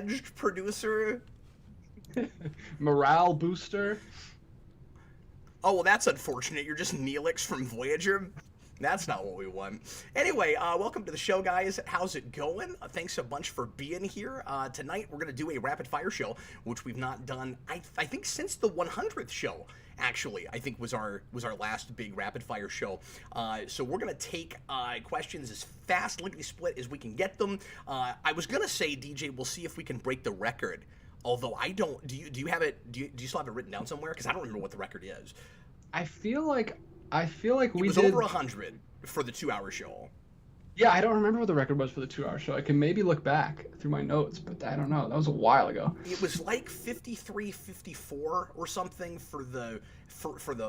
alleged producer. Morale booster. Oh, well, that's unfortunate. You're just Neelix from Voyager. That's not what we want. Anyway, welcome to the show, guys. How's it going? Thanks a bunch for being here. Tonight, we're going to do a rapid-fire show, which we've not done, I think, since the 100th show, actually, I think was our last big rapid-fire show. So we're going to take questions as fast, lickety-split, as we can get them. I was going to say, DJ, we'll see if we can break the record. Although I don't, do you have it? Do you still have it written down somewhere? Because I don't remember what the record is. I feel like it was over 100 for the 2-hour show. Yeah, I don't remember what the record was for the 2-hour show. I can maybe look back through my notes, but I don't know. That was a while ago. It was like 53, 54 or something for the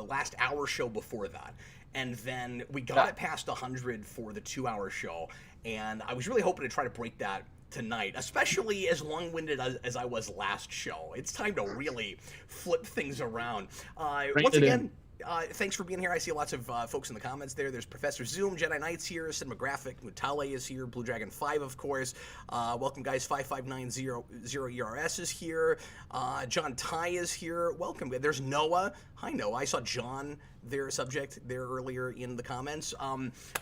last hour show before that. And then we got it past 100 for the 2-hour show, and I was really hoping to try to break that tonight, especially as long-winded as I was last show. It's time to really flip things around. Once again, thanks for being here. I see lots of folks in the comments there. There's Professor Zoom, Jedi Knight's here, Cinematographic, Mutale is here, Blue Dragon 5, of course. Welcome, guys. 5590 ERS is here. John Ty is here. Welcome. There's Noah. Hi, Noah. I saw John, their subject, there earlier in the comments.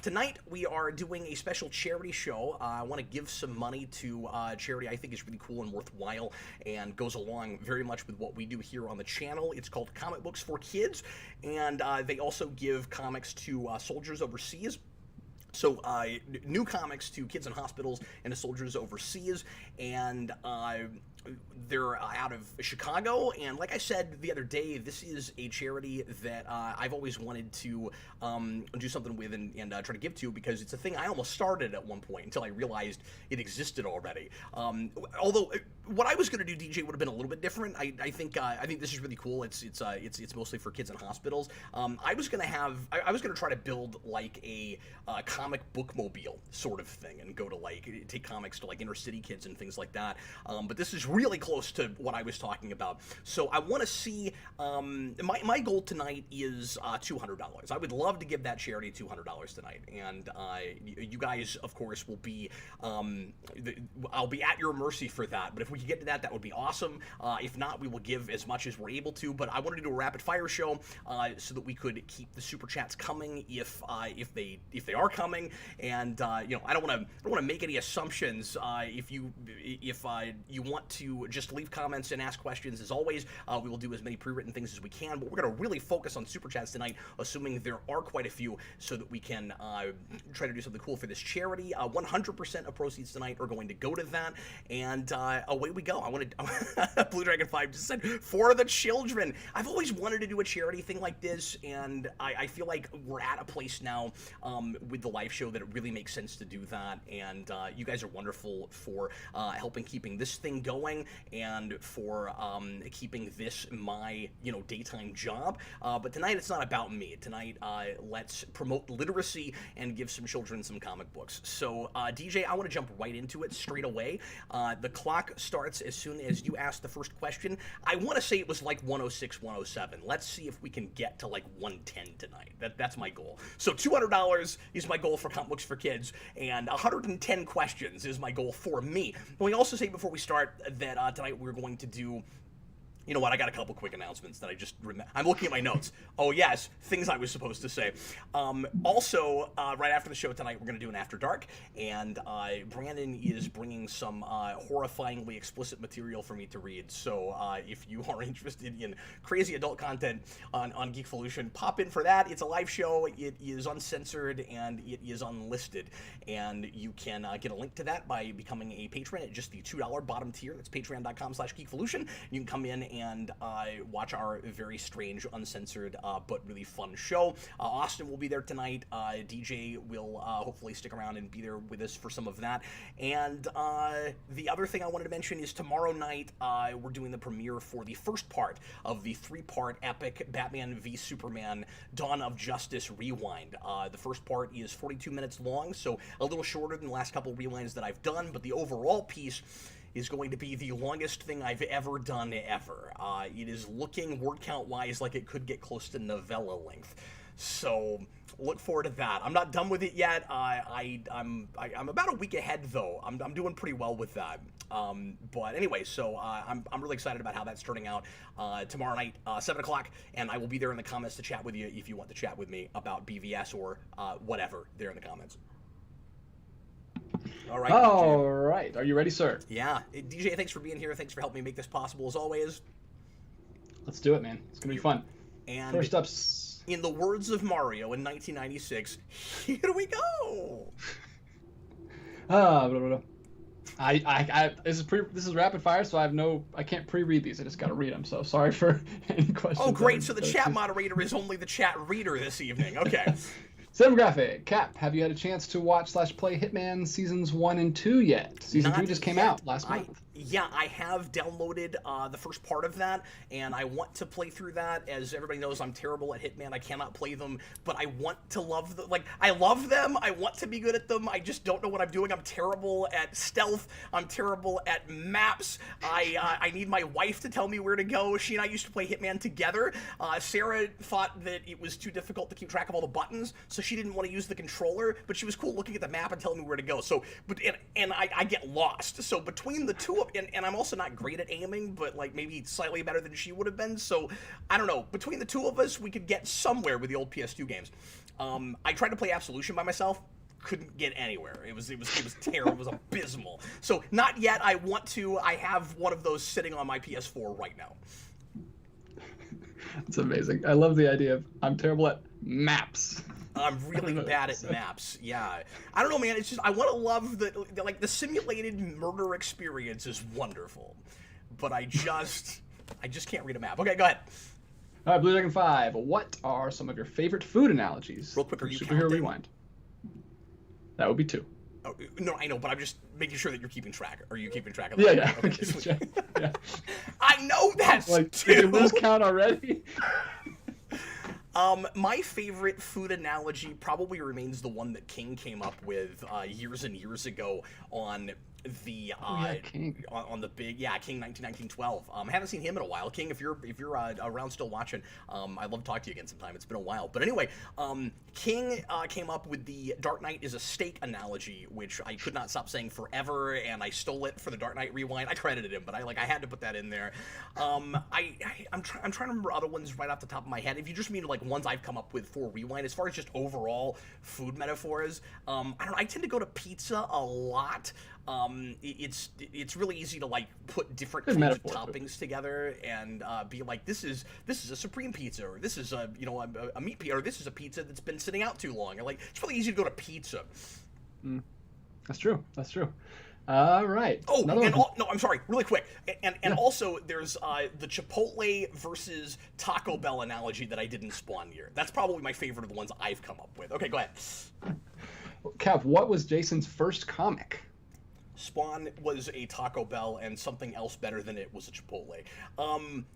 Tonight, we are doing a special charity show. I want to give some money to charity I think is really cool and worthwhile and goes along very much with what we do here on the channel. It's called Comicbooks For Kids, and they also give comics to soldiers overseas. So new comics to kids in hospitals and to soldiers overseas, and they're out of Chicago. And like I said the other day, this is a charity that I've always wanted to do something with and try to give to, because it's a thing I almost started at one point until I realized it existed already. Although what I was going to do, DJ, would have been a little bit different. I think this is really cool. It's mostly for kids in hospitals. I was going to try to build like a comic bookmobile sort of thing and go to take comics to like inner city kids and things like that. But this is really close to what I was talking about. So I want to see, my goal tonight is $200. I would love to give that charity $200 tonight. And you guys, of course, will be, I'll be at your mercy for that. But if we can get to that, that would be awesome. If not, we will give as much as we're able to. But I wanted to do a rapid fire show so that we could keep the super chats coming if they are coming. And I don't want to make any assumptions. If you want to just leave comments and ask questions, as always, we will do as many pre-written things as we can. But we're going to really focus on super chats tonight, assuming there are quite a few, so that we can try to do something cool for this charity. 100% of proceeds tonight are going to go to that, and away we go. I wanted Blue Dragon 5 just said for the children. I've always wanted to do a charity thing like this, and I feel like we're at a place now with the live show that it really makes sense to do that. And you guys are wonderful for helping keeping this thing going and for keeping this my daytime job. But tonight it's not about me. Tonight let's promote literacy and give some children some comic books. So DJ, I want to jump right into it straight away. The clock starts as soon as you ask the first question. I want to say it was like 106, 107. Let's see if we can get to like 110 tonight. That's my goal. So $200 is my goal for Comic Books for Kids, and 110 questions is my goal for me. And we also say before we start that tonight we're going to do, you know what, I got a couple quick announcements that I just remember. I'm looking at my notes. Oh, yes, things I was supposed to say. Also, right after the show tonight, we're going to do an After Dark, and Brandon is bringing some horrifyingly explicit material for me to read. So if you are interested in crazy adult content on Geekvolution, pop in for that. It's a live show. It is uncensored, and it is unlisted. And you can get a link to that by becoming a patron at just the $2 bottom tier. That's patreon.com/Geekvolution. You can come in and watch our very strange, uncensored, but really fun show. Austin will be there tonight. DJ will hopefully stick around and be there with us for some of that. And the other thing I wanted to mention is tomorrow night we're doing the premiere for the first part of the 3-part epic Batman v Superman Dawn of Justice rewind. The first part is 42 minutes long, so a little shorter than the last couple rewinds that I've done, but the overall piece is going to be the longest thing I've ever done ever. It is looking, word count wise, like it could get close to novella length. So look forward to that. I'm not done with it yet. I'm about a week ahead though. I'm doing pretty well with that. But anyway, so I'm really excited about how that's turning out tomorrow night, 7 o'clock, and I will be there in the comments to chat with you if you want to chat with me about BVS or whatever there in the comments. All right. All right. Are you ready, sir? Yeah. DJ, thanks for being here. Thanks for helping me make this possible as always. Let's do it, man. It's going to be fun. And first up, in the words of Mario in 1996, here we go. Blah, blah, blah. This is rapid fire, so I can't pre-read these. I just got to read them. So sorry for any questions. Oh, great. So the chat moderator is only the chat reader this evening. Okay. Demographic. Cap, have you had a chance to watch/play Hitman Seasons 1 and 2 yet? Season 3 just came out last month. Yeah, I have downloaded the first part of that, and I want to play through that. As everybody knows, I'm terrible at Hitman. I cannot play them, but I want to love them. Like, I love them. I want to be good at them. I just don't know what I'm doing. I'm terrible at stealth. I'm terrible at maps. I need my wife to tell me where to go. She and I used to play Hitman together. Sarah thought that it was too difficult to keep track of all the buttons, so she didn't want to use the controller, but she was cool looking at the map and telling me where to go. So, I get lost. So between the two of and I'm also not great at aiming, but like maybe slightly better than she would have been. So I don't know. Between the two of us, we could get somewhere with the old PS2 games. I tried to play Absolution by myself. Couldn't get anywhere. It was terrible. It was abysmal. So not yet. I want to. I have one of those sitting on my PS4 right now. It's amazing. I love the idea of I'm terrible at maps. I'm really bad at maps. Yeah, I don't know, man. It's just I want to love the simulated murder experience is wonderful, but I just can't read a map. Okay, go ahead. All right, Blue Dragon 5. What are some of your favorite food analogies? Real quick, are you Superhero counting? Rewind. That would be 2. Oh, no, I know, but I'm just making sure that you're keeping track. Are you keeping track of that? Yeah. Okay, Yeah. I know that's like 2. Did you lose count already? My favorite food analogy probably remains the one that King came up with years and years ago on the King. on the big King 1912. I haven't seen him in a while. King, if you're around still watching, I'd love to talk to you again sometime. It's been a while. But anyway, King came up with the Dark Knight is a steak analogy, which I could not stop saying forever, and I stole it for the Dark Knight Rewind. I credited him, but I had to put that in there. I'm trying to remember other ones right off the top of my head. If you just mean like ones I've come up with for Rewind, as far as just overall food metaphors, I don't know. I tend to go to pizza a lot. It's really easy to like put different kinds of toppings together and be like, this is a supreme pizza, or this is a meat pizza, or this is a pizza that's been sitting out too long. Or like it's really easy to go to pizza. That's true. All right. Oh, no, I'm sorry, really quick. And also there's the Chipotle versus Taco Bell analogy that I didn't spawn here. That's probably my favorite of the ones I've come up with. Okay, go ahead. Kev, what was Jason's first comic? Spawn was a Taco Bell, and something else better than it was a Chipotle.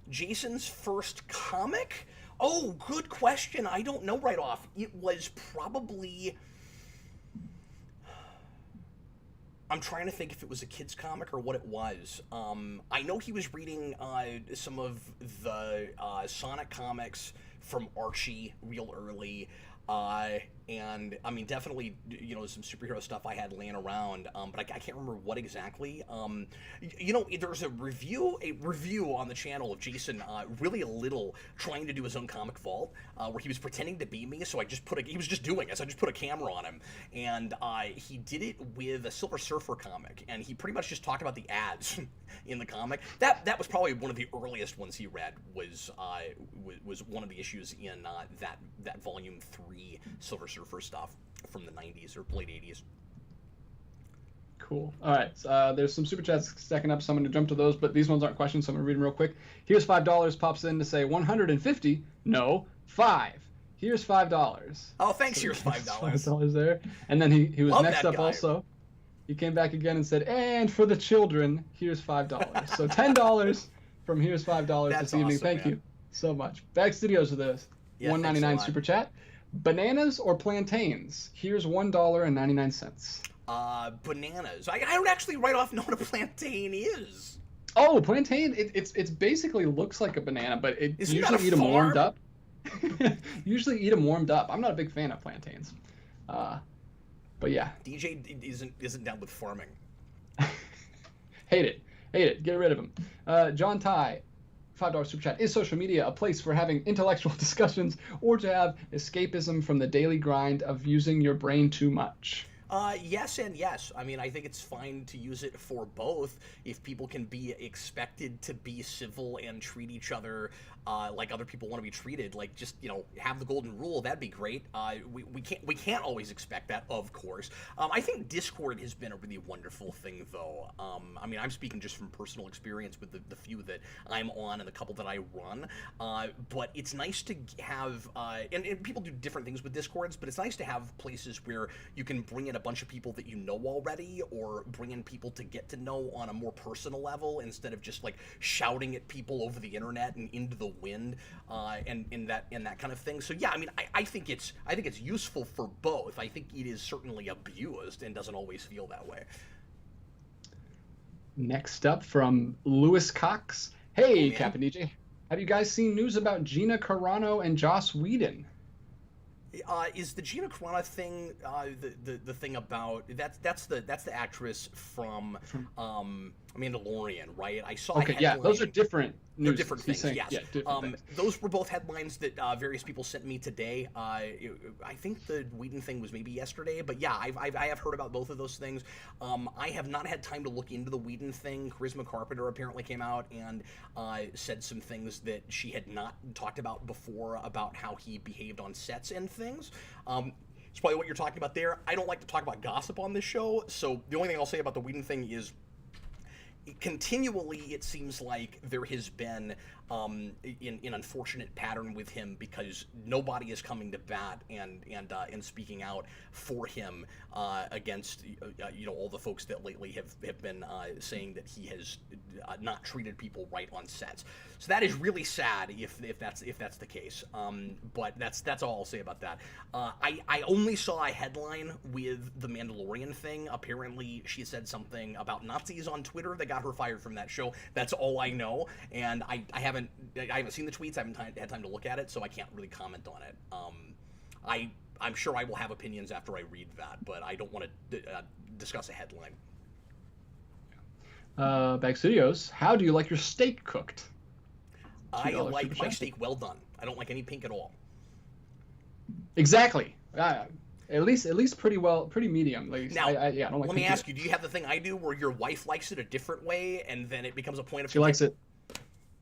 Jason's first comic? Oh, good question. I don't know right off. It was probably... I'm trying to think if it was a kid's comic or what it was. I know he was reading some of the Sonic comics from Archie real early. And I mean, definitely, some superhero stuff I had laying around, but I can't remember what exactly. There's a review on the channel of Jason, really little, trying to do his own comic vault, where he was pretending to be me. So he was just doing it. So I just put a camera on him, and he did it with a Silver Surfer comic, and he pretty much just talked about the ads in the comic. That was probably one of the earliest ones he read. Was one of the issues in that volume 3 Silver Surfer stuff from the 90s or late 80s. Cool. All right. There's some super chats stacking up, so I'm going to jump to those, but these ones aren't questions, so I'm going to read them real quick. Here's $5 pops in to say 150. No, 5. Here's $5. Oh, thanks. So here's $5. $5 there. And then he was next up also. He came back again and said, and for the children, here's $5. So $10 from here's $5 this evening. Thank you so much. Bag Studios with this. $1.99 super chat. Bananas or plantains? Here's $1.99. Bananas. I don't actually right off know what a plantain is. Oh, plantain. It's basically looks like a banana, but Isn't usually eat them warmed up. Usually eat them warmed up. I'm not a big fan of plantains. But yeah. DJ isn't down with farming. Hate it. Get rid of him. John Ty, $5 super chat. Is social media a place for having intellectual discussions or to have escapism from the daily grind of using your brain too much? Yes and yes. I mean, I think it's fine to use it for both if people can be expected to be civil and treat each other like other people want to be treated. Like, just, have the golden rule. That'd be great. We can't always expect that, of course. I think Discord has been a really wonderful thing, though. I mean, I'm speaking just from personal experience with the few that I'm on and the couple that I run. But it's nice to have, and people do different things with Discords, but it's nice to have places where you can bring in a bunch of people that you know already, or bring in people to get to know on a more personal level instead of just like shouting at people over the internet and into the wind, and that kind of thing. So yeah, I mean, I think it's useful for both. I think it is certainly abused and doesn't always feel that way. Next up from Lewis Cox. Hey, Cap and DJ, have you guys seen news about Gina Carano and Joss Whedon? Is the Gina Carano thing the thing about that's the actress from Mandalorian, right? I saw. Okay, yeah, those are different. They're different things. Saying, yes, yeah, different things. Those were both headlines that various people sent me today. I think the Whedon thing was maybe yesterday, but yeah, I have heard about both of those things. I have not had time to look into the Whedon thing. Charisma Carpenter apparently came out and said some things that she had not talked about before about how he behaved on sets and things. It's probably what you're talking about there. I don't like to talk about gossip on this show, so the only thing I'll say about the Whedon thing is continually it seems like there has been an unfortunate pattern with him because nobody is coming to bat and speaking out for him against all the folks that lately have been saying that he has not treated people right on sets. So that is really sad if that's the case. But that's all I'll say about that. I only saw a headline with the Mandalorian thing. Apparently she said something about Nazis on Twitter that got her fired from that show. That's all I know, and I haven't seen the tweets. I haven't had time to look at it, so I can't really comment on it. I'm sure I will have opinions after I read that, but I don't want to discuss a headline. Bag Studios, how do you like your steak cooked? I like my steak well done. I don't like any pink at all. Exactly. At least pretty medium. Now, I don't like. Let me ask you: do you have the thing I do, where your wife likes it a different way, and then it becomes a point of? She likes it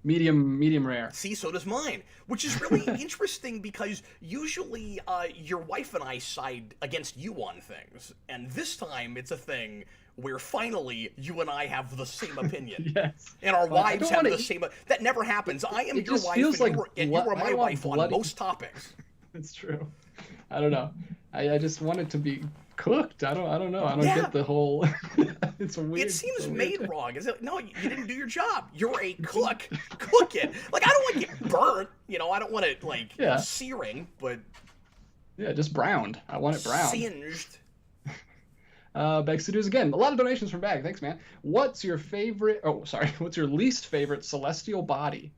medium rare. See, so does mine, which is really interesting because usually your wife and I side against you on things, and this time it's a thing where finally you and I have the same opinion. Yes. And our wives have the same. That never happens. I am your wife, and you are my wife on most topics. It's true. I don't know. I just want it to be cooked. I don't know. I don't get the whole. It's a weird. It seems made wrong. Is it? No, you didn't do your job. You're a cook. Cook it. Like, I don't want to get burnt. I don't want it searing, but. Yeah, just browned. I want it browned. Singed. Bag Studios again. A lot of donations from Bag. Thanks, man. What's your least favorite celestial body?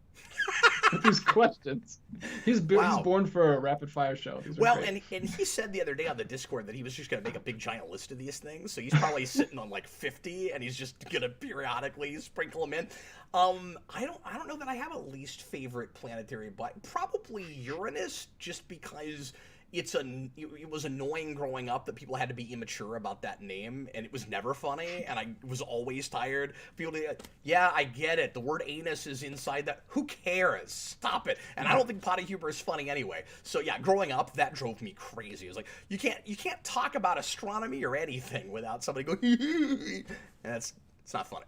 These questions. He's born for a rapid fire show. And he said the other day on the Discord that he was just going to make a big giant list of these things. So he's probably sitting on like 50, and he's just going to periodically sprinkle them in. I don't know that I have a least favorite planetary body. Probably Uranus, just because it was annoying growing up that people had to be immature about that name, and it was never funny, and I was always tired. People be like, yeah, I get it. The word anus is inside that. Who cares? Stop it. And I don't think potty humor is funny anyway. So yeah, growing up, that drove me crazy. It was like, you can't talk about astronomy or anything without somebody going, and it's not funny.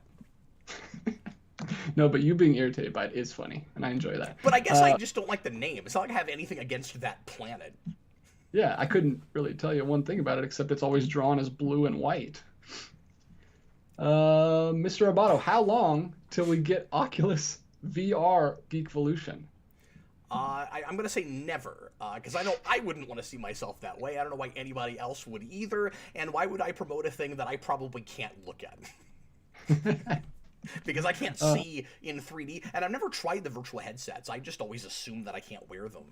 No, but you being irritated by it is funny, and I enjoy that. But I guess I just don't like the name. It's not like I have anything against that planet. Yeah, I couldn't really tell you one thing about it, except it's always drawn as blue and white. Mr. Abato, how long till we get Oculus VR Geekvolution? I'm going to say never, because I wouldn't want to see myself that way. I don't know why anybody else would either, and why would I promote a thing that I probably can't look at? Because I can't see in 3D, and I've never tried the virtual headsets. I just always assume that I can't wear them.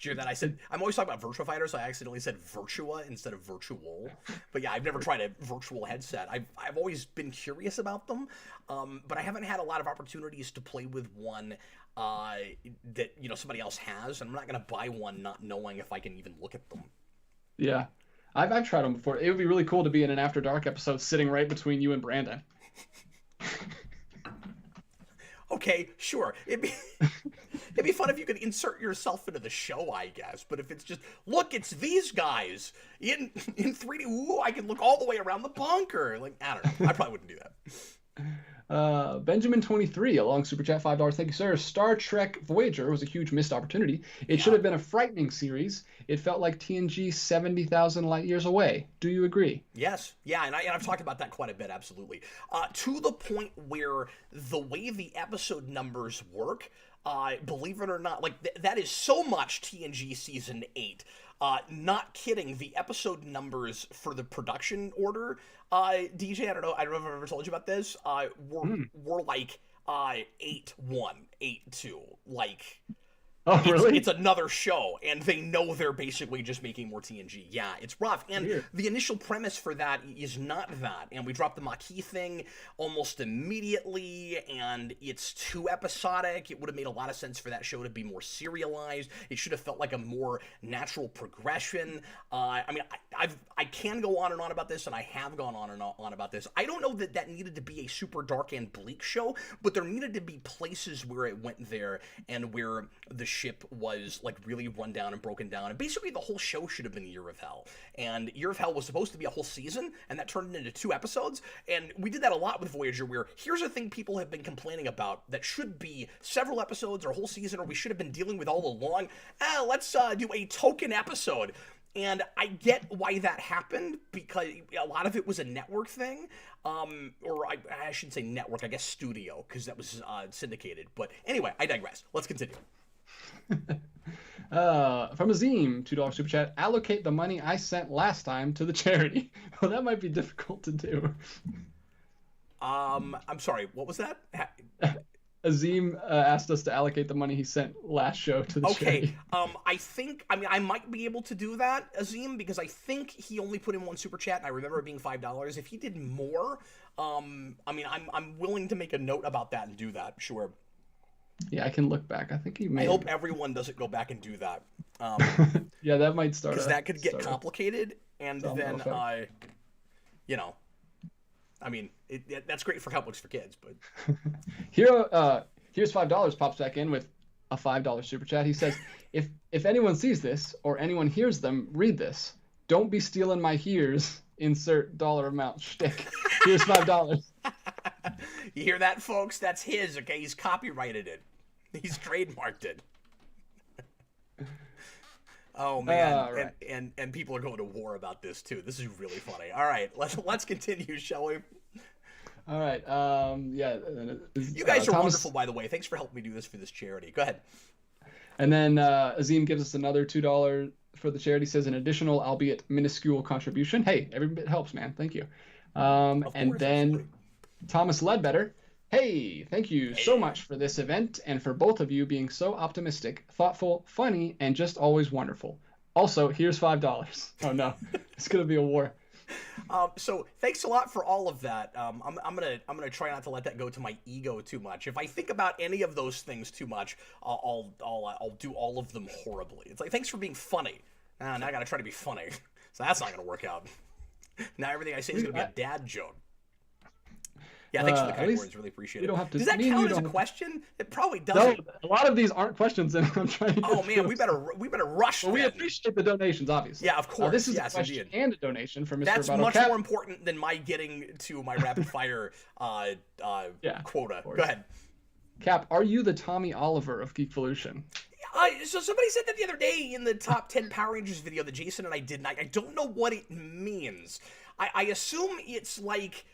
Did you hear that? I said, I'm always talking about Virtua Fighter, so I accidentally said Virtua instead of virtual. But yeah, I've never tried a virtual headset. I've always been curious about them, but I haven't had a lot of opportunities to play with one that, you know, somebody else has, and I'm not going to buy one not knowing if I can even look at them. Yeah. I've tried them before. It would be really cool to be in an After Dark episode sitting right between you and Brandon. Okay, sure. It'd be fun if you could insert yourself into the show, I guess. But if it's just, look, it's these guys in 3D. Ooh, I can look all the way around the bunker. Like, I don't know. I probably wouldn't do that. Benjamin23, a long super chat, $5. Thank you, sir. Star Trek Voyager was a huge missed opportunity. It should have been a frightening series. It felt like TNG 70,000 light years away. Do you agree? Yes. Yeah, and I've talked about that quite a bit, absolutely. To the point where the way the episode numbers work, believe it or not, like that is so much TNG Season 8. Not kidding, the episode numbers for the production order, DJ, I don't know if I've ever told you about this, were like 8-1, 8-2, like... Oh, really? It's another show, and they know they're basically just making more TNG. Yeah, it's rough. And weird. The initial premise for that is not that. And we dropped the Maquis thing almost immediately, and it's too episodic. It would have made a lot of sense for that show to be more serialized. It should have felt like a more natural progression. I mean, I can go on and on about this, and I have gone on and on about this. I don't know that that needed to be a super dark and bleak show, but there needed to be places where it went there, and where the ship was like really run down and broken down, and basically the whole show should have been Year of Hell, and Year of Hell was supposed to be a whole season, and that turned into 2 episodes, and we did that a lot with Voyager, where here's a thing people have been complaining about that should be several episodes or a whole season, or we should have been dealing with all along. Let's do a token episode. And I get why that happened, because a lot of it was a network thing, or I shouldn't say network, I guess studio, because that was syndicated. But anyway, I digress. Let's continue. From Azim, $2 super chat. Allocate the money I sent last time to the charity. Well, that might be difficult to do. I'm sorry. What was that? Azim asked us to allocate the money he sent last show to the charity. I might be able to do that, Azim, because I think he only put in 1 super chat, and I remember it being $5. If he did more, I'm willing to make a note about that and do that. Sure. Yeah, I can look back. I think he may. I hope everyone doesn't go back and do that. Yeah, that might start. Because that could get complicated, and then I mean, that's great for Comicbooks for Kids, but here's $5 pops back in with a $5 super chat. He says, if anyone sees this or anyone hears them read this, don't be stealing my hears. Insert dollar amount shtick. Here's $5. You hear that, folks? That's his. Okay, he's copyrighted it. He's trademarked it. Oh man, right. and people are going to war about this too. This is really funny. All right, let's continue, shall we? All right. Yeah. You guys are wonderful, by the way. Thanks for helping me do this for this charity. Go ahead. And then Azim gives us another $2 for the charity. Says an additional, albeit minuscule, contribution. Hey, every bit helps, man. Thank you. And then absolutely. Thomas Ledbetter. Hey, thank you so much for this event and for both of you being so optimistic, thoughtful, funny, and just always wonderful. Also, here's $5. Oh no, it's gonna be a war. So thanks a lot for all of that. I'm gonna try not to let that go to my ego too much. If I think about any of those things too much, I'll do all of them horribly. It's like, thanks for being funny. Now I gotta try to be funny, so that's not gonna work out. Now everything I say is gonna be a dad joke. Yeah, thanks for the kind words. Really appreciate it. Does that count as a question? It probably doesn't. No, a lot of these aren't questions, and I'm trying to. Oh man, we better rush. Well, we appreciate the donations, obviously. Yeah, of course. This is a question and a donation from Mr. That's Bottle much Cap. more important than my getting to my rapid fire quota. Go ahead. Cap, are you the Tommy Oliver of Geekvolution? So somebody said that the other day in the top 10 Power Rangers video that Jason and I did, and I don't know what it means. I assume it's like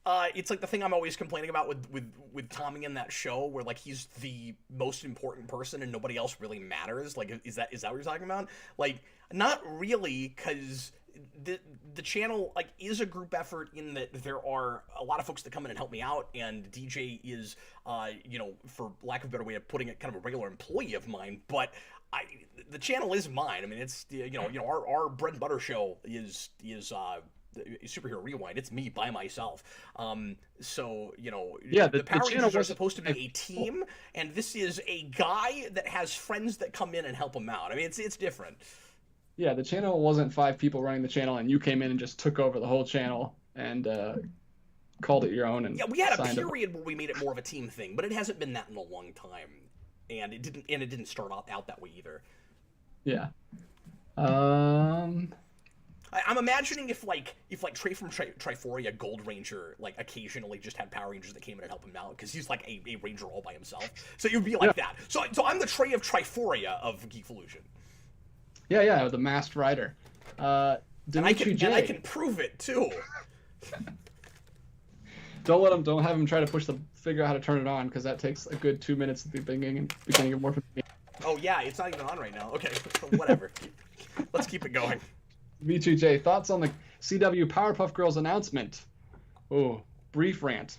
the thing I'm always complaining about with Tommy in that show, where like he's the most important person and nobody else really matters. Like, is that what you're talking about? Like, not really, because the channel like is a group effort in that there are a lot of folks that come in and help me out, and DJ is for lack of a better way of putting it, kind of a regular employee of mine. But the channel is mine. I mean, it's our bread and butter show is Superhero Rewind. It's me by myself. So the Power Rangers are supposed to be a team, and this is a guy that has friends that come in and help him out. I mean, it's different. Yeah, the channel wasn't 5 people running the channel, and you came in and just took over the whole channel and called it your own. And we had a period where we made it more of a team thing, but it hasn't been that in a long time, and it didn't start out that way either. Yeah. I'm imagining if Trey from Triforia Gold Ranger occasionally just had Power Rangers that came in and helped him out, because he's like a Ranger all by himself. So it would be like that. So I'm the Trey of Triforia of Geekvolution. Yeah, the masked rider. Dimitri J. And I can prove it too. Don't have him try to figure out how to turn it on, because that takes a good 2 minutes at the beginning of Morphin. Oh yeah, it's not even on right now. Okay, whatever. Let's keep it going. Dimitri J. Thoughts on the CW Powerpuff Girls announcement? Oh, brief rant.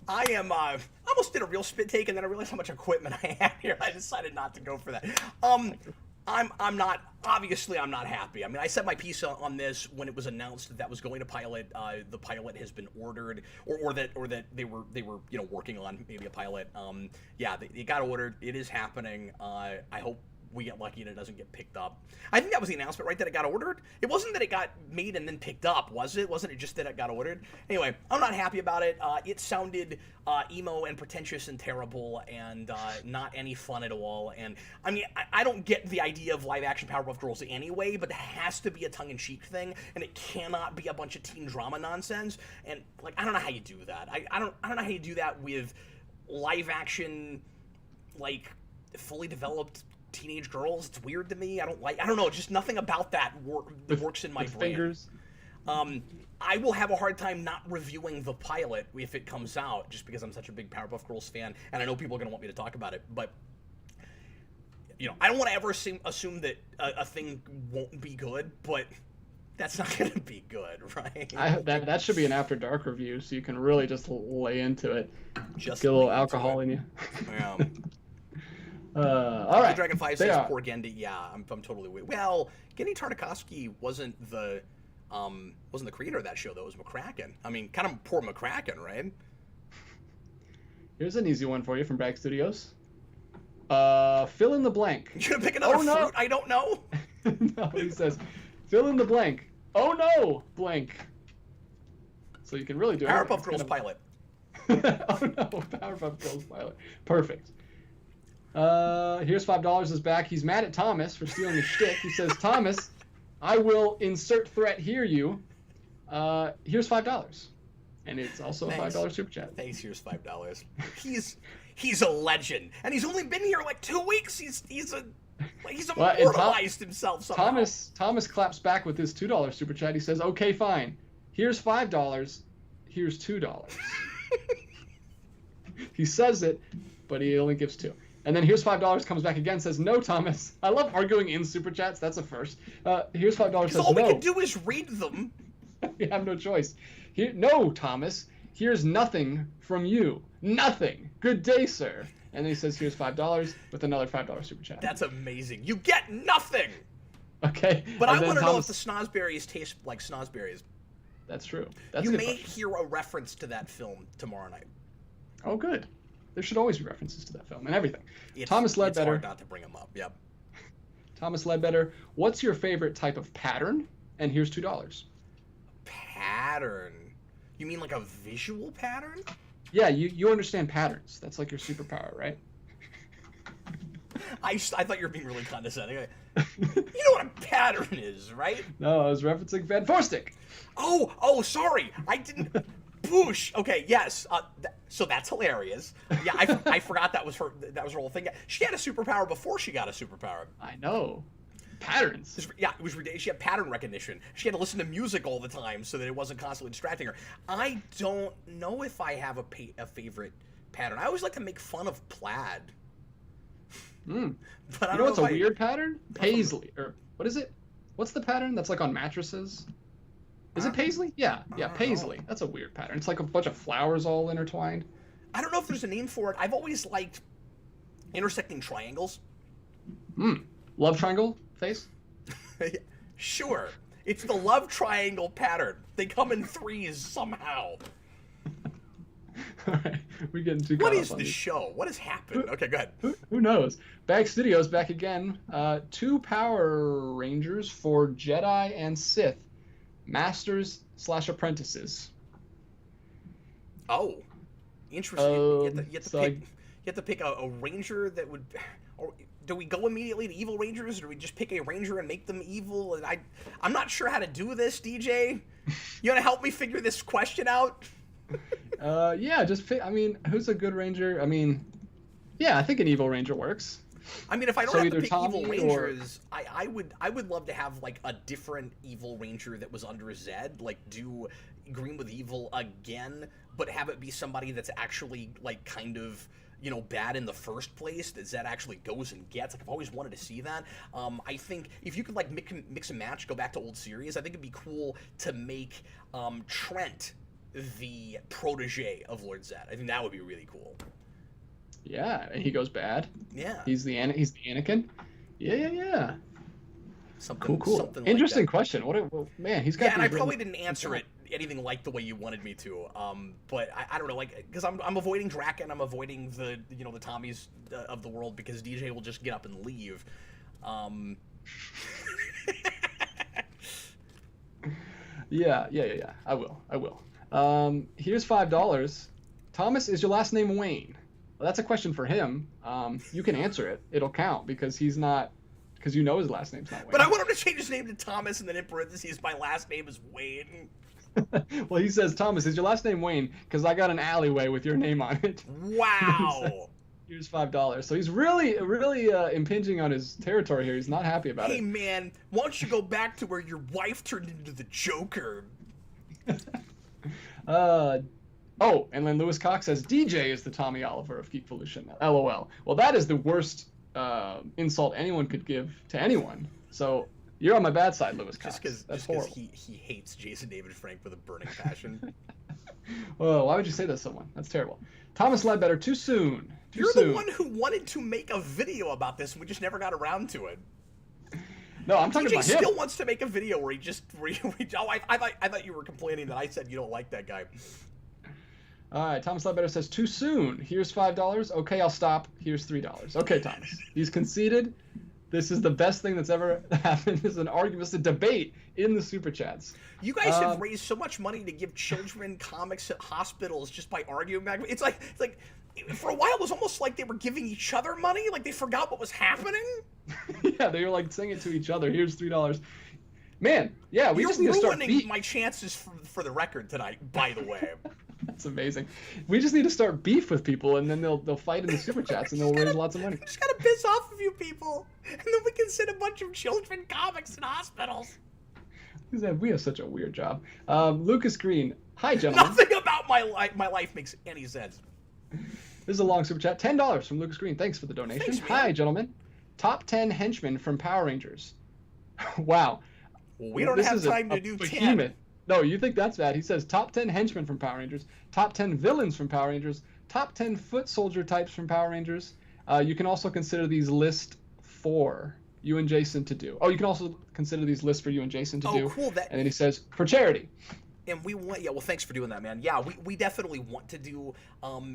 I almost did a real spit take, and then I realized how much equipment I had here. I decided not to go for that. I'm not happy. I mean, I said my piece on this when it was announced that was going to pilot. The pilot has been ordered, or that they were working on maybe a pilot. It got ordered. It is happening. I hope we get lucky and it doesn't get picked up. I think that was the announcement, right? That it got ordered. It wasn't that it got made and then picked up, was it? Wasn't it just that it got ordered? Anyway, I'm not happy about it. It sounded emo and pretentious and terrible and not any fun at all. And I mean, I don't get the idea of live action Powerpuff Girls anyway, but it has to be a tongue-in-cheek thing, and it cannot be a bunch of teen drama nonsense. And I don't know how you do that. I don't know how you do that with live action, fully developed teenage girls. It's weird to me. I don't know, just nothing about that works in my brain. Fingers. I will have a hard time not reviewing the pilot if it comes out, just because I'm such a big Powerpuff Girls fan, and I know people are going to want me to talk about it, but I don't want to ever assume that a thing won't be good, but that's not going to be good, right? That should be an After Dark review, so you can really just lay into it. Just get a little alcohol in you. Yeah. All right. Dragon 5 says poor Gendy. Yeah, I'm totally with. Well, Gendy Tartakovsky wasn't the creator of that show, though. It was McCracken. I mean, kind of poor McCracken, right? Here's an easy one for you from Bragg Studios. Fill in the blank. You gonna pick another fruit? I don't know. No, he says, fill in the blank. Oh no, blank. So you can really do it. Powerpuff Girls pilot. Oh no, Powerpuff Girls pilot. Perfect. Here's $5 is back. He's mad at Thomas for stealing his shtick. He says, Thomas, I will insert threat hear you. Here's $5. And it's also a $5 super chat. Thanks, here's $5. He's a legend. And he's only been here 2 weeks. He's immortalized himself somehow. Thomas claps back with his $2 super chat. He says, okay, fine. Here's $5. Here's $2. He says it, but he only gives 2. And then here's $5, comes back again, says, no, Thomas. I love arguing in super chats. That's a first. Here's $5, says, all we can do is read them. We have no choice. No, Thomas. Here's nothing from you. Nothing. Good day, sir. And then he says, here's $5 with another $5 super chat. That's amazing. You get nothing. Okay. But I want to know if the snozberries taste like snozberries. That's true. You may hear a reference to that film tomorrow night. Oh, good. There should always be references to that film and everything. Thomas Ledbetter. It's hard not to bring them up. Yep. Thomas Ledbetter, what's your favorite type of pattern? And here's $2. Pattern? You mean like a visual pattern? Yeah, you understand patterns. That's like your superpower, right? I thought you were being really condescending. You know what a pattern is, right? No, I was referencing Van Forstick. Oh, sorry. I didn't... Boosh. Okay, yes. So that's hilarious. Yeah, I forgot that was her whole thing. She had a superpower before she got a superpower. I know. Patterns. Yeah, it was ridiculous. She had pattern recognition. She had to listen to music all the time so that it wasn't constantly distracting her. I don't know if I have a favorite pattern. I always like to make fun of plaid. But I don't know what's a weird pattern? Paisley. Or what is it? What's the pattern that's on mattresses? Is it paisley? Yeah, paisley. That's a weird pattern. It's like a bunch of flowers all intertwined. I don't know if there's a name for it. I've always liked intersecting triangles. Love triangle face? Sure. It's the love triangle pattern. They come in threes somehow. All right, we're getting too. What is the show? What has happened? Okay, go ahead. Who knows? Bag Studios back again. 2 Power Rangers for Jedi and Sith, Masters/Apprentices. Oh, interesting. You have to pick a ranger that would. Or do we go immediately to evil rangers, or do we just pick a ranger and make them evil? And I'm not sure how to do this, DJ. You want to help me figure this question out? Yeah, just pick. I mean, who's a good ranger? I mean, yeah, I think an evil ranger works. I mean, if I don't have to pick Tommy evil rangers, I would love to have like a different evil ranger that was under Zed, like do Green with Evil again, but have it be somebody that's actually like kind of, you know, bad in the first place that Zed actually goes and gets. Like, I've always wanted to see that. I think if you could like mix and match, go back to old series, I think it'd be cool to make Trent the protege of Lord Zed. I think that would be really cool. Yeah, and he goes bad. Yeah. He's the Anakin. Yeah. Something cool. Something Interesting like question. Man, he's got. Yeah, and I probably didn't answer it anything like the way you wanted me to. But I don't know, like, because I'm avoiding Draken, I'm avoiding the the Tommies of the world, because DJ will just get up and leave. Yeah. I will. Here's $5. Thomas, is your last name Wayne? Well, that's a question for him. You can answer it. It'll count because he's not. Because you know his last name's not Wayne. But I want him to change his name to Thomas, and then in parentheses, my last name is Wayne. Well, he says, Thomas, is your last name Wayne? Because I got an alleyway with your name on it. Wow. Here's $5. So he's really impinging on his territory here. He's not happy about it. Hey, man, why don't you go back to where your wife turned into the Joker? Oh, and then Lewis Cox says, DJ is the Tommy Oliver of Geekvolution. LOL. Well, that is the worst insult anyone could give to anyone. So you're on my bad side, Lewis Cox. Just because he hates Jason David Frank with a burning passion. Well, why would you say that to someone? That's terrible. Thomas Ledbetter, too soon. You're the one who wanted to make a video about this, and we just never got around to it. No, I'm talking about him. DJ still wants to make a video where I thought you were complaining that I said you don't like that guy. All right, Thomas Ledbetter says, too soon. Here's $5. Okay, I'll stop. Here's $3. Okay, Thomas. He's conceded. This is the best thing that's ever happened. This is an argument. This is a debate in the Super Chats. You guys have raised so much money to give children comics at hospitals just by arguing back. It's like for a while it was almost like they were giving each other money. Like they forgot what was happening. Yeah, they were like saying it to each other. Here's $3. Man, yeah, we just need to start ruining my chances for the record tonight, by the way. That's amazing. We just need to start beef with people, and then they'll fight in the Super Chats, and they'll raise lots of money. Just gotta piss off a few people, and then we can send a bunch of children comics in hospitals. We have such a weird job. Lucas Green, hi, gentlemen. Nothing about my life makes any sense. This is a long Super Chat. $10 from Lucas Green. Thanks for the donation. Thanks, hi, gentlemen. Top 10 henchmen from Power Rangers. Wow. Well, we don't have time to do 10. No, you think that's bad. He says top 10 henchmen from Power Rangers, top 10 villains from Power Rangers, top 10 foot soldier types from Power Rangers. You can also consider these list for you and Jason to do. Oh, you can also consider these lists for you and Jason to do. Oh, cool. And then he says, for charity. And we want, well, thanks for doing that, man. Yeah, we definitely want to do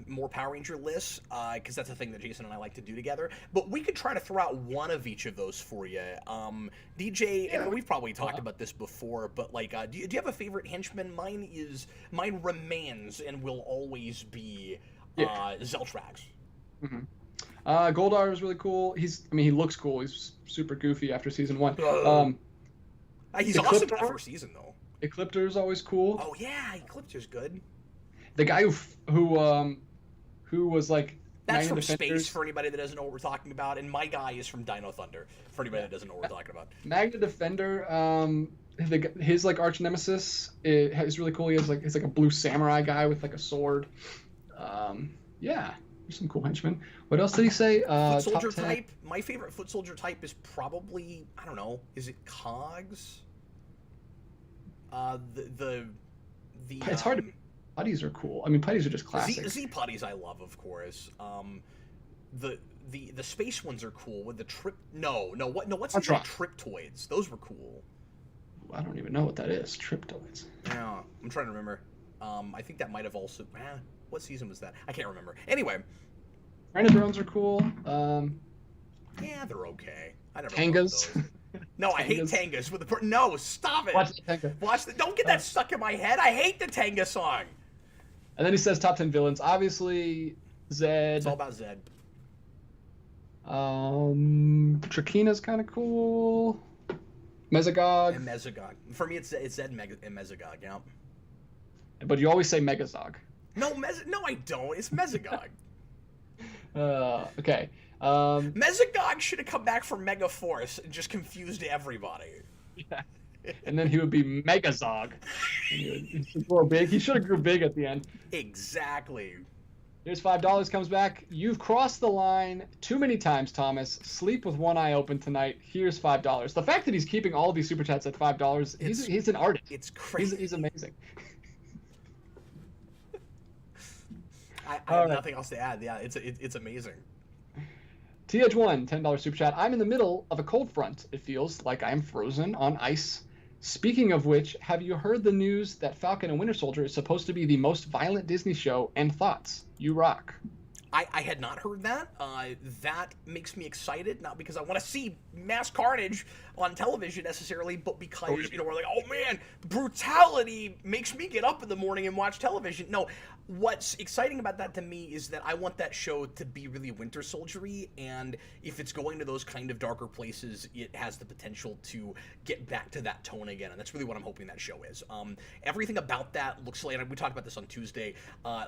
more Power Ranger lists, because that's a thing that Jason and I like to do together. But we could try to throw out one of each of those for you. DJ, and we've probably talked about this before, but like, do you have a favorite henchman? Mine remains and will always be Zeltrax. Mm-hmm. Goldar is really cool. He looks cool. He's super goofy after season 1. He's awesome that first season, though. Ecliptor is always cool. Oh yeah, Ecliptor's good. The guy who was like that's from Space for anybody that doesn't know what we're talking about, and my guy is from Dino Thunder for anybody that doesn't know what we're talking about. Magna Defender, his like arch nemesis is really cool. He's like a blue samurai guy with like a sword. Yeah, there's some cool henchmen. What else did he say? Foot soldier type. My favorite foot soldier type is probably, I don't know, is it Cogs? It's hard to. putties are cool. I mean, putties are just classic. Z putties I love, of course. The space ones are cool with the trip. What's these like Triptoids? Those were cool. I don't even know what that is. Triptoids. Yeah, I'm trying to remember. I think that might have also. What season was that? I can't remember. Anyway, Rhino drones are cool. Yeah, they're okay. I never Tangas. No, I hate Tangas with the. No, stop it. Watch the Tanga. Don't get that stuck in my head. I hate the Tanga song. And then he says top 10 villains. Obviously, Zed. It's all about Zed. Trakina's kind of cool. Mesogog. And Mesogog. For me, it's Zed and Mesogog. Yeah. But you always say Megazog. No, I don't. It's Mesogog. Okay. Mesogog should have come back from Megaforce and just confused everybody. Yeah. And then he would be Megazog. He should grow big. He should have grew big at the end. Exactly. Here's $5. Comes back. You've crossed the line too many times, Thomas. Sleep with one eye open tonight. Here's $5. The fact that he's keeping all of these super chats at $5, he's an artist. It's crazy. He's amazing. I have nothing else to add. Yeah, it's amazing. TH1, $10 super chat. I'm in the middle of a cold front. It feels like I'm frozen on ice. Speaking of which, have you heard the news that Falcon and Winter Soldier is supposed to be the most violent Disney show? And thoughts? You rock. I had not heard that. That makes me excited, not because I want to see mass carnage on television necessarily, but because, we're like, oh man, brutality makes me get up in the morning and watch television. No, what's exciting about that to me is that I want that show to be really Winter Soldier-y, and if it's going to those kind of darker places, it has the potential to get back to that tone again, and that's really what I'm hoping that show is. Everything about that looks like, and we talked about this on Tuesday,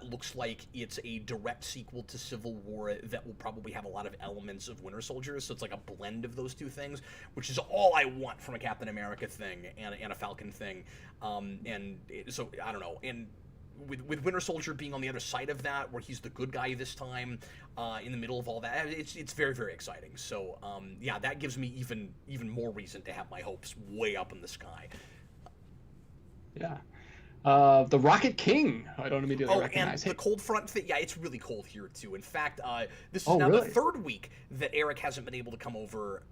looks like it's a direct sequel to Civil War that will probably have a lot of elements of Winter Soldier, so it's like a blend of those two things, which is all I want from a Captain America thing and a Falcon thing. So I don't know, and with Winter Soldier being on the other side of that, where he's the good guy this time, in the middle of all that, it's very, very exciting. So yeah, that gives me even more reason to have my hopes way up in the sky. Yeah. The Rocket King, I don't immediately recognize. And the cold front thing, yeah, it's really cold here too. In fact, this is now the third week that Eric hasn't been able to come over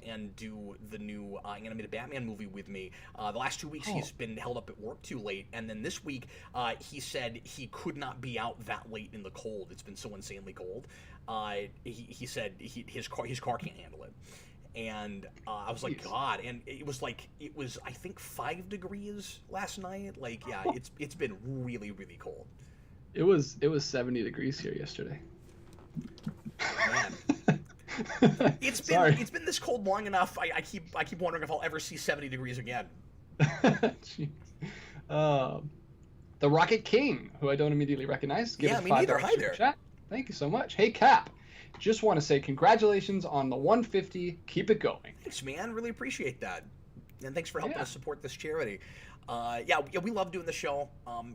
and do the new animated Batman movie with me. The last 2 weeks he's been held up at work too late, and then this week he said he could not be out that late in the cold. It's been so insanely cold. He said his car can't handle it. And I was like, God, and it was I think 5 degrees last night. Like, yeah, it's been really, really cold. It was 70 degrees here yesterday. Man. It's been this cold long enough. I keep wondering if I'll ever see 70 degrees again. Jeez. The Rocket King, who I don't immediately recognize. Yeah, me neither. Hi there. Chat. Thank you so much. Hey, Cap. Just want to say congratulations on the 150. Keep it going. Thanks, man. Really appreciate that. And thanks for helping us support this charity. Yeah, we love doing the show.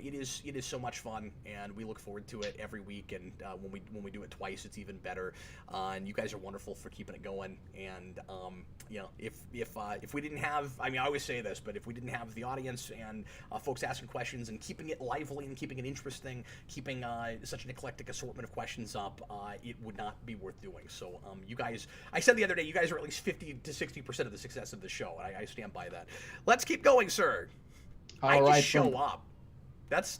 It is so much fun, and we look forward to it every week. And when we do it twice, it's even better. And you guys are wonderful for keeping it going. And if we didn't have, I always say this, but if we didn't have the audience and folks asking questions and keeping it lively and keeping it interesting, keeping such an eclectic assortment of questions up, it would not be worth doing. So you guys, I said the other day, you guys are at least 50 to 60% of the success of the show. And I stand by that. Let's keep going, sir. I just show up. That's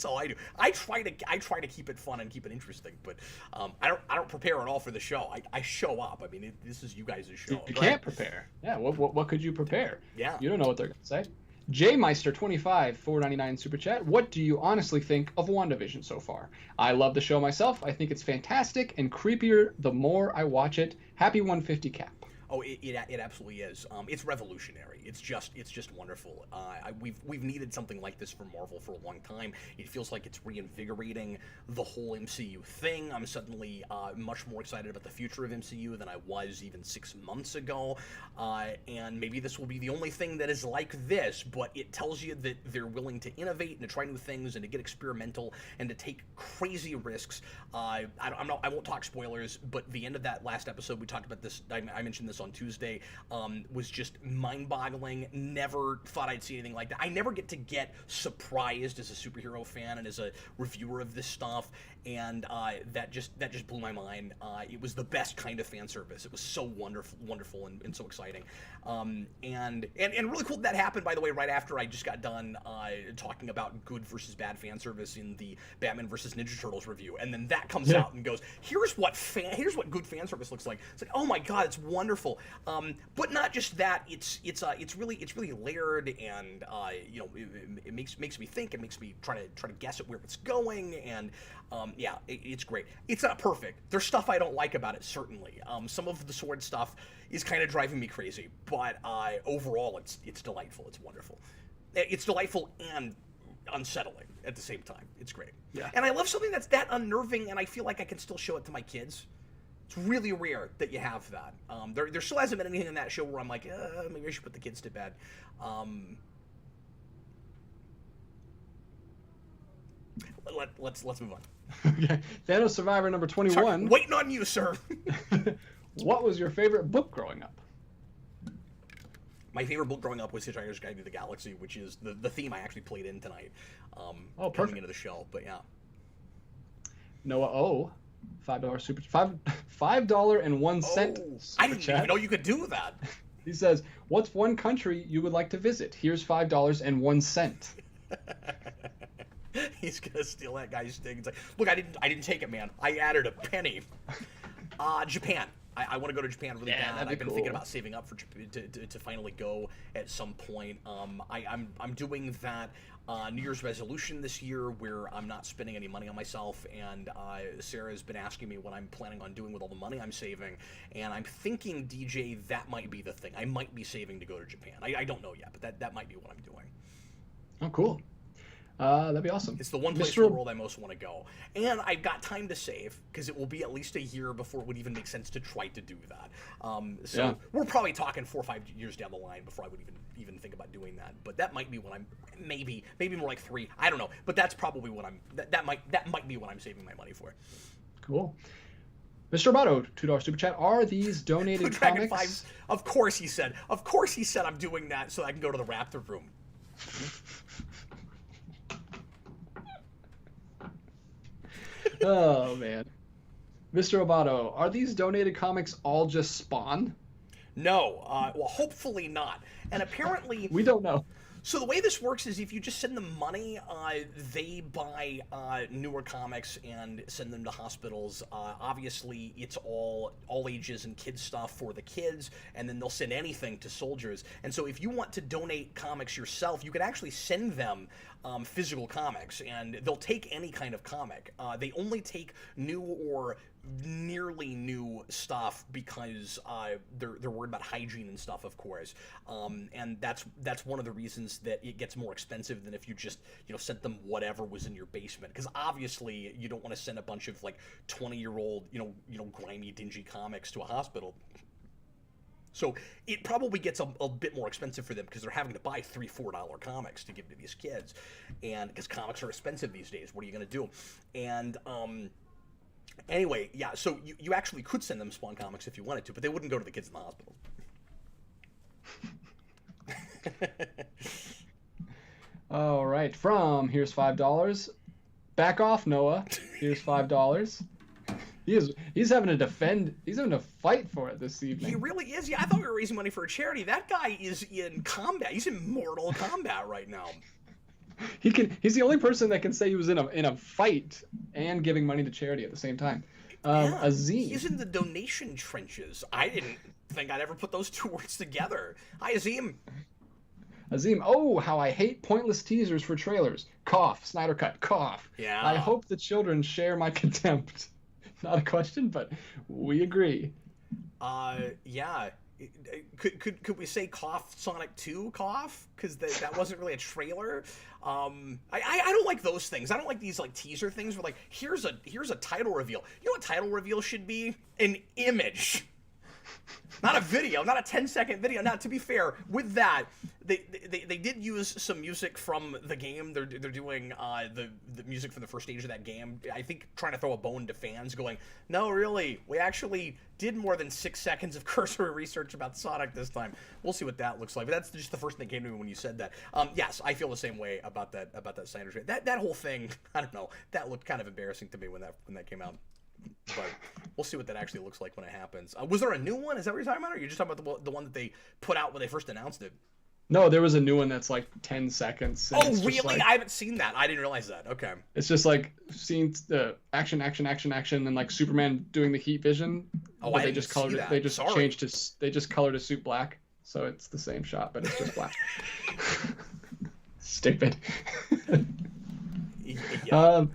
all I do. I try to keep it fun and keep it interesting, but I don't prepare at all for the show. I show up. This is you guys' show. You can't prepare. Yeah. What could you prepare? Yeah. You don't know what they're gonna say. JMeister25 $4.99 super chat. What do you honestly think of WandaVision so far? I love the show myself. I think it's fantastic and creepier the more I watch it. Happy 150 Cap. Oh, it absolutely is. It's revolutionary. It's just wonderful. We've needed something like this from Marvel for a long time. It feels like it's reinvigorating the whole MCU thing. I'm suddenly much more excited about the future of MCU than I was even 6 months ago. And maybe this will be the only thing that is like this, but it tells you that they're willing to innovate and to try new things and to get experimental and to take crazy risks. I won't talk spoilers, but the end of that last episode, we talked about this. I mentioned this on Tuesday was just mind-boggling. Never thought I'd see anything like that. I never get to get surprised as a superhero fan and as a reviewer of this stuff, and that just blew my mind. It was the best kind of fan service. It was so wonderful and so exciting, and really cool that happened, by the way, right after I just got done talking about good versus bad fan service in the Batman versus Ninja Turtles review, and then that comes out and goes, here's what good fan service looks like. It's like, oh my god, it's wonderful. But not just that, it's really layered, and it makes me think. It makes me try to guess at where it's going, and it's great. It's not perfect. There's stuff I don't like about it, certainly. Some of the sword stuff is kind of driving me crazy, but overall, it's delightful. It's wonderful. It's delightful and unsettling at the same time. It's great. Yeah. And I love something that's that unnerving, and I feel like I can still show it to my kids. It's really rare that you have that. There still hasn't been anything in that show where I'm like, maybe I should put the kids to bed. Let's move on. Okay. Thanos Survivor number 21. Sorry, waiting on you, sir. What was your favorite book growing up? My favorite book growing up was Hitchhiker's Guide to the Galaxy, which is the theme I actually played in tonight. Coming into the show, but yeah. Noah O, $5 super $5.01. I didn't even know you could do that. He says, "What's one country you would like to visit? Here's $5.01." He's gonna steal that guy's thing. It's like, look, I didn't take it, man. I added a penny. Japan. I want to go to Japan really bad. I've been thinking about saving up for to finally go at some point. I'm doing that New Year's resolution this year where I'm not spending any money on myself, and Sarah's been asking me what I'm planning on doing with all the money I'm saving, and I'm thinking, DJ, that might be the thing. I might be saving to go to Japan. I don't know yet, but that might be what I'm doing. Oh, cool. That'd be awesome. It's the one place in the world I most want to go. And I've got time to save, because it will be at least a year before it would even make sense to try to do that. We're probably talking 4 or 5 years down the line before I would even think about doing that. But that might be what I'm, maybe more like 3. I don't know. But that's probably what that might be what I'm saving my money for. Cool. Mr. Roboto, $2 super chat. Are these donated Dragon comics? 5, of course he said I'm doing that so I can go to the Raptor room. Oh, man. Mr. Roboto, are these donated comics all just Spawn? No. Well, hopefully not. And apparently... We don't know. So the way this works is if you just send them money, they buy newer comics and send them to hospitals. Obviously, it's all ages and kids stuff for the kids, and then they'll send anything to soldiers. And so if you want to donate comics yourself, you could actually send them physical comics, and they'll take any kind of comic. They only take new or nearly new stuff because they're worried about hygiene and stuff, of course, and that's one of the reasons that it gets more expensive than if you just sent them whatever was in your basement, because obviously you don't want to send a bunch of like 20-year-old grimy, dingy comics to a hospital. So it probably gets a bit more expensive for them because they're having to buy $3-4 comics to give to these kids, and because comics are expensive these days, what are you going to do? And anyway, yeah, so you actually could send them Spawn comics if you wanted to, but they wouldn't go to the kids in the hospital. All right, from here's $5. Back off, Noah. Here's $5. He's having to defend. He's having to fight for it this evening. He really is. Yeah, I thought we were raising money for a charity. That guy is in combat. He's in Mortal Kombat right now. He's the only person that can say he was in a fight and giving money to charity at the same time. Azim. He's in the donation trenches. I didn't think I'd ever put those two words together. Hi, Azim. Azim, oh, how I hate pointless teasers for trailers. Cough. Snyder Cut. Cough. Yeah. I hope the children share my contempt. Not a question, but we agree. Yeah. Could we say cough Sonic 2 cough? Because that wasn't really a trailer. I don't like those things. I don't like these like teaser things where like here's a title reveal. You know what title reveal should be? An image. Not a video, not a 10-second video. Now, to be fair, with that, they did use some music from the game. They're doing the music from the first stage of that game. I think trying to throw a bone to fans, going, no, really, we actually did more than 6 seconds of cursory research about Sonic this time. We'll see what that looks like. But that's just the first thing that came to me when you said that. Yes, I feel the same way about that Snyder's. That whole thing, I don't know, that looked kind of embarrassing to me when that came out. But we'll see what that actually looks like when it happens. Was there a new one? Is that what you're talking about? Or are you just talking about the one that they put out when they first announced it? No, there was a new one that's like 10 seconds. Oh, really? Like, I haven't seen that. I didn't realize that. Okay. It's just like seeing the action, and like Superman doing the heat vision. Oh, I didn't see that. They just they just colored his suit black, so it's the same shot, but it's just black. Stupid. Yeah.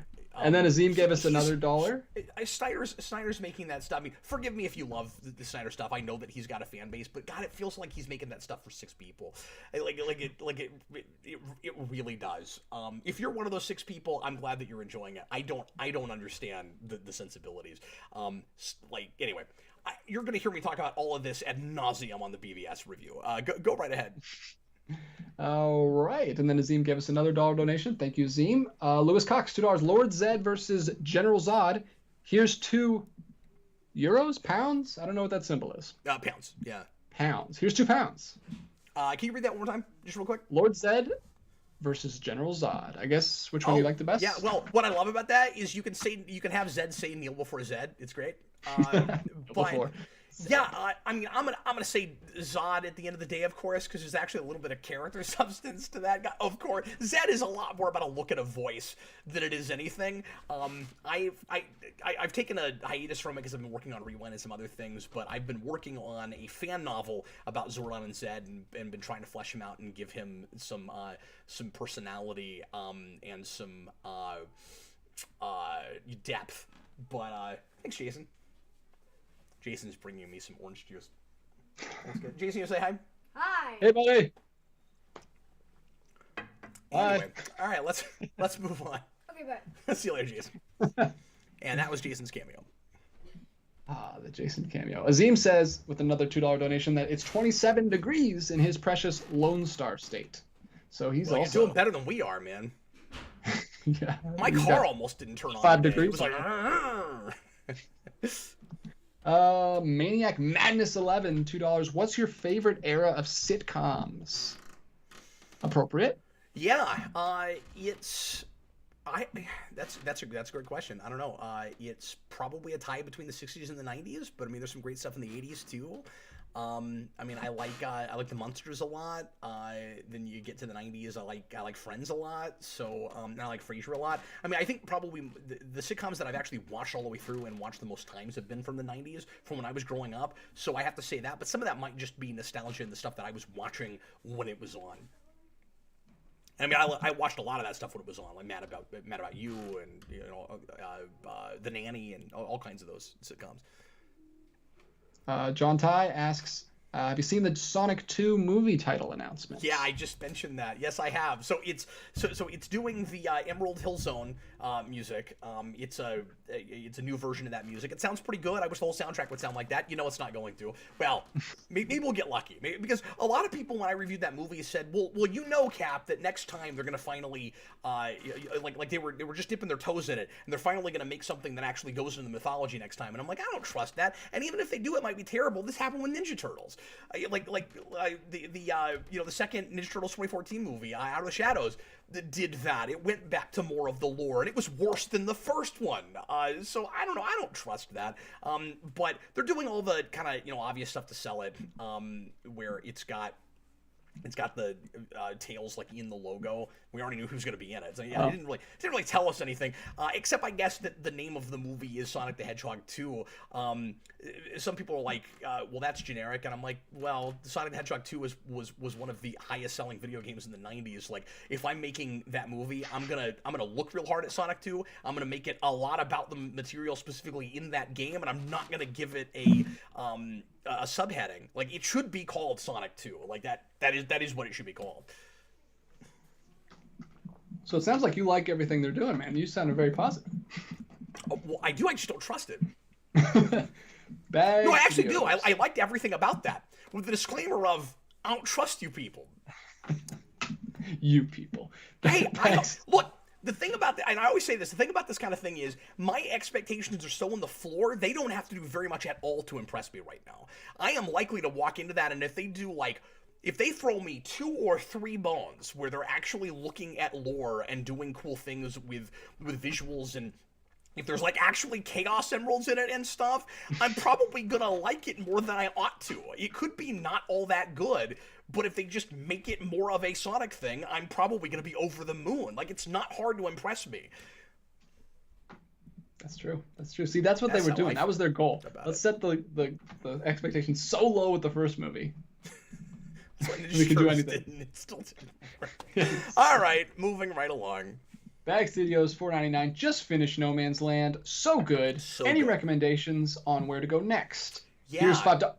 And then Azim gave us another $1. Snyder's making that stuff. I mean, forgive me if you love the Snyder stuff. I know that he's got a fan base, but God, it feels like he's making that stuff for 6 people. It really does. If you're one of those 6 people, I'm glad that you're enjoying it. I don't understand the sensibilities. Anyway, you're going to hear me talk about all of this ad nauseum on the BVS review. Go right ahead. All right, and then Azim gave us another $1 donation. Thank you, Azim. Lewis Cox, $2. Lord Zed versus General Zod. Here's 2 euros, pounds. I don't know what that symbol is. Pounds. Yeah. Pounds. Here's 2 pounds. Can you read that one more time, just real quick? Lord Zed versus General Zod. I guess which one do you like the best? Yeah. Well, what I love about that is you can have Zed say kneel before Zed. It's great. But. Yeah, I mean, I'm gonna say Zod at the end of the day, of course, because there's actually a little bit of character substance to that guy. Of course, Zed is a lot more about a look and a voice than it is anything. I've taken a hiatus from it because I've been working on Rewind and some other things, but I've been working on a fan novel about Zordon and Zed and been trying to flesh him out and give him some personality and some depth. But thanks, Jason. Jason's bringing me some orange juice. That's good. Jason, you say hi? Hi. Hey, buddy. Anyway, all right, let's move on. Okay, bye. See you later, Jason. And that was Jason's cameo. The Jason cameo. Azim says, with another $2 donation, that it's 27 degrees in his precious Lone Star state. So he's also doing better than we are, man. Yeah. My car almost didn't turn on. 5 degrees. It was like. Maniac Madness 11, $2. What's your favorite era of sitcoms? Appropriate? Yeah, that's a great question. I don't know. It's probably a tie between the 60s and the 90s, but I mean, there's some great stuff in the 80s too. I mean, I like the Munsters a lot. Then you get to the 90s, I like Friends a lot. So I like Frasier a lot. I mean, I think probably the sitcoms that I've actually watched all the way through and watched the most times have been from the 90s, from when I was growing up. So I have to say that, but some of that might just be nostalgia and the stuff that I was watching when it was on. I mean, I watched a lot of that stuff when it was on, like Mad About You, and The Nanny, and all kinds of those sitcoms. John Ty asks, have you seen the Sonic 2 movie title announcement? Yeah, I just mentioned that. Yes, I have. So it's doing the Emerald Hill Zone music. It's a new version of that music. It sounds pretty good. I wish the whole soundtrack would sound like that. You know, it's not going to. Well, maybe we'll get lucky. Because a lot of people, when I reviewed that movie, said, well, you know, Cap, that next time they're gonna finally like they were just dipping their toes in it, and they're finally gonna make something that actually goes into the mythology next time. And I'm like, I don't trust that. And even if they do, it might be terrible. This happened with Ninja Turtles. The second Ninja Turtles 2014 movie, Out of the Shadows, that did that. It went back to more of the lore, and it was worse than the first one. So I don't know. I don't trust that. But they're doing all the kind of obvious stuff to sell it, where it's got the Tails like in the logo. We already knew who's going to be in it. So yeah, It didn't really tell us anything, except I guess that the name of the movie is Sonic the Hedgehog 2. Some people are like, well, that's generic, and I'm like, well, Sonic the Hedgehog 2 was one of the highest selling video games in the 90s. Like, if I'm making that movie, I'm gonna look real hard at Sonic 2. I'm gonna make it a lot about the material specifically in that game, and I'm not gonna give it a subheading. Like, it should be called Sonic 2. Like that is what it should be called. So it sounds like you like everything they're doing, man. You sounded very positive. Well, I do. I just don't trust it. Bag No, I actually Studios. do. I liked everything about that, with the disclaimer of, I don't trust you people. You people. Hey, look, the thing about that, and I always say this, the thing about this kind of thing is my expectations are so on the floor, they don't have to do very much at all to impress me right now. I am likely to walk into that, and if they do, like, if they throw me 2 or 3 bones where they're actually looking at lore and doing cool things with visuals, and if there's, like, actually Chaos Emeralds in it and stuff, I'm probably gonna like it more than I ought to. It could be not all that good, but if they just make it more of a Sonic thing, I'm probably gonna be over the moon. Like, it's not hard to impress me. That's true. That's true. See, that's what they were doing. That was their goal. Let's set the expectations so low with the first movie. We can do anything. It still didn't. All right, moving right along. Bag Studios, $4.99. Just finished No Man's Land. So good. Any recommendations on where to go next? Yeah. Here's $5.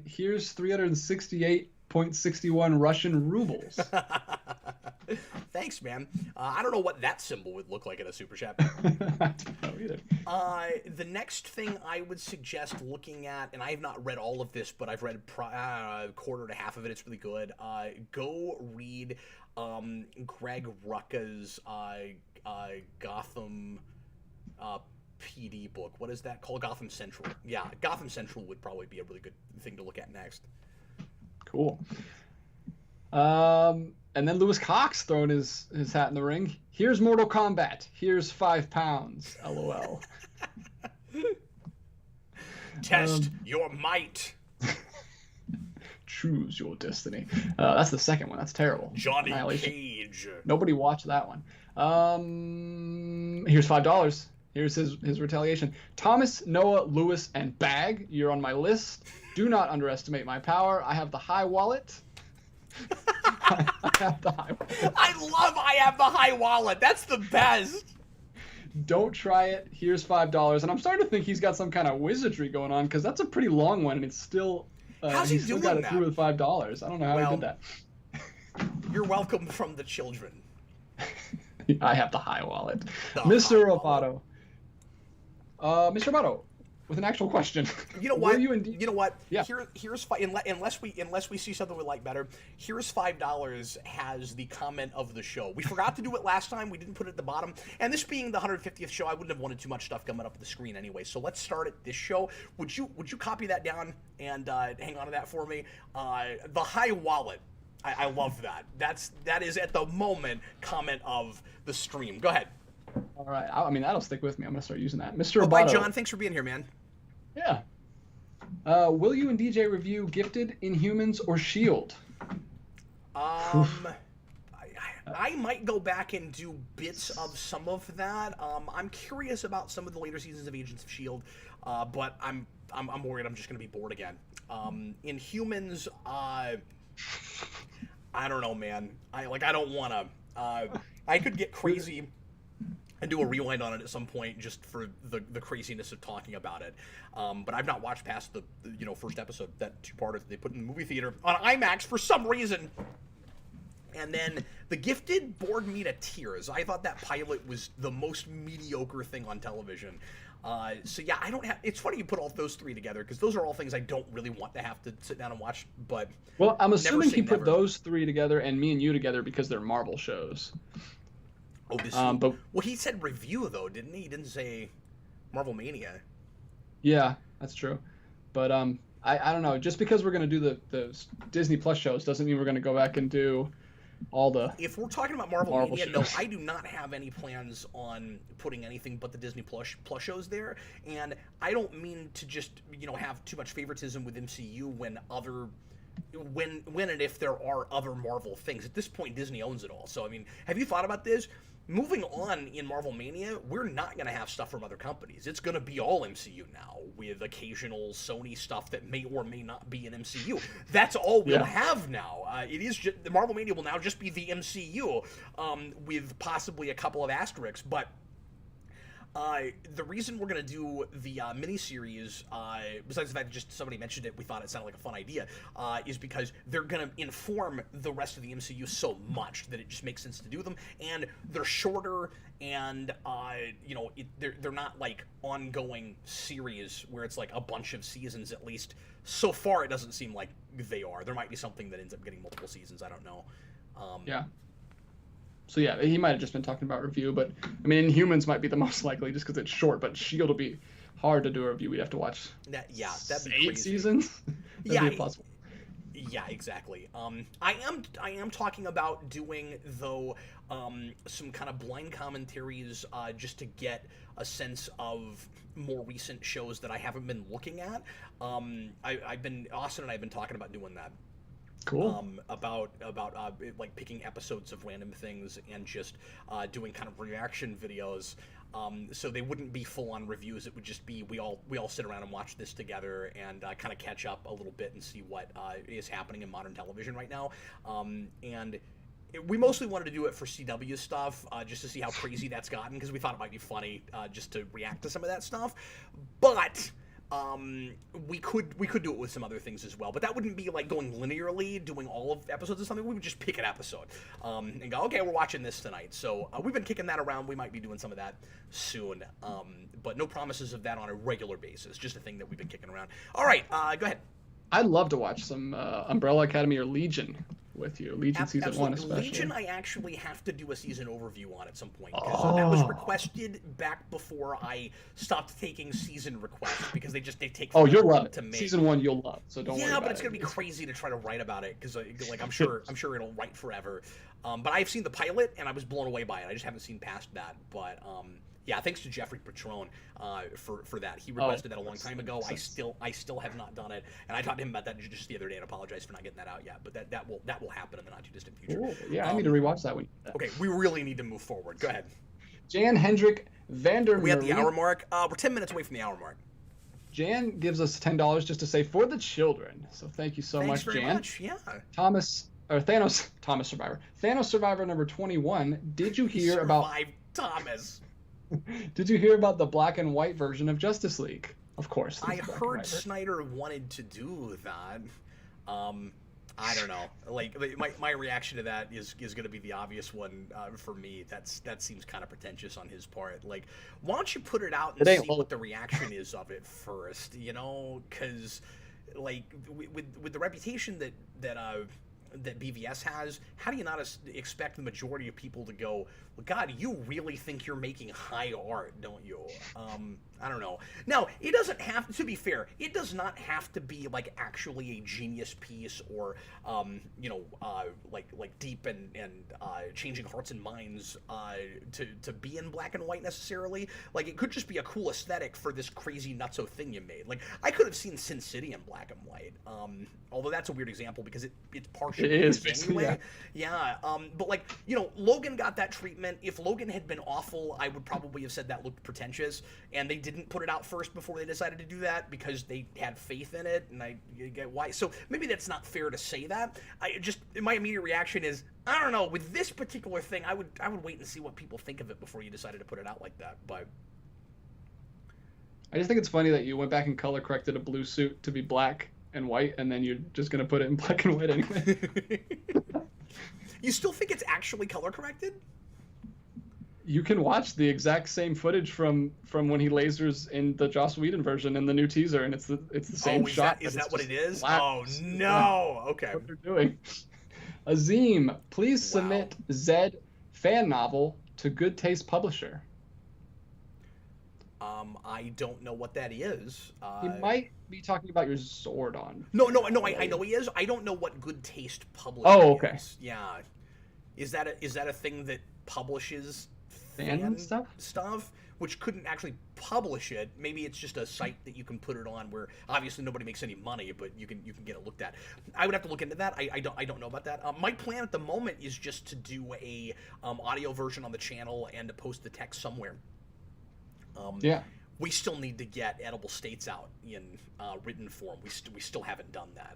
Here's 368.61 Russian rubles. Thanks, man. I don't know what that symbol would look like in a super chat. I don't know either. The next thing I would suggest looking at, and I have not read all of this, but I've read a quarter to half of it. It's really good. Go read Greg Rucka's Gotham PD book. What is that called? Gotham Central. Yeah, Gotham Central would probably be a really good thing to look at next. Cool. And then Lewis Cox throwing his hat in the ring. Here's Mortal Kombat. Here's 5 pounds. LOL. Test your might. Choose your destiny. That's the second one. That's terrible. Johnny Cage. Nobody watched that one. Here's $5. Here's his retaliation. Thomas, Noah, Lewis, and Bag. You're on my list. Do not underestimate my power. I have the high wallet. I have the high wallet. I have the high wallet. That's the best. Don't try it. Here's $5. And I'm starting to think he's got some kind of wizardry going on, because that's a pretty long one, and it's still... How's he still doing got it that? through with $5. I don't know how he did that. You're welcome from the children. I have the high wallet. Mr. Roboto. Mr. Roboto, with an actual question. You know what? You know what? Yeah. Here's unless we see something we like better. Here's $5 has the comment of the show. We forgot to do it last time. We didn't put it at the bottom. And this being the 150th show, I wouldn't have wanted too much stuff coming up at the screen anyway. So let's start at this show. Would you copy that down and hang on to that for me? The high wallet. I love that. That is at the moment comment of the stream. Go ahead. All right. That'll stick with me. I'm gonna start using that. Mr. Roboto. Bye, John. Thanks for being here, man. Yeah. Will you and DJ review Gifted, Inhumans, or S.H.I.E.L.D.? I might go back and do bits of some of that. I'm curious about some of the later seasons of Agents of S.H.I.E.L.D., but I'm worried I'm just going to be bored again. Inhumans, I don't know, man. I don't want to. I could get crazy and do a rewind on it at some point just for the craziness of talking about it. But I've not watched past the first episode, that 2-parter that they put in the movie theater on IMAX for some reason. And then The Gifted bored me to tears. I thought that pilot was the most mediocre thing on television. So yeah, it's funny you put all those 3 together, because those are all things I don't really want to have to sit down and watch. But well, I'm assuming he put those 3 together and me and you together because they're Marvel shows. Well, he said review though, didn't he? He didn't say Marvel Mania. Yeah, that's true. But I don't know. Just because we're gonna do the Disney Plus shows doesn't mean we're gonna go back and do all the. If we're talking about Marvel Mania, no, I do not have any plans on putting anything but the Disney Plus shows there. And I don't mean to just have too much favoritism with MCU when and if there are other Marvel things. At this point, Disney owns it all. So have you thought about this? Moving on in Marvel Mania, we're not going to have stuff from other companies. It's going to be all MCU now, with occasional Sony stuff that may or may not be in MCU. That's all we'll have now. It is just, the Marvel Mania will now just be the MCU, with possibly a couple of asterisks. But The reason we're going to do the miniseries, besides the fact that just somebody mentioned it, we thought it sounded like a fun idea, is because they're going to inform the rest of the MCU so much that it just makes sense to do them, and they're shorter, and they're not like ongoing series where it's like a bunch of seasons. At least so far, it doesn't seem like they are. There might be something that ends up getting multiple seasons. I don't know. Yeah. So yeah, he might have just been talking about review, but I mean, Inhumans might be the most likely just because it's short. But Shield will be hard to do a review. We'd have to watch. That'd be 8 crazy. Seasons. That'd be impossible. Yeah, exactly. I am talking about doing though some kind of blind commentaries just to get a sense of more recent shows that I haven't been looking at. Austin and I have been talking about doing that. Cool. About like picking episodes of random things and just doing kind of reaction videos. So they wouldn't be full-on reviews. It would just be we all sit around and watch this together and kind of catch up a little bit and see what is happening in modern television right now. We mostly wanted to do it for CW stuff, just to see how crazy that's gotten, because we thought it might be funny just to react to some of that stuff. But we could do it with some other things as well, but that wouldn't be like going linearly, doing all of episodes of something. We would just pick an episode and go, okay, we're watching this tonight. So we've been kicking that around. We might be doing some of that soon, but no promises of that on a regular basis. Just a thing that we've been kicking around. All right, go ahead. I'd love to watch some Umbrella Academy or Legion with you. Legion season Absolutely. 1 especially. Legion, I actually have to do a season overview on at some point, because that was requested back before I stopped taking season requests, because they take forever you'll love it. To make. Season 1 you'll love, so don't worry about it. Yeah, but it's gonna be crazy to try to write about it, because like I'm sure it'll write forever. But I've seen the pilot and I was blown away by it. I just haven't seen past that. But yeah, thanks to Jeffrey Patron for that. He requested that a long time ago. I still have not done it, and I talked to him about that just the other day and apologized for not getting that out yet. But that will happen in the not too distant future. Ooh, yeah, I need to rewatch that one. Okay, we really need to move forward. Go ahead. Jan Hendrik Vandermeer. We at the hour mark. We're 10 minutes away from the hour mark. Jan gives us $10 just to say for the children. So thank you so Thanks much, very Jan. Much. Yeah. Thomas Survivor number 21. Did you hear about Thomas? Did you hear about the black and white version of Justice League? Of course. I heard Snyder wanted to do that. I don't know. Like my reaction to that is going to be the obvious one for me. That seems kind of pretentious on his part. Like, why don't you put it out and see what the reaction is of it first? You know, because like with the reputation that BVS has, how do you not expect the majority of people to go, well, God, you really think you're making high art, don't you? I don't know. Now, it doesn't have to be fair. It does not have to be like actually a genius piece or like deep and changing hearts and minds to be in black and white necessarily. Like, it could just be a cool aesthetic for this crazy nutso thing you made. Like, I could have seen Sin City in black and white. Although that's a weird example because it's partially anyway. Yeah. But like, Logan got that treatment. If Logan had been awful, I would probably have said that looked pretentious, and they didn't put it out first before they decided to do that because they had faith in it, and I get why. So maybe that's not fair to say that. My immediate reaction is, I don't know, with this particular thing, I would wait and see what people think of it before you decided to put it out like that. But I just think it's funny that you went back and color corrected a blue suit to be black and white, and then you're just gonna put it in black and white anyway. You still think it's actually color corrected? You can watch the exact same footage from when he lasers in the Joss Whedon version in the new teaser, and it's the same shot. Is that what it is? Black. Oh no! Okay. What they're doing. Azim, please submit Zed fan novel to Good Taste Publisher. I don't know what that is. He might be talking about your Zordon. No. I know he is. I don't know what Good Taste Publishing is. Yeah. Is that a thing that publishes fan stuff? Which couldn't actually publish it. Maybe it's just a site that you can put it on where obviously nobody makes any money, but you can get it looked at. I would have to look into that. I don't know about that. My plan at the moment is just to do a audio version on the channel and to post the text somewhere. We still need to get Edible States out in written form. We still haven't done that.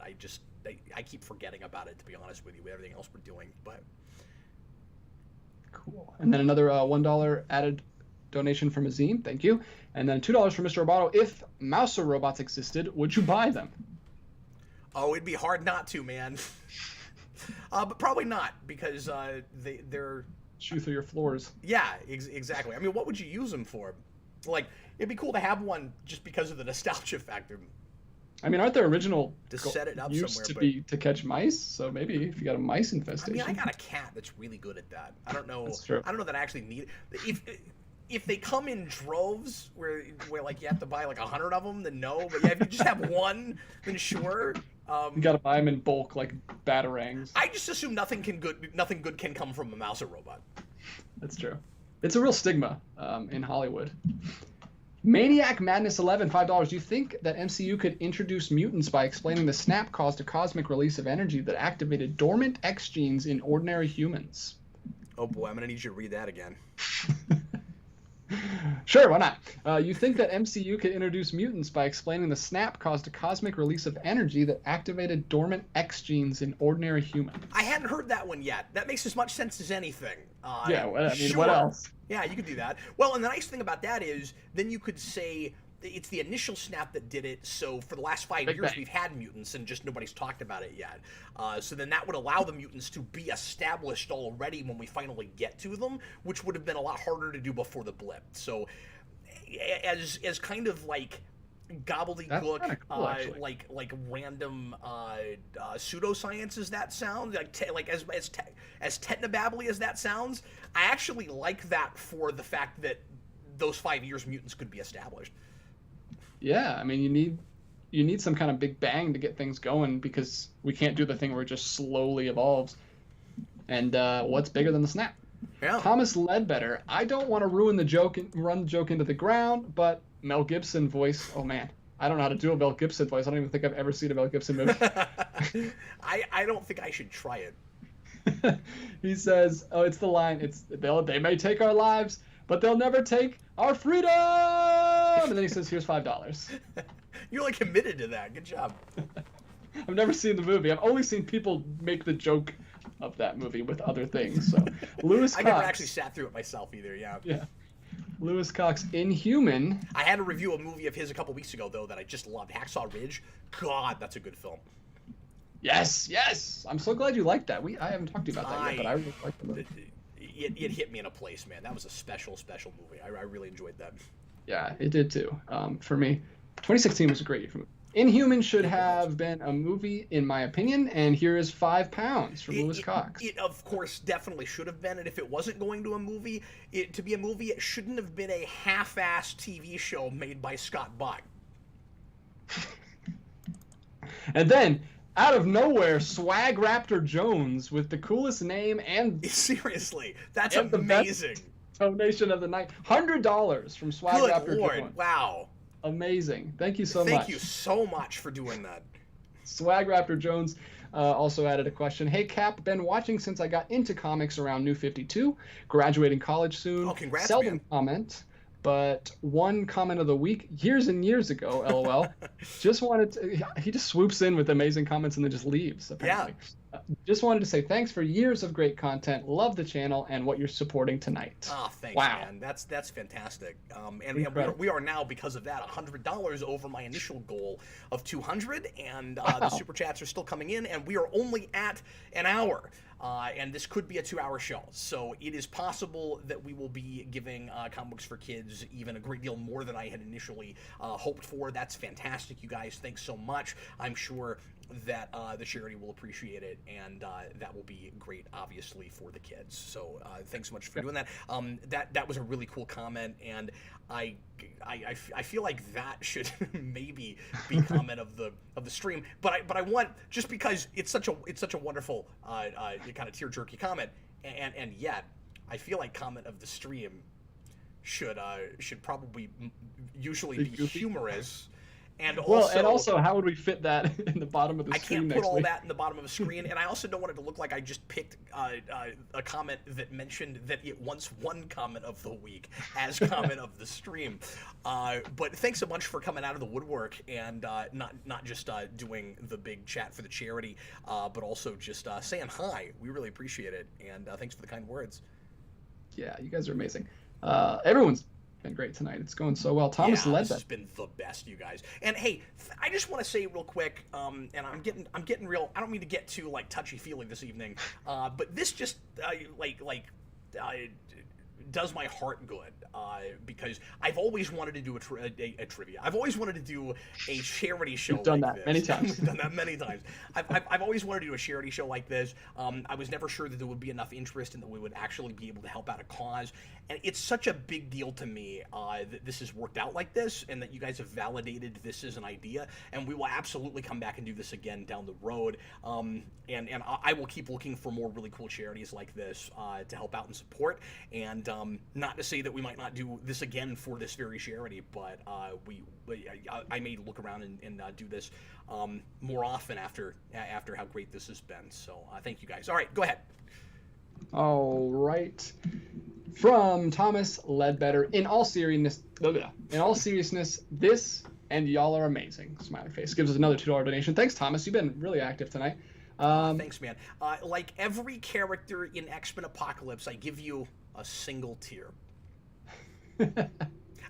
I keep forgetting about it, to be honest with you, with everything else we're doing. But cool. And then another $1 added donation from Azim. Thank you. And then $2 from Mr. Roboto. If Mouser robots existed, would you buy them? Oh, it'd be hard not to, man. But probably not, because they're... Chew through your floors. Yeah, exactly. I mean, what would you use them for? Like, it'd be cool to have one just because of the nostalgia factor. I mean, aren't there original to set it up used somewhere, to catch mice? So maybe if you got a mice infestation. I mean, I got a cat that's really good at that. I don't know. That's true. I don't know that I actually need it. If they come in droves where like you have to buy like 100 of them, then no. But yeah, if you just have one, then sure. You gotta buy them in bulk, like batarangs. I just assume nothing good can come from a Mouser robot. That's true. It's a real stigma in Hollywood. Maniac Madness 11, $5. Do you think that MCU could introduce mutants by explaining the snap caused a cosmic release of energy that activated dormant X genes in ordinary humans? Oh boy, I'm gonna need you to read that again. Sure, why not? You think that MCU could introduce mutants by explaining the snap caused a cosmic release of energy that activated dormant X genes in ordinary humans? I hadn't heard that one yet. That makes as much sense as anything. Yeah, well, I mean, sure. What else? Yeah, you could do that. Well, and the nice thing about that is then you could say it's the initial snap that did it. So for the last 5 years, we've had mutants and just nobody's talked about it yet. So then that would allow the mutants to be established already when we finally get to them, which would have been a lot harder to do before the blip. So as kind of like gobbledygook, cool, like random pseudoscience as that sounds, like as technobabbly as that sounds, I actually like that for the fact that those 5 years mutants could be established. Yeah, I mean, you need some kind of big bang to get things going, because we can't do the thing where it just slowly evolves. And what's bigger than the snap? Yeah. Thomas Ledbetter. I don't want to ruin the joke and run the joke into the ground, but Mel Gibson voice. Oh man, I don't know how to do a Mel Gibson voice. I don't even think I've ever seen a Mel Gibson movie. I don't think I should try it. He says, "Oh, it's the line. They may take our lives, but they'll never take our freedom." And then he says, "Here's $5." You're like committed to that. Good job. I've never seen the movie. I've only seen people make the joke of that movie with other things. So, Lewis Cox. I never actually sat through it myself either. Yeah. Yeah. Lewis Cox, Inhuman. I had to review a movie of his a couple weeks ago though that I just loved. Hacksaw Ridge. God, that's a good film. Yes. I'm so glad you liked that. I haven't talked to you about that yet, but I really liked the movie. It hit me in a place, man. That was a special movie. I really enjoyed that. Yeah, it did too. For me, 2016 was a great year for me. Inhuman should have been a movie, in my opinion, and here is £5 from Lewis Cox. It, of course, definitely should have been, and if it wasn't going to be a movie, it shouldn't have been a half-assed TV show made by Scott Buck. And then, out of nowhere, Swag Raptor Jones with the coolest name and... Seriously, that's amazing. Donation of the night. $100 from Swag Raptor Jones. Wow. Amazing. Thank you so much. Thank you so much for doing that. Swag Raptor Jones also added a question. Hey, Cap, been watching since I got into comics around New 52. Graduating college soon. Oh, congrats, Seldom man. comment, but one comment of the week years and years ago, LOL. He just swoops in with amazing comments and then just leaves, apparently. Yeah. Just wanted to say thanks for years of great content. Love the channel and what you're supporting tonight. Oh, thanks, man. That's fantastic. And we are now, because of that, $100 over my initial goal of 200, and the super chats are still coming in, and we are only at an hour. And this could be a 2-hour show, so it is possible that we will be giving Comic Books for Kids even a great deal more than I had initially hoped for. That's fantastic, you guys. Thanks so much. I'm sure that the charity will appreciate it, and that will be great, obviously, for the kids. So thanks so much for doing that. That was a really cool comment, and I feel like that should maybe be comment of the stream. But I want, just because it's such a wonderful kind of tear-jerky comment, and yet I feel like comment of the stream should probably usually be humorous. And also, how would we fit that in the bottom of the screen? I can't put all that in the bottom of a screen, and I also don't want it to look like I just picked a comment that mentioned that it once won comment of the week as comment of the stream. But thanks so much for coming out of the woodwork and not just doing the big chat for the charity, but also just saying hi. We really appreciate it, and thanks for the kind words. Yeah, you guys are amazing. Everyone's been great tonight. It's going so well. Thomas led this has been the best, you guys. And hey, I just want to say real quick, and I'm getting real. I don't mean to get too like touchy feely this evening, but this just does my heart good, because I've always wanted to do a trivia. I've always wanted to do a charity show. You've done like that this. many times. We've done that many times. I've always wanted to do a charity show like this. I was never sure that there would be enough interest and that we would actually be able to help out a cause. And it's such a big deal to me that this has worked out like this, and that you guys have validated this as an idea. And we will absolutely come back and do this again down the road. And I will keep looking for more really cool charities like this to help out and support. And not to say that we might not do this again for this very charity, but I may look around and do this more often after how great this has been. So thank you guys. All right, go ahead. All right. From Thomas Ledbetter, in all seriousness, this and y'all are amazing. Smiley face gives us another $2 donation. Thanks, Thomas. You've been really active tonight. Thanks, man. Like every character in X-Men Apocalypse, I give you a single tear.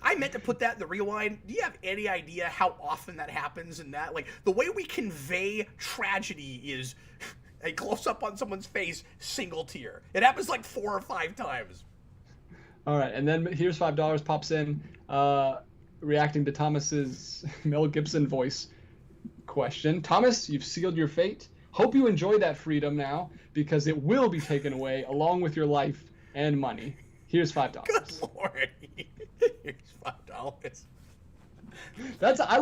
I meant to put that in the rewind. Do you have any idea how often that happens in that? Like, the way we convey tragedy is a close-up on someone's face, single tear. It happens like 4 or 5 times. All right, and then here's $5 pops in, reacting to Thomas's Mel Gibson voice question. Thomas, you've sealed your fate. Hope you enjoy that freedom now, because it will be taken away along with your life and money. Here's $5. Good Lord. Here's $5. I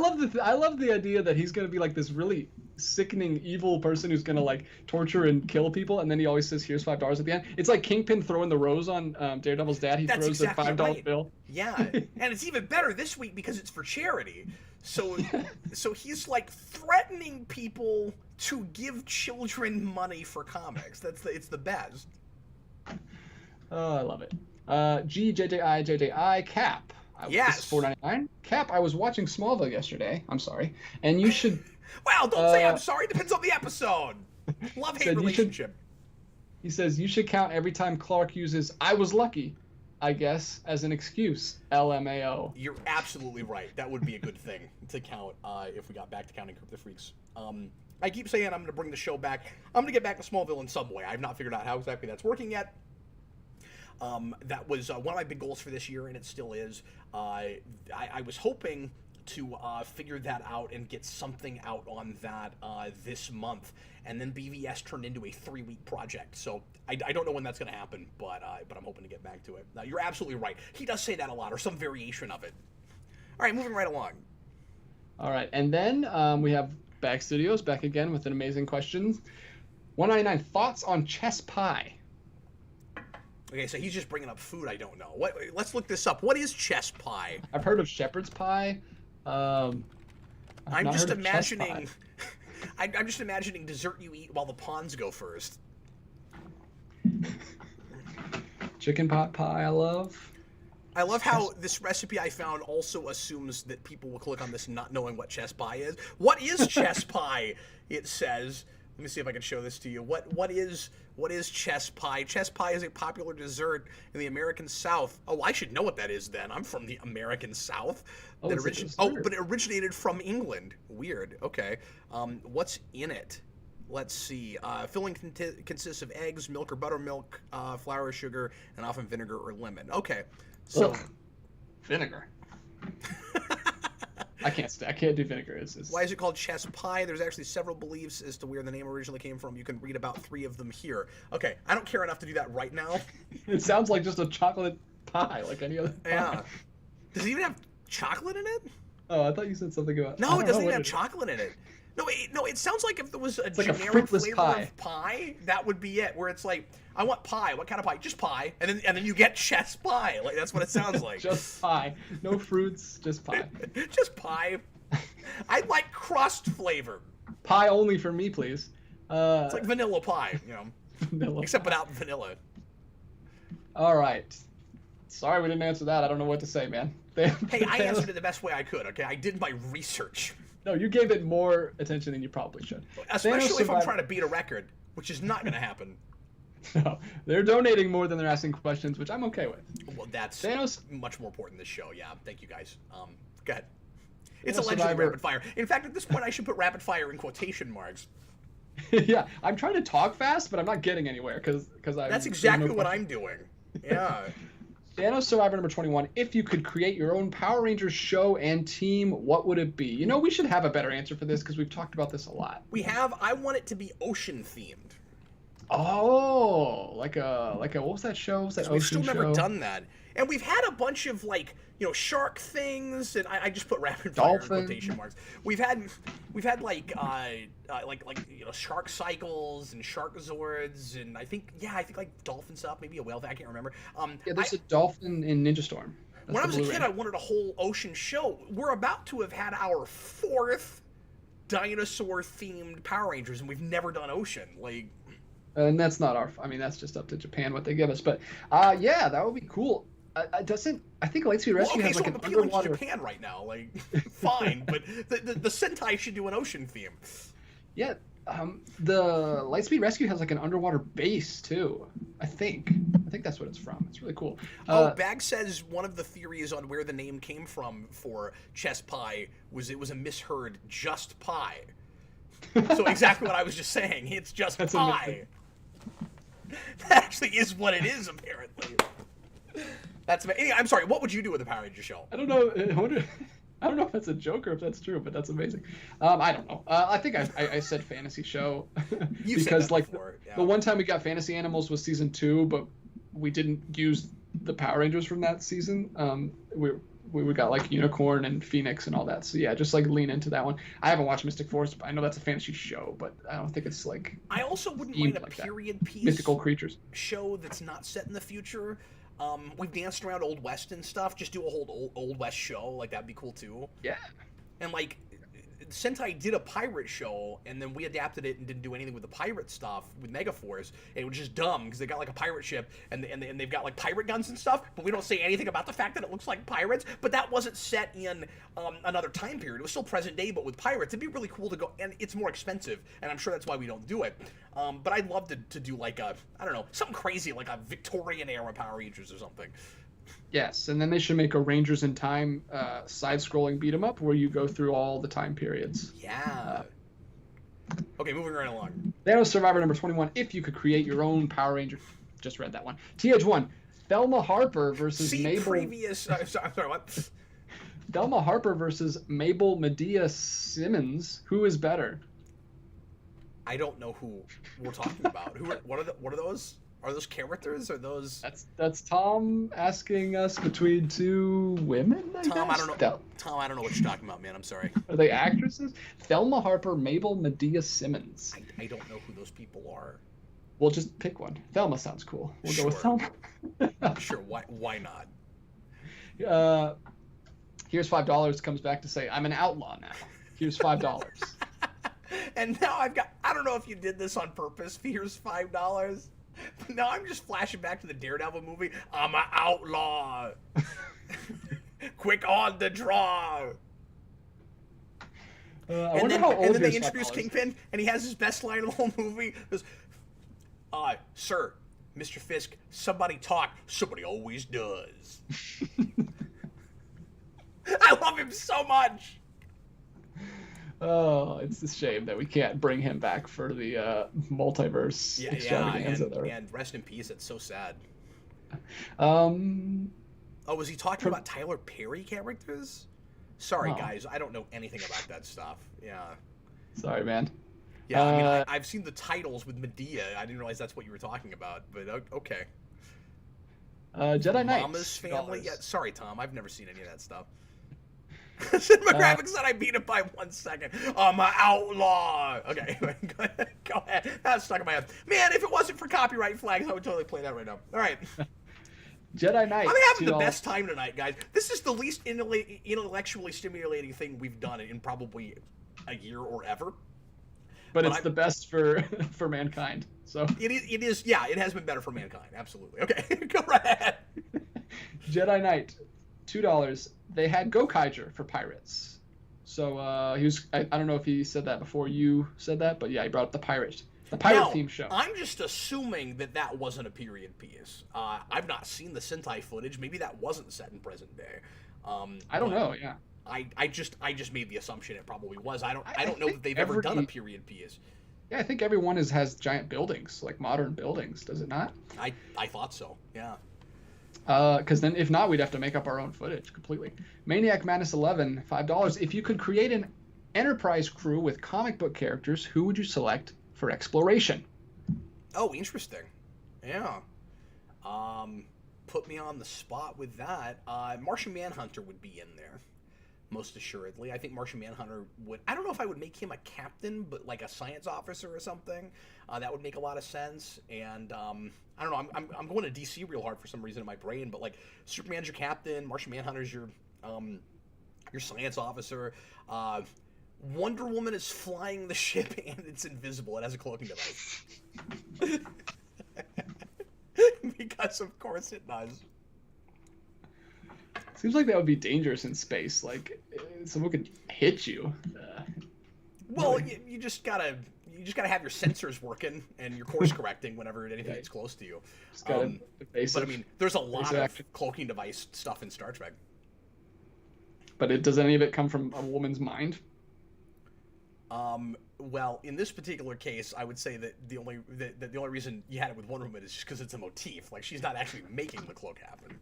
love the idea that he's gonna be like this really sickening evil person who's gonna like torture and kill people, and then he always says here's $5 at the end. It's like Kingpin throwing the rose on Daredevil's dad. He throws exactly a $5 bill. Yeah, and it's even better this week because it's for charity. So he's like threatening people to give children money for comics. It's the best. Oh, I love it. JJI Cap. Yes. This is $4.99. Cap, I was watching Smallville yesterday. I'm sorry. And you should... Well, don't say I'm sorry. Depends on the episode. Love-hate relationship. He says, you should count every time Clark uses I was lucky, I guess, as an excuse. LMAO. You're absolutely right. That would be a good thing to count if we got back to counting Crypto Freaks. I keep saying I'm going to bring the show back. I'm going to get back to Smallville in some way. I've not figured out how exactly that's working yet. That was one of my big goals for this year, and it still is. I was hoping to figure that out and get something out on that this month, and then BVS turned into a 3-week project. So I don't know when that's going to happen, but I'm hoping to get back to it. You're absolutely right. He does say that a lot, or some variation of it. All right, moving right along. All right, and then we have Bag Studios back again with an amazing question. 199 thoughts on chess pie. Okay, so he's just bringing up food I don't know. Let's look this up. What is chess pie? I've heard of shepherd's pie. I'm just imagining I'm just imagining dessert you eat while the pawns go first. Chicken pot pie I love. I love how this recipe I found also assumes that people will click on this not knowing what chess pie is. What is chess pie? It says. Let me see if I can show this to you. What is chess pie? Chess pie is a popular dessert in the American South. Oh, I should know what that is then. I'm from the American South. But it originated from England. Weird. Okay. What's in it? Let's see. Filling consists of eggs, milk or buttermilk, flour, sugar, and often vinegar or lemon. Okay. So vinegar. I can't do vinegar. Why is it called chess pie? There's actually several beliefs as to where the name originally came from. You can read about 3 of them here. Okay, I don't care enough to do that right now. It sounds like just a chocolate pie, like any other pie. Yeah. Does it even have chocolate in it? Oh, I thought you said something about... No, it doesn't even have chocolate in it. No, it sounds like if there was a generic flavor of pie, that would be it. Where it's like, I want pie. What kind of pie? Just pie. And then you get chess pie. Like that's what it sounds like. Just pie. No fruits, just pie. Just pie. I'd like crust flavor. Pie only for me, please. It's like vanilla pie, you know. Vanilla except pie. Without vanilla. All right. Sorry we didn't answer that. I don't know what to say, man. Hey, I answered it the best way I could, okay? I did my research. No, you gave it more attention than you probably should. Especially if I'm trying to beat a record, which is not going to happen. No, they're donating more than they're asking questions, which I'm okay with. Well, that's Thanos, much more important than this show. Yeah, thank you guys. Go ahead. It's Thanos allegedly Survivor. rapid fire. In fact, at this point, I should put rapid fire in quotation marks. Yeah, I'm trying to talk fast, but I'm not getting anywhere because I. That's exactly what I'm doing. Yeah. Thanos Survivor number 21. If you could create your own Power Rangers show and team, what would it be? You know, we should have a better answer for this because we've talked about this a lot. We have. I want it to be ocean themed. Oh, like a what was that show? What was that we've ocean still show? never done that, and we've had a bunch of shark things, and I just put rapid fire in quotation marks. We've had like shark cycles and shark zords, and I think like dolphin stuff, maybe a whale. I can't remember. Yeah, there's a dolphin in Ninja Storm. When I was a kid, I wanted a whole ocean show. We're about to have had our 4th dinosaur-themed Power Rangers, and we've never done ocean. And that's not that's just up to Japan what they give us. But yeah, that would be cool. I think Lightspeed Rescue has like an underwater. To Japan right now, fine, but the Sentai should do an ocean theme. Yeah, the Lightspeed Rescue has like an underwater base too. I think that's what it's from. It's really cool. Bag says one of the theories on where the name came from for Chess Pie was it was a misheard just pie. So exactly what I was just saying. It's just That's pie. amazing. That actually is what it is, apparently. I'm sorry. What would you do with a Power Ranger show? I don't know. I don't know if that's a joke or if that's true, but that's amazing. I don't know. I think I said fantasy show because the one time we got fantasy animals was season 2, but we didn't use the Power Rangers from that season. We got like Unicorn and Phoenix and all that. So yeah, just lean into that one. I haven't watched Mystic Force, but I know that's a fantasy show, but I don't think it's like. I also wouldn't mind a period piece mythical creatures show that's not set in the future. We've danced around Old West and stuff. Just do a whole Old West show, that'd be cool too. Yeah. And Sentai did a pirate show, and then we adapted it and didn't do anything with the pirate stuff with Megaforce, and it was just dumb because they got a pirate ship and they've got pirate guns and stuff, but we don't say anything about the fact that it looks like pirates. But that wasn't set in another time period. It was still present day, but with pirates. It'd be really cool to go, and it's more expensive, and I'm sure that's why we don't do it. But I'd love to do I don't know, something crazy like a Victorian era Power Rangers or something. Yes, and then they should make a Rangers in Time side-scrolling beat-em-up where you go through all the time periods. Yeah. Okay, moving right along. Thanos Survivor number 21. If you could create your own Power Ranger, just read that one. TH1. Thelma Harper versus Mabel. Sorry, what? Thelma Harper versus Mabel Medea Simmons. Who is better? I don't know who we're talking about. What are those? Are those characters? Are those? That's Tom asking us between two women. I don't know. Tom, I don't know what you're talking about, man. I'm sorry. Are they actresses? Thelma Harper, Mabel Medea Simmons. I don't know who those people are. We'll just pick one. Thelma sounds cool. We'll go with Thelma. Sure. Why not? Here's $5. Comes back to say I'm an outlaw now. Here's $5. And now I don't know if you did this on purpose. Here's $5. But now I'm just flashing back to the Daredevil movie. I'm an outlaw. Quick on the draw. And then they introduce Kingpin, and he has his best line of the whole movie. He goes, sir, Mr. Fisk, somebody talk. Somebody always does. I love him so much. Oh, it's a shame that we can't bring him back for the multiverse extravaganza there. And rest in peace. It's so sad. Was he talking about Tyler Perry characters? Sorry, guys. I don't know anything about that stuff. Yeah. Sorry, man. Yeah, I've seen the titles with Medea. I didn't realize that's what you were talking about, but okay. Jedi Knight. Mama's Family? Yeah, sorry, Tom. I've never seen any of that stuff. Cinematographics said I beat it by 1 second. I'm an outlaw. Okay, go ahead. That's stuck in my head. Man, if it wasn't for copyright flags, I would totally play that right now. All right. Jedi Knight. I'm having the best time tonight, guys. This is the least intellectually stimulating thing we've done in probably a year or ever. But it's the best for mankind. So it is. Yeah, it has been better for mankind. Absolutely. Okay, go right ahead. Jedi Knight, $2. They had Gokaiger for pirates. So he was. I don't know if he said that before you said that, but yeah, he brought up the pirate The pirate theme show. I'm just assuming that wasn't a period piece. I've not seen the Sentai footage. Maybe that wasn't set in present day. I don't know. Yeah. I just made the assumption it probably was. I don't know that they've ever done a period piece. Yeah, I think every one has giant buildings, like modern buildings. Does it not? I thought so. Yeah. Because then, if not, we'd have to make up our own footage completely. Maniac Madness 11, $5. If you could create an Enterprise crew with comic book characters, who would you select for exploration? Oh, interesting. Yeah. Put me on the spot with that. Martian Manhunter would be in there, most assuredly. I think Martian Manhunter would... I don't know if I would make him a captain, but like a science officer or something. That would make a lot of sense. And I don't know. I'm going to DC real hard for some reason in my brain, but like Superman's your captain, Martian Manhunter's your science officer. Wonder Woman is flying the ship and it's invisible. It has a cloaking device. Because of course it does. Seems like that would be dangerous in space. Like someone could hit you. Well, you just gotta have your sensors working and your course correcting whenever anything gets close to you. But I mean, there's a lot of cloaking device stuff in Star Trek. But does any of it come from a woman's mind? Well, in this particular case, I would say that the only reason you had it with Wonder Woman is just because it's a motif. Like she's not actually making the cloak happen.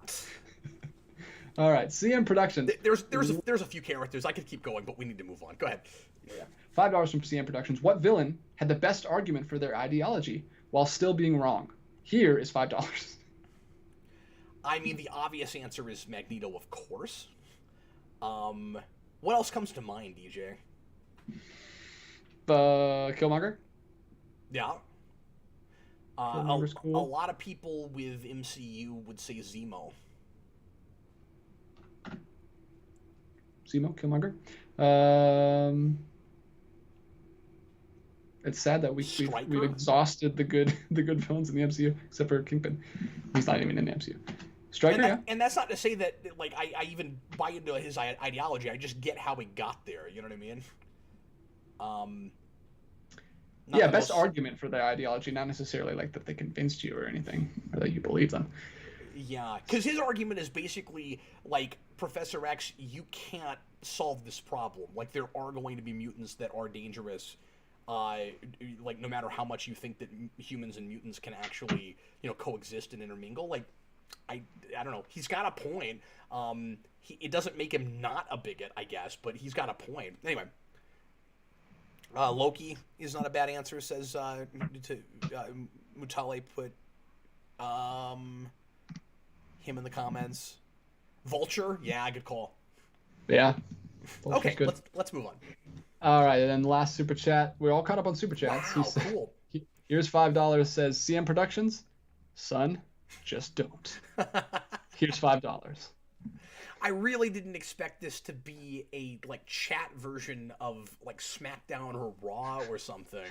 All right, CM Productions. There's a few characters I could keep going, but we need to move on. Go ahead. Yeah. $5 from CM Productions. What villain had the best argument for their ideology while still being wrong? Here is $5. I mean, the obvious answer is Magneto, of course. What else comes to mind, DJ? Killmonger? Yeah. Killmonger's cool. A lot of people with MCU would say Zemo. Zemo, Killmonger. It's sad that we've exhausted the good villains in the MCU, except for Kingpin. He's not even in the MCU. Stryker, and that's not to say that like I even buy into his ideology. I just get how he got there. You know what I mean? Best argument for their ideology, not necessarily like that they convinced you or anything, or that you believe them. Yeah, because his argument is basically like, Professor X, you can't solve this problem. Like, there are going to be mutants that are dangerous. Like, no matter how much you think that humans and mutants can actually, coexist and intermingle. Like, I don't know. He's got a point. It doesn't make him not a bigot, I guess, but he's got a point. Anyway. Loki is not a bad answer, says Mutale put him in the comments. Vulture, yeah, good call. Yeah. Vulture's okay, good. Let's move on. All right, and then last super chat. We're all caught up on super chats. Wow, cool. Here's $5. Says CM Productions, son, just don't. Here's $5. I really didn't expect this to be a chat version of SmackDown or Raw or something.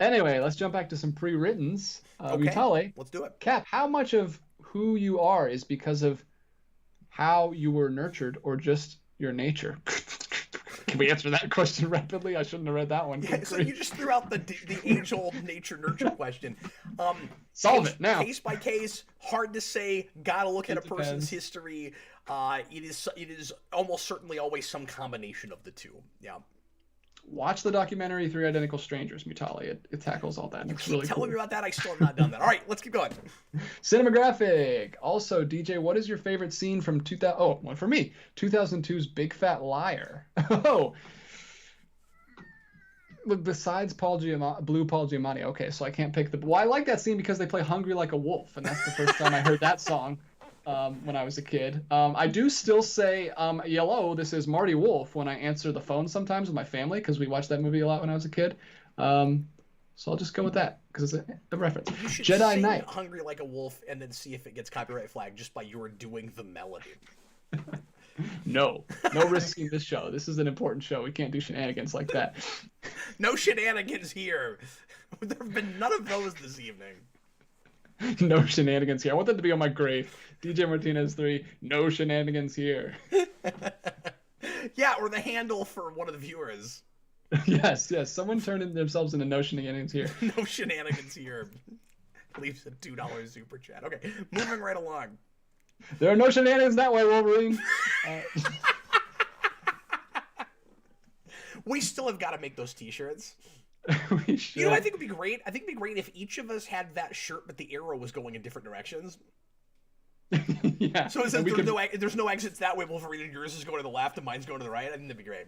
Anyway, let's jump back to some pre-writtens. Okay, Vitale, let's do it. Cap, how much of who you are is because of how you were nurtured or just your nature? Can we answer that question rapidly? I shouldn't have read that one. Yeah, so you just threw out the age-old nature-nurture question. Solve it now. Case by case, hard to say. Gotta look at a person's history. It is almost certainly always some combination of the two. Yeah. Watch the documentary Three Identical Strangers, Mutali. It tackles all that. You it's keep really telling cool. me about that. I still have not done that. All right, let's keep going. Cinematographic. Also, DJ, what is your favorite scene from 2000? Oh, one for me. 2002's Big Fat Liar. Oh. Look, besides Blue Paul Giamatti. Okay, so I can't pick the. Well, I like that scene because they play "Hungry Like a Wolf," and that's the first time I heard that song. When I was a kid. I do still say, "Yellow, this is Marty Wolf" when I answer the phone sometimes with my family, because we watched that movie a lot when I was a kid. So I'll just go with that, because it's a reference. You should Jedi sing Knight. "Hungry Like a Wolf" and then see if it gets copyright flagged just by your doing the melody. No risking this show. This is an important show. We can't do shenanigans like that. No shenanigans here. There have been none of those this evening. No shenanigans here. I want that to be on my grave. DJ Martinez 3. No shenanigans here. Yeah, or the handle for one of the viewers. Yes. Someone turned themselves into no shenanigans here. No shenanigans here. Leaves a $2 super chat. Okay, moving right along. There are no shenanigans that way, Wolverine. We still have got to make those T-shirts. We should. You know what I think would be great? I think it'd be great if each of us had that shirt, but the arrow was going in different directions. Yeah. So there's no exits that way. Wolverine and yours is going to the left and mine's going to the right. I think that'd be great.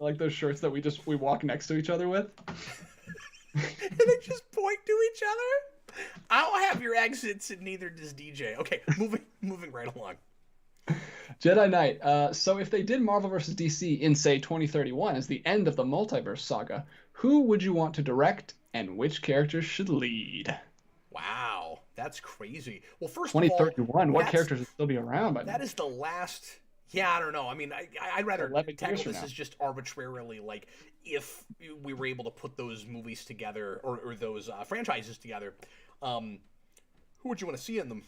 I like those shirts that we walk next to each other with. And they just point to each other. I don't have your exits, and neither does DJ. Okay, moving right along. Jedi Knight. So if they did Marvel vs. DC in, say, 2031 as the end of the multiverse saga, who would you want to direct, and which characters should lead? Wow, that's crazy. Well, first 2031, what characters would still be around by then? That is the last... Yeah, I don't know. I mean, I'd rather tackle this as just arbitrarily, like, if we were able to put those movies together, or those franchises together, who would you want to see in them?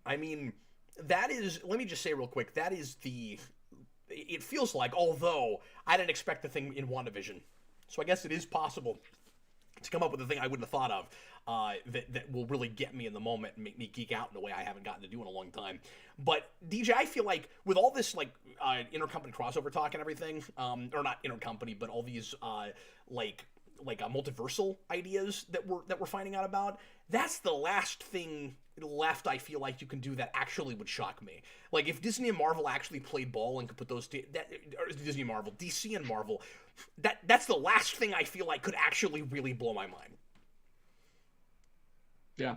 I mean, that is... Let me just say real quick, that is the... It feels like, although I didn't expect the thing in WandaVision, so I guess it is possible to come up with a thing I wouldn't have thought of that will really get me in the moment and make me geek out in a way I haven't gotten to do in a long time. But DJ, I feel like with all this like intercompany crossover talk and everything, or not intercompany, but all these multiversal ideas that we're finding out about, that's the last thing left I feel like you can do that actually would shock me. Like if Disney and Marvel actually played ball and could put those Disney and Marvel, DC and Marvel, that's the last thing I feel like could actually really blow my mind. Yeah,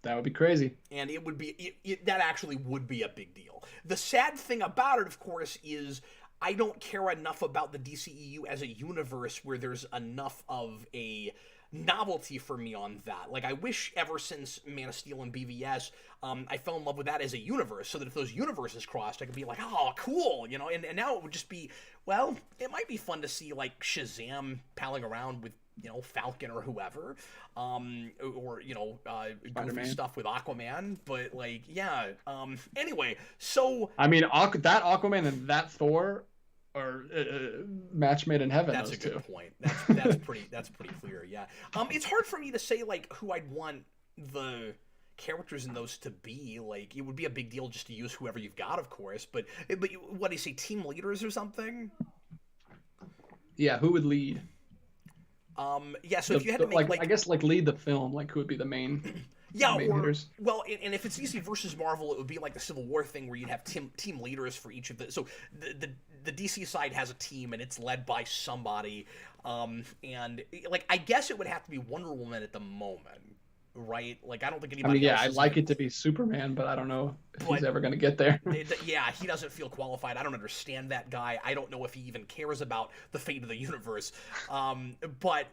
that would be crazy. And it would be that actually would be a big deal. The sad thing about it, of course, is I don't care enough about the DCEU as a universe where there's enough of a novelty for me on that. Like, I wish ever since Man of Steel and BVS, I fell in love with that as a universe, so that if those universes crossed, I could be like, oh, cool, you know? And now it would just be, well, it might be fun to see, like, Shazam palling around with, you know, Falcon or whoever, or, you know, goofy stuff with Aquaman, but, like, yeah, anyway, so... I mean, that Aquaman and that Thor are match made in heaven. That's a good point. That's pretty clear. Yeah. It's hard for me to say like who I'd want the characters in those to be. Like it would be a big deal just to use whoever you've got, of course. But what do you say, team leaders or something? Yeah. Who would lead? Yeah. So if you had to make I guess lead the film, like who would be the main? Yeah, well, and if it's DC versus Marvel, it would be like the Civil War thing where you'd have team leaders for each of the... So the DC side has a team, and it's led by somebody. And, like, I guess it would have to be Wonder Woman at the moment, right? Like, I don't think anybody else... I'd like it to be Superman, but I don't know if he's ever going to get there. Yeah, he doesn't feel qualified. I don't understand that guy. I don't know if he even cares about the fate of the universe. But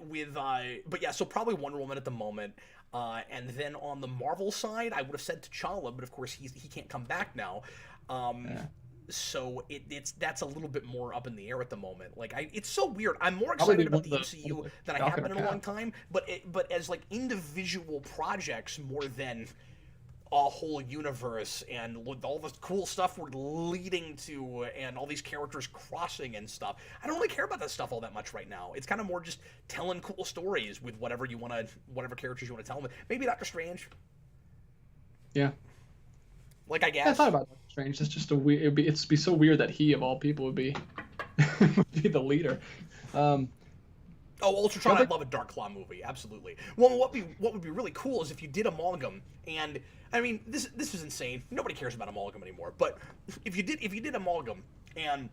yeah, so probably Wonder Woman at the moment. And then on the Marvel side, I would have said T'Challa, but of course he can't come back now. So that's a little bit more up in the air at the moment. Like it's so weird. I'm more excited about the MCU than I have been in a long time. But as like individual projects more than a whole universe and with all the cool stuff we're leading to and all these characters crossing and stuff, I don't really care about that stuff all that much right now. It's kind of more just telling cool stories with whatever characters you want to tell them. Maybe Doctor Strange. Yeah. Like I guess. I thought about Doctor Strange. It's just it'd be so weird that he of all people would be the leader. Ultratron, I'd love a Dark Claw movie, absolutely. Well, what would be really cool is if you did Amalgam, and I mean this is insane. Nobody cares about Amalgam anymore. But if you did Amalgam, and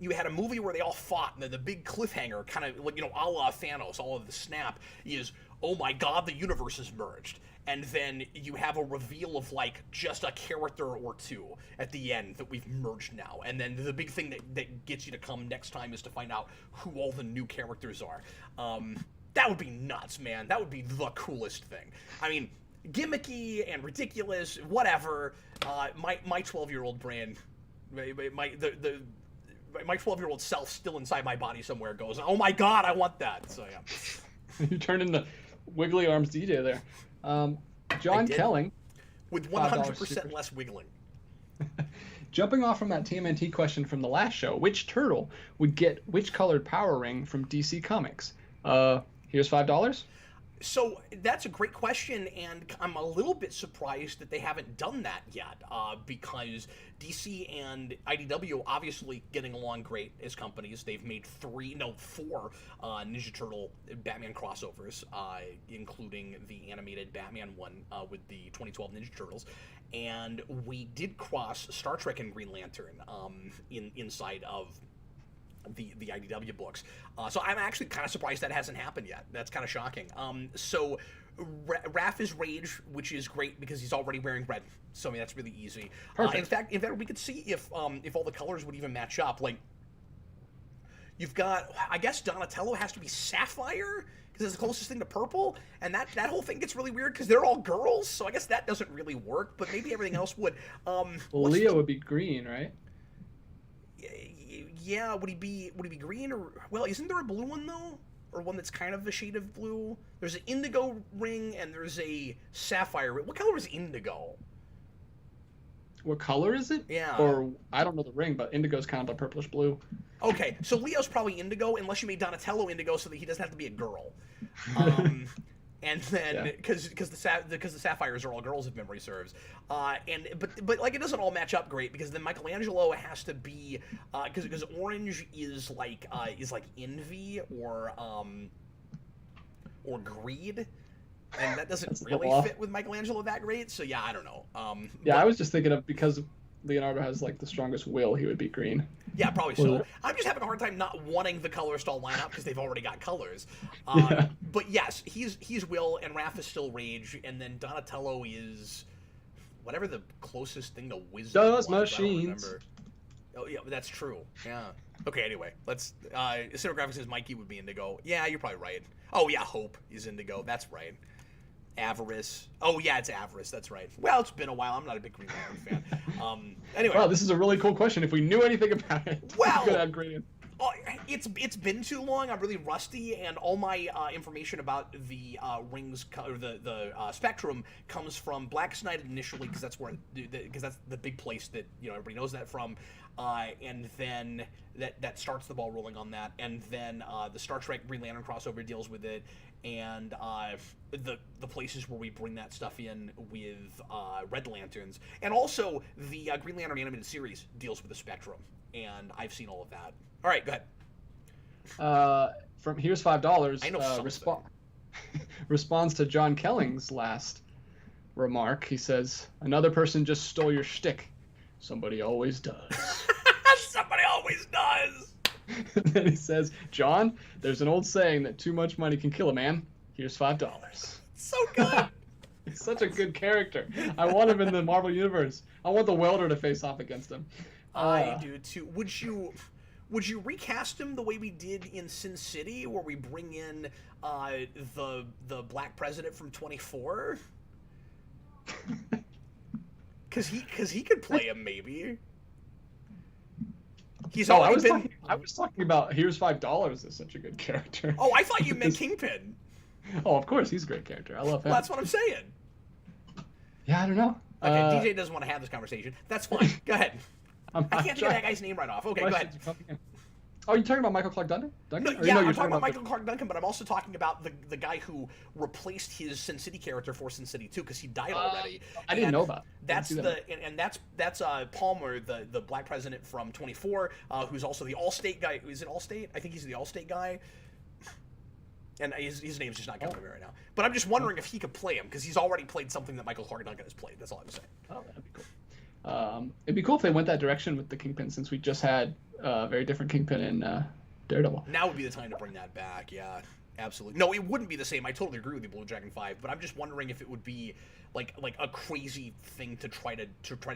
you had a movie where they all fought, and then the big cliffhanger, kind of like, you know, a la Thanos, all of the snap is, oh my God, the universe is merged. And then you have a reveal of like just a character or two at the end that we've merged now. And then the big thing that gets you to come next time is to find out who all the new characters are. That would be nuts, man. That would be the coolest thing. I mean, gimmicky and ridiculous, whatever. My 12-year-old brain, my 12-year-old self still inside my body somewhere goes, oh my God, I want that. So yeah. You turned into Wiggly Arms DJ there. John Kelling. With 100% less wiggling. Jumping off from that TMNT question from the last show, which turtle would get which colored power ring from DC Comics? Here's $5. So that's a great question, and I'm a little bit surprised that they haven't done that yet, because DC and IDW obviously getting along great as companies. They've made four Ninja Turtle Batman crossovers, including the animated Batman one with the 2012 Ninja Turtles. And we did cross Star Trek and Green Lantern inside of the IDW books. So I'm actually kind of surprised that hasn't happened yet. That's kind of shocking. So Raph is Rage, which is great because he's already wearing red. So I mean, that's really easy. In fact, we could see if all the colors would even match up. Like, you've got, I guess Donatello has to be Sapphire because it's the closest thing to purple, and that whole thing gets really weird because they're all girls. So I guess that doesn't really work, but maybe everything else would. Leo would be green, right? Yeah, would he be green, or, well, isn't there a blue one though, or one that's kind of a shade of blue? There's an indigo ring and there's a sapphire ring. What color is indigo? What color is it? Yeah. Or I don't know the ring, but indigo's kind of a purplish blue. Okay, so Leo's probably indigo, unless you made Donatello indigo so that he doesn't have to be a girl. And then because the sapphires are all girls, if memory serves, but like it doesn't all match up great because then Michelangelo has to be because orange is like envy or greed, and that doesn't really fit with Michelangelo that great. So yeah, I don't know. I was just thinking of because Leonardo has like the strongest will, he would be green. Yeah, probably so. I'm just having a hard time not wanting the colors to all line up because they've already got colors. But yes, he's Will, and Raph is still Rage, and then Donatello is whatever the closest thing to Wisdom Does was. machines. Oh yeah, that's true. Yeah. Okay. Anyway, let's. Cinegraphics says Mikey would be Indigo. Yeah, you're probably right. Oh yeah, Hope is Indigo. That's right. Avarice. Oh yeah, it's Avarice. That's right. Well, it's been a while. I'm not a big Green Lantern fan. Anyway. Wow, this is a really cool question. If we knew anything about it, well, we could have graded. It's been too long. I'm really rusty, and all my information about the rings or the spectrum comes from Blackest Night initially, because that's the big place that everybody knows that from, and then that starts the ball rolling on that, and then the Star Trek Green Lantern crossover deals with it, and the places where we bring that stuff in with Red Lanterns, and also the Green Lantern animated series deals with the spectrum, and I've seen all of that. All right, go ahead. From here's $5. I know responds to John Kelling's last remark. He says, "Another person just stole your shtick. Somebody always does." Somebody always does. Then he says, "John, there's an old saying that too much money can kill a man. Here's $5." So good. He's such a good character. I want him in the Marvel Universe. I want the Welder to face off against him. I do too. Would you recast him the way we did in Sin City, where we bring in the black president from 24? Because he could play him maybe. I was talking about here's $5 is such a good character. Oh, I thought you meant Kingpin. Oh, of course, he's a great character. I love him. Well, that's what I'm saying. Yeah, I don't know. Okay, DJ doesn't want to have this conversation. That's fine. Go ahead. I can't get that guy's name right off. Okay, go ahead. Oh, you're talking about Michael Clark Duncan? No, yeah, I'm talking about Michael Clark Duncan, but I'm also talking about the guy who replaced his Sin City character for Sin City 2 because he died already. I didn't know that. That's Palmer, the black president from 24, who's also the Allstate guy. Is it Allstate? I think he's the Allstate guy. And his name's just not coming to me right now. But I'm just wondering if he could play him because he's already played something that Michael Clark Duncan has played. That's all I'm saying. Oh, that'd be cool. It'd be cool if they went that direction with the Kingpin, since we just had a very different Kingpin in Daredevil. Now would be the time to bring that back, yeah, absolutely. No, it wouldn't be the same. I totally agree with you, Blue Dragon 5, but I'm just wondering if it would be like a crazy thing to try to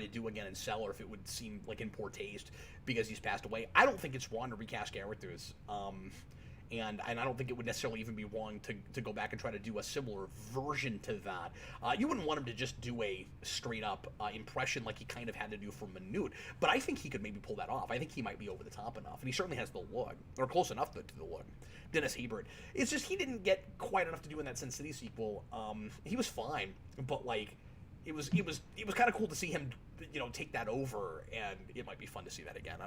do again and sell, or if it would seem like in poor taste because he's passed away. I don't think it's wrong to recast characters. And I don't think it would necessarily even be wrong to go back and try to do a similar version to that. You wouldn't want him to just do a straight-up impression like he kind of had to do for Minute, but I think he could maybe pull that off. I think he might be over the top enough, and he certainly has the look, or close enough to the look. Dennis Hebert. It's just he didn't get quite enough to do in that Sin City sequel. He was fine, but like it was kind of cool to see him take that over, and it might be fun to see that again.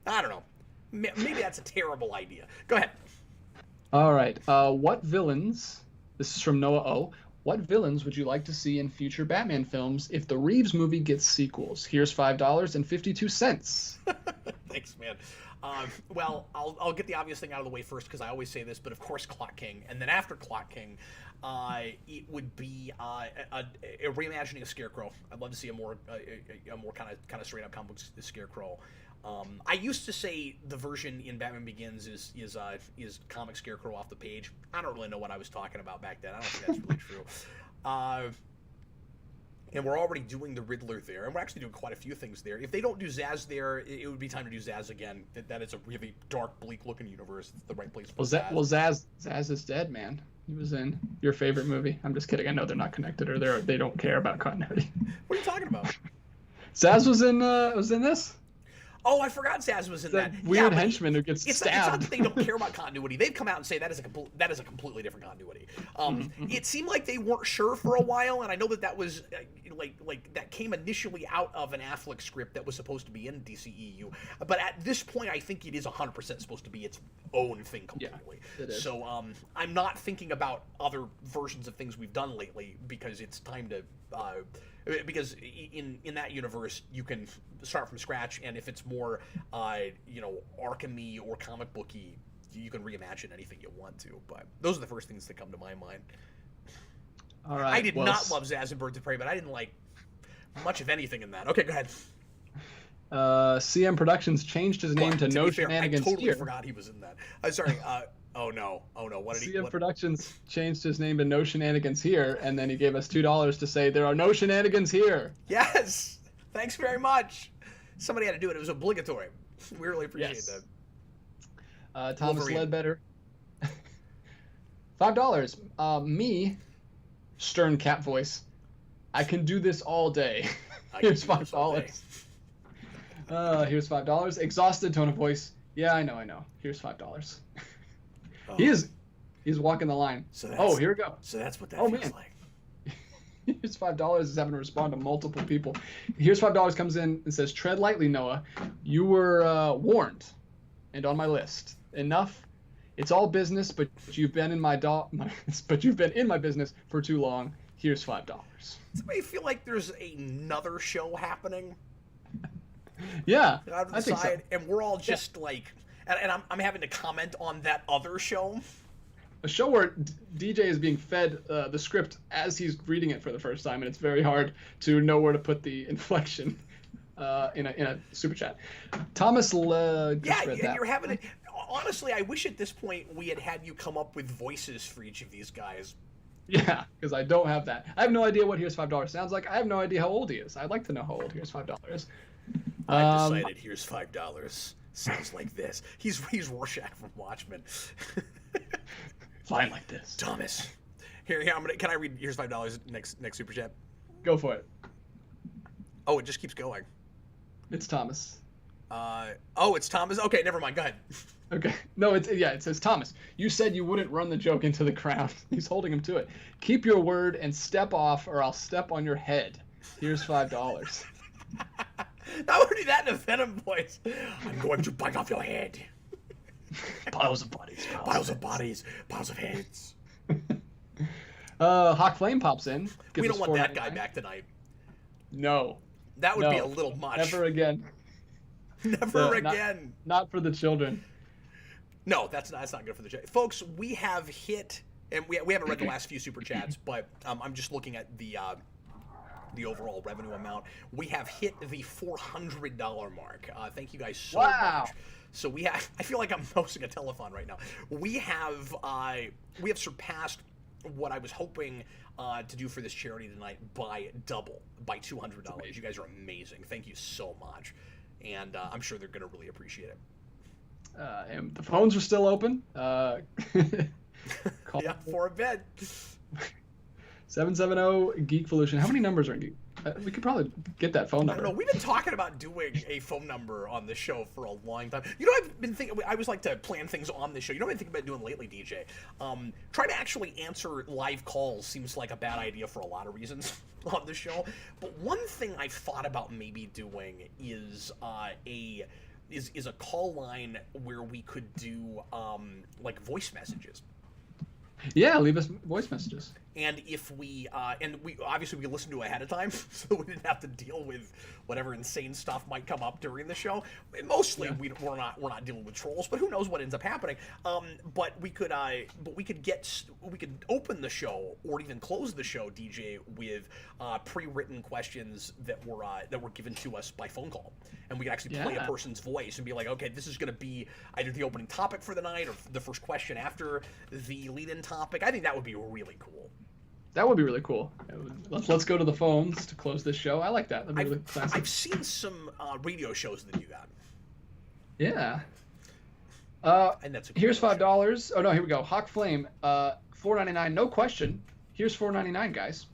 I don't know. Maybe that's a terrible idea. Go ahead. All right. What villains? This is from Noah O. What villains would you like to see in future Batman films if the Reeves movie gets sequels? Here's $5.52. Thanks, man. Well, I'll get the obvious thing out of the way first because I always say this, but of course Clock King. And then after Clock King, it would be a reimagining of Scarecrow. I'd love to see a more kind of straight up comic book Scarecrow. I used to say the version in Batman Begins is comic Scarecrow off the page. I don't really know what I was talking about back then. I don't think that's really true. And we're already doing the Riddler there, and we're actually doing quite a few things there. If they don't do Zaz there, it would be time to do Zaz again. That is a really dark, bleak-looking universe. It's the right place for Zaz. Well, Zaz is dead, man. He was in your favorite movie. I'm just kidding. I know they're not connected, or they don't care about continuity. What are you talking about? Zaz was in this. Oh, I forgot Zaz was in that. Weird henchman who gets stabbed. It's not that they don't care about continuity. They've come out and say that is a completely different continuity. It seemed like they weren't sure for a while, and I know that was like that came initially out of an Affleck script that was supposed to be in DCEU. But at this point, I think it is 100% supposed to be its own thing completely. Yeah, it is. So I'm not thinking about other versions of things we've done lately because it's time to. Because in that universe you can start from scratch, and if it's more Arkham-y or comic booky, you can reimagine anything you want to. But those are the first things that come to my mind. All right. I did not love Zaz and Birds of Prey, but I didn't like much of anything in that. Okay, go ahead. CM Productions changed his name to No Shenanigans I totally Here. forgot he was in that. I'm sorry. Oh no! What did CM Productions changed his name to No Shenanigans Here, and then he gave us $2 to say there are no shenanigans here. Yes, thanks very much. Somebody had to do it. It was obligatory. We really appreciate that. Thomas Ledbetter. $5. Me, stern cat voice. I can do this all day. Here's $5. Here's $5. Exhausted tone of voice. Yeah, I know. Here's $5. Oh. He's walking the line. So here we go. So that's what that feels like. Here's $5 is having to respond to multiple people. Here's $5 comes in and says, "Tread lightly, Noah. You were warned, and on my list. Enough. It's all business, but you've been in my business for too long. Here's $5." Does anybody feel like there's another show happening? Yeah, I think so. And we're all just like. And I'm having to comment on that other show. A show where DJ is being fed the script as he's reading it for the first time, and it's very hard to know where to put the inflection in a super chat. Thomas you're having it. Honestly, I wish at this point we had you come up with voices for each of these guys. Yeah, because I don't have that. I have no idea what Here's $5 sounds like. I have no idea how old he is. I'd like to know how old Here's $5. I've decided Here's $5. Sounds like this. He's Rorschach from Watchmen. Fine like this. Thomas. Here, can I read Here's $5 next super chat? Go for it. Oh, it just keeps going. It's Thomas. It's Thomas. Okay, never mind. Go ahead. Okay. No, it says Thomas. You said you wouldn't run the joke into the crowd. He's holding him to it. Keep your word and step off, or I'll step on your head. Here's $5. Now we're doing that in a Venom voice. I'm going to bite off your head. Piles of bodies. Piles of bodies. Piles of heads. Hawk Flame pops in. We don't want that guy back tonight. No. That would be a little much. Never again. Never again. Not for the children. No, that's not good for the children. Folks, we have hit, and we haven't read the last few super chats, but I'm just looking at the overall revenue amount. We have hit the $400 mark. Thank you guys so much. So I feel like I'm hosting a telethon right now. We have surpassed what I was hoping to do for this charity tonight by $200. You guys are amazing. Thank you so much. And I'm sure they're going to really appreciate it. And the phones are still open. Yeah, for a bit. 770 Geekvolution. How many numbers are in Geek? We could probably get that phone number. I don't know. We've been talking about doing a phone number on the show for a long time. You know, I've been thinking. I always like to plan things on the show. You know what I've been thinking about doing lately, DJ? Trying to actually answer live calls seems like a bad idea for a lot of reasons on the show. But one thing I've thought about maybe doing is a call line where we could do like voice messages. Yeah, leave us voice messages. And if we obviously we listen to it ahead of time, so we didn't have to deal with whatever insane stuff might come up during the show. Mostly, we're not dealing with trolls, but who knows what ends up happening. But we could open the show or even close the show, DJ, with pre-written questions that were given to us by phone call, and we could actually play a person's voice and be like, okay, this is going to be either the opening topic for the night or the first question after the lead-in topic. I think that would be really cool. That would be really cool. Let's go to the phones to close this show. I like that. That'd be really classic. I've seen some radio shows that do that. Yeah. And that's here's $5. Oh no, here we go. Hawk Flame, $4.99. No question. Here's $4.99, guys.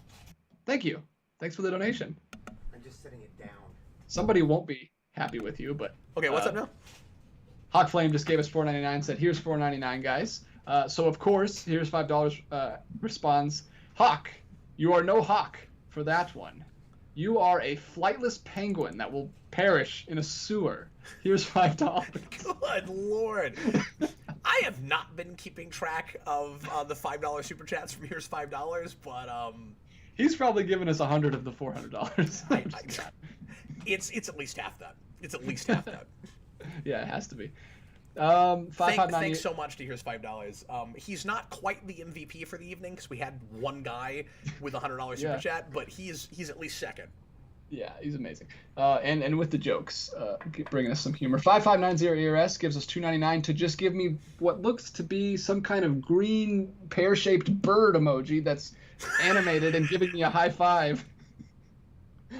Thank you. Thanks for the donation. I'm just setting it down. Somebody won't be happy with you, but okay. What's up now? Hawk Flame just gave us $4.99. Said here's $4.99, guys. So of course, here's $5. Responds. Hawk, you are no hawk for that one. You are a flightless penguin that will perish in a sewer. Here's $5. Good Lord. I have not been keeping track of the $5 super chats from Here's $5, but he's probably given us 100 of the $400. It's at least half that. It's at least half that. Yeah, it has to be. Thanks so much to Here's $5. He's not quite the MVP for the evening because we had one guy with a $100 super chat, but he's at least second. Yeah, he's amazing. And with the jokes, bringing us some humor. 5590ERS gives us $2.99 to just give me what looks to be some kind of green pear-shaped bird emoji that's animated and giving me a high five.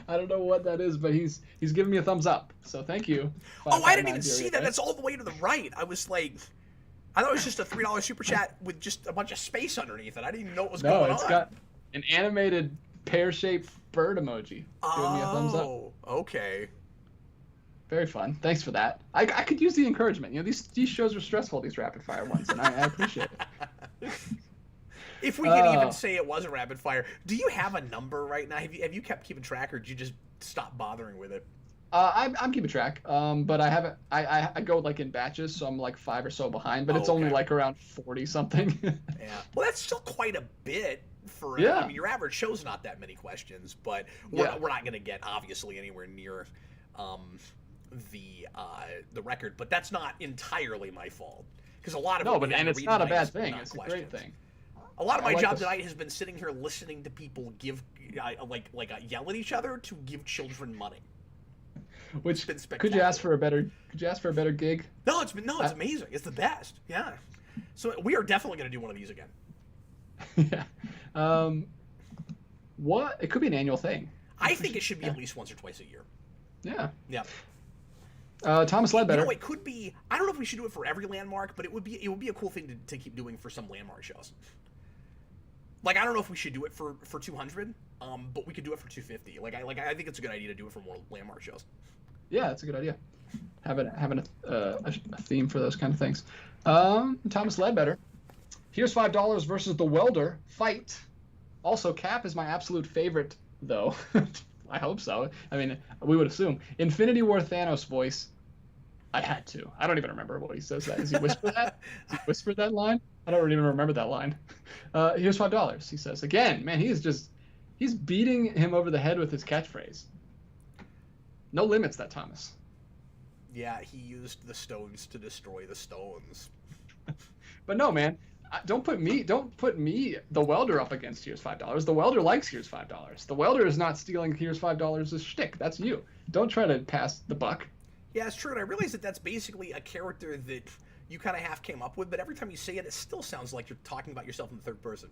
I don't know what that is, but he's giving me a thumbs up. So thank you. Oh, I didn't even see that. That's all the way to the right. I was like, I thought it was just a $3 super chat with just a bunch of space underneath it. I didn't even know what was going on. No, it's got an animated pear-shaped bird emoji giving me a thumbs up. Oh, okay. Very fun. Thanks for that. I could use the encouragement. You know, these shows are stressful, these rapid-fire ones, and I appreciate it. If we could even say it was a rapid fire, do you have a number right now? Have you kept keeping track, or did you just stop bothering with it? I'm keeping track, but I haven't. I go like in batches, so I'm like 5 or so behind, but it's only like around 40 something. Yeah. Well, that's still quite a bit for. I mean, your average show's not that many questions, but we're not going to get obviously anywhere near the record. But that's not entirely my fault because a lot of and it's not a bad thing. It's a great thing. A lot of my job tonight has been sitting here listening to people give, yell at each other to give children money. Which could you ask for a better gig? No, it's amazing. It's the best. Yeah. So we are definitely going to do one of these again. Yeah. What? It could be an annual thing. I think it should be at least once or twice a year. Yeah. Yeah. Thomas Ledbetter. You know, it could be. I don't know if we should do it for every landmark, but it would be a cool thing to keep doing for some landmark shows. Like, I don't know if we should do it for 200, but we could do it for 250. I think it's a good idea to do it for more landmark shows. Yeah, that's a good idea. Having a theme for those kind of things. Thomas Ledbetter. Here's $5 versus the Welder fight. Also, Cap is my absolute favorite, though. I hope so. I mean, we would assume. Infinity War Thanos voice. I had to. I don't even remember what he says that. Does he whisper that? Does he whisper that line? I don't even remember that line. Here's $5. He says, again, man, he's beating him over the head with his catchphrase. No limits, that Thomas. Yeah, he used the stones to destroy the stones. But no, man, don't put me, the Welder, up against Here's $5. The Welder likes Here's $5. The Welder is not stealing Here's $5's shtick. That's you. Don't try to pass the buck. Yeah, it's true, and I realize that that's basically a character that you kind of half came up with, but every time you say it, it still sounds like you're talking about yourself in the third person.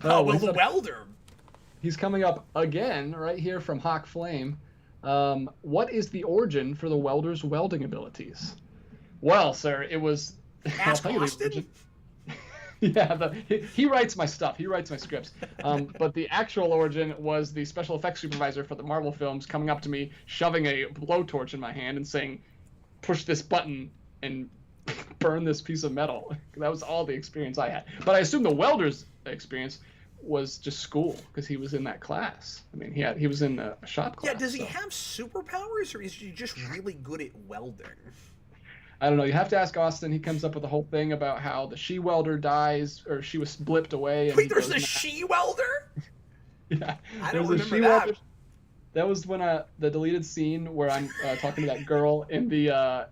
The Welder. He's coming up again right here from Hawk Flame. What is the origin for the Welder's welding abilities? Well, sir, it was... Ask Austin? Yeah, he writes my stuff. He writes my scripts. But the actual origin was the special effects supervisor for the Marvel films coming up to me, shoving a blowtorch in my hand and saying, push this button and burn this piece of metal. That was all the experience I had. But I assume the welder's experience was just school because he was in that class. I mean, he was in a shop class. Yeah, does he have superpowers, or is he just really good at welding? I don't know. You have to ask Austin. He comes up with a whole thing about how the she-welder dies, or she was blipped away. And wait, there's a she-welder? Yeah. I don't remember that. That was when the deleted scene where I'm talking to that girl in the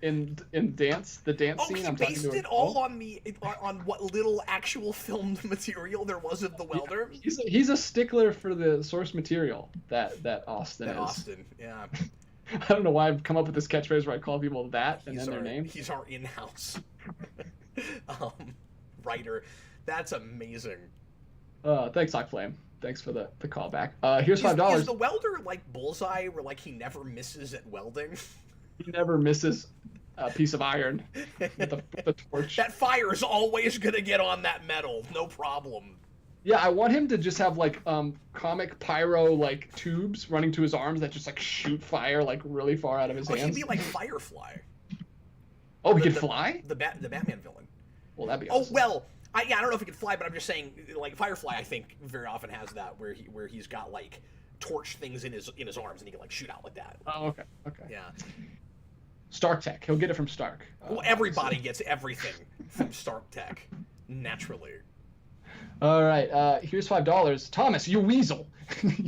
in dance scene. I'm talking to her. Based it all on what little actual filmed material there was of the welder. He's a stickler for the source material that Austin is. Austin, yeah. I don't know why I've come up with this catchphrase where I call people that and then their name. He's our in-house writer. That's amazing. Thanks, Hawkflame. Thanks for the callback. Here's $5. Is the welder like Bullseye, where like he never misses at welding? He never misses a piece of iron with the torch. That fire is always gonna get on that metal, no problem. Yeah, I want him to just have like comic pyro like tubes running to his arms that just like shoot fire like really far out of his hands. He'd be like Firefly. Oh, he could fly? The Batman villain. Well, that'd be awesome. Oh well, I don't know if he could fly, but I'm just saying, like Firefly, I think very often has that where he's got like torch things in his arms and he can like shoot out like that. Oh, okay. Yeah. Stark Tech. He'll get it from Stark. Well, everybody gets everything from Stark Tech, naturally. All right, here's $5. Thomas, you weasel.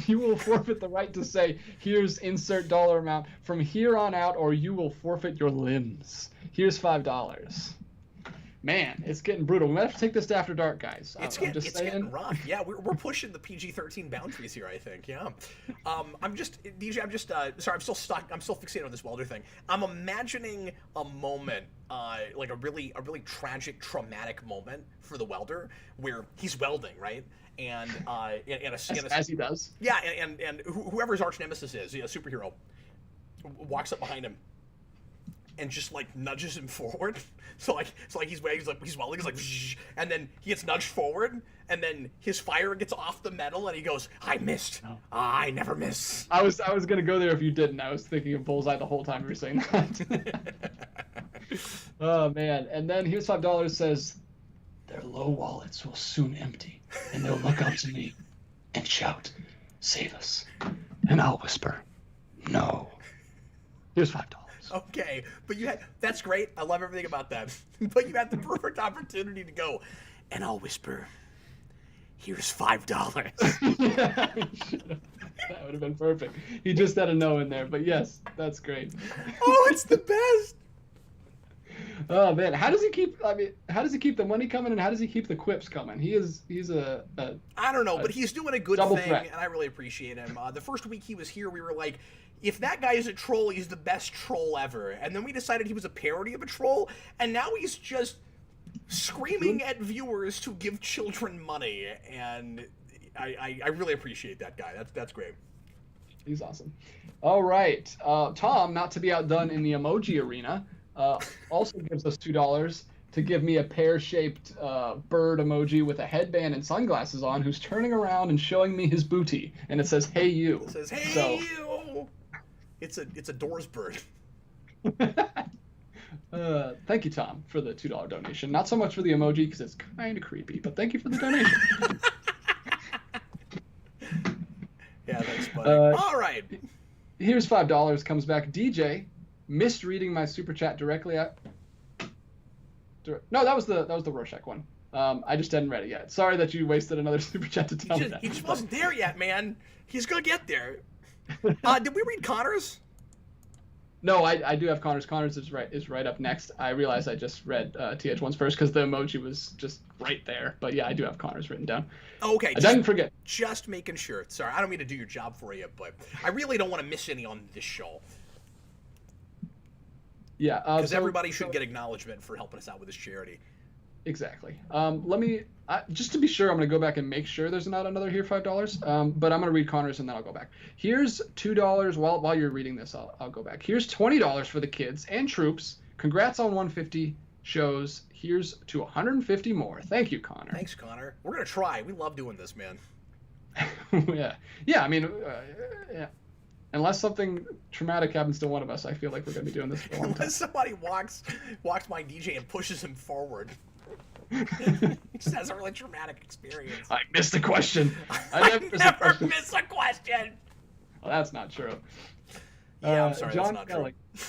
You will forfeit the right to say, here's insert dollar amount from here on out, or you will forfeit your limbs. Here's $5. Man, it's getting brutal. We might have to take this to After Dark, guys. It's getting rough. Yeah, we're pushing the PG-13 boundaries here, I think. Yeah. DJ, sorry, I'm still stuck. I'm still fixated on this welder thing. I'm imagining a moment, like a really tragic, traumatic moment for the welder where he's welding, right? And as he does. Yeah, and whoever his arch nemesis is, a superhero, walks up behind him and just like nudges him forward. So he's welding, he's like, and then he gets nudged forward, and then his fire gets off the metal, and he goes, "I missed. I never miss." I was gonna go there if you didn't. I was thinking of Bullseye the whole time you were saying that. Oh man! And then here's $5 says, their low wallets will soon empty, and they'll look up to me and shout, "Save us!" And I'll whisper, "No." Here's $5. Okay, but that's great. I love everything about that. But you had the perfect opportunity to go, and I'll whisper, "Here's $5." That would have been perfect. He just had a no in there, but yes, that's great. Oh, it's the best. Oh man, how does he keep the money coming, and how does he keep the quips coming? He's a I don't know, but he's doing a good thing, threat. And I really appreciate him. The first week he was here, we were like, if that guy is a troll, he's the best troll ever. And then we decided he was a parody of a troll, and now he's just screaming at viewers to give children money. And I really appreciate that guy. That's great. He's awesome. All right, Tom, not to be outdone in the emoji arena, also gives us $2 to give me a pear-shaped bird emoji with a headband and sunglasses on, who's turning around and showing me his booty, and it says, "Hey you." It says, "Hey you." It's a Doors bird. Thank you, Tom, for the $2 donation. Not so much for the emoji because it's kind of creepy, but thank you for the donation. Yeah, that's funny. All right. Here's $5. Comes back. DJ, misreading my super chat directly at. No, that was the Rorschach one. I just hadn't read it yet. Sorry that you wasted another super chat to tell me that. He just wasn't there yet, man. He's gonna get there. Did we read Connor's? No, I do have Connor's. Connor's is right up next. I realized I just read TH1's first because the emoji was just right there. But yeah, I do have Connor's written down. Okay. I didn't forget. Just making sure. Sorry, I don't mean to do your job for you, but I really don't want to miss any on this show. Yeah. Because everybody should get acknowledgement for helping us out with this charity. Exactly. Let me just to be sure, I'm gonna go back and make sure there's not another here $5. But I'm gonna read Connor's and then I'll go back. Here's $2 while you're reading this. I'll go back. Here's $20 for the kids and troops. Congrats on 150. shows. Here's to 150 more. Thank you, Connor. Thanks, Connor. We're gonna try. We love doing this, man. Yeah. I mean, yeah. Unless something traumatic happens to one of us, I feel like we're gonna be doing this for a long time. Unless somebody walks my DJ and pushes him forward. He just has a really traumatic experience. I missed a question. I never miss a question. Well, that's not true. Yeah, I'm sorry, John that's not Kelly. true.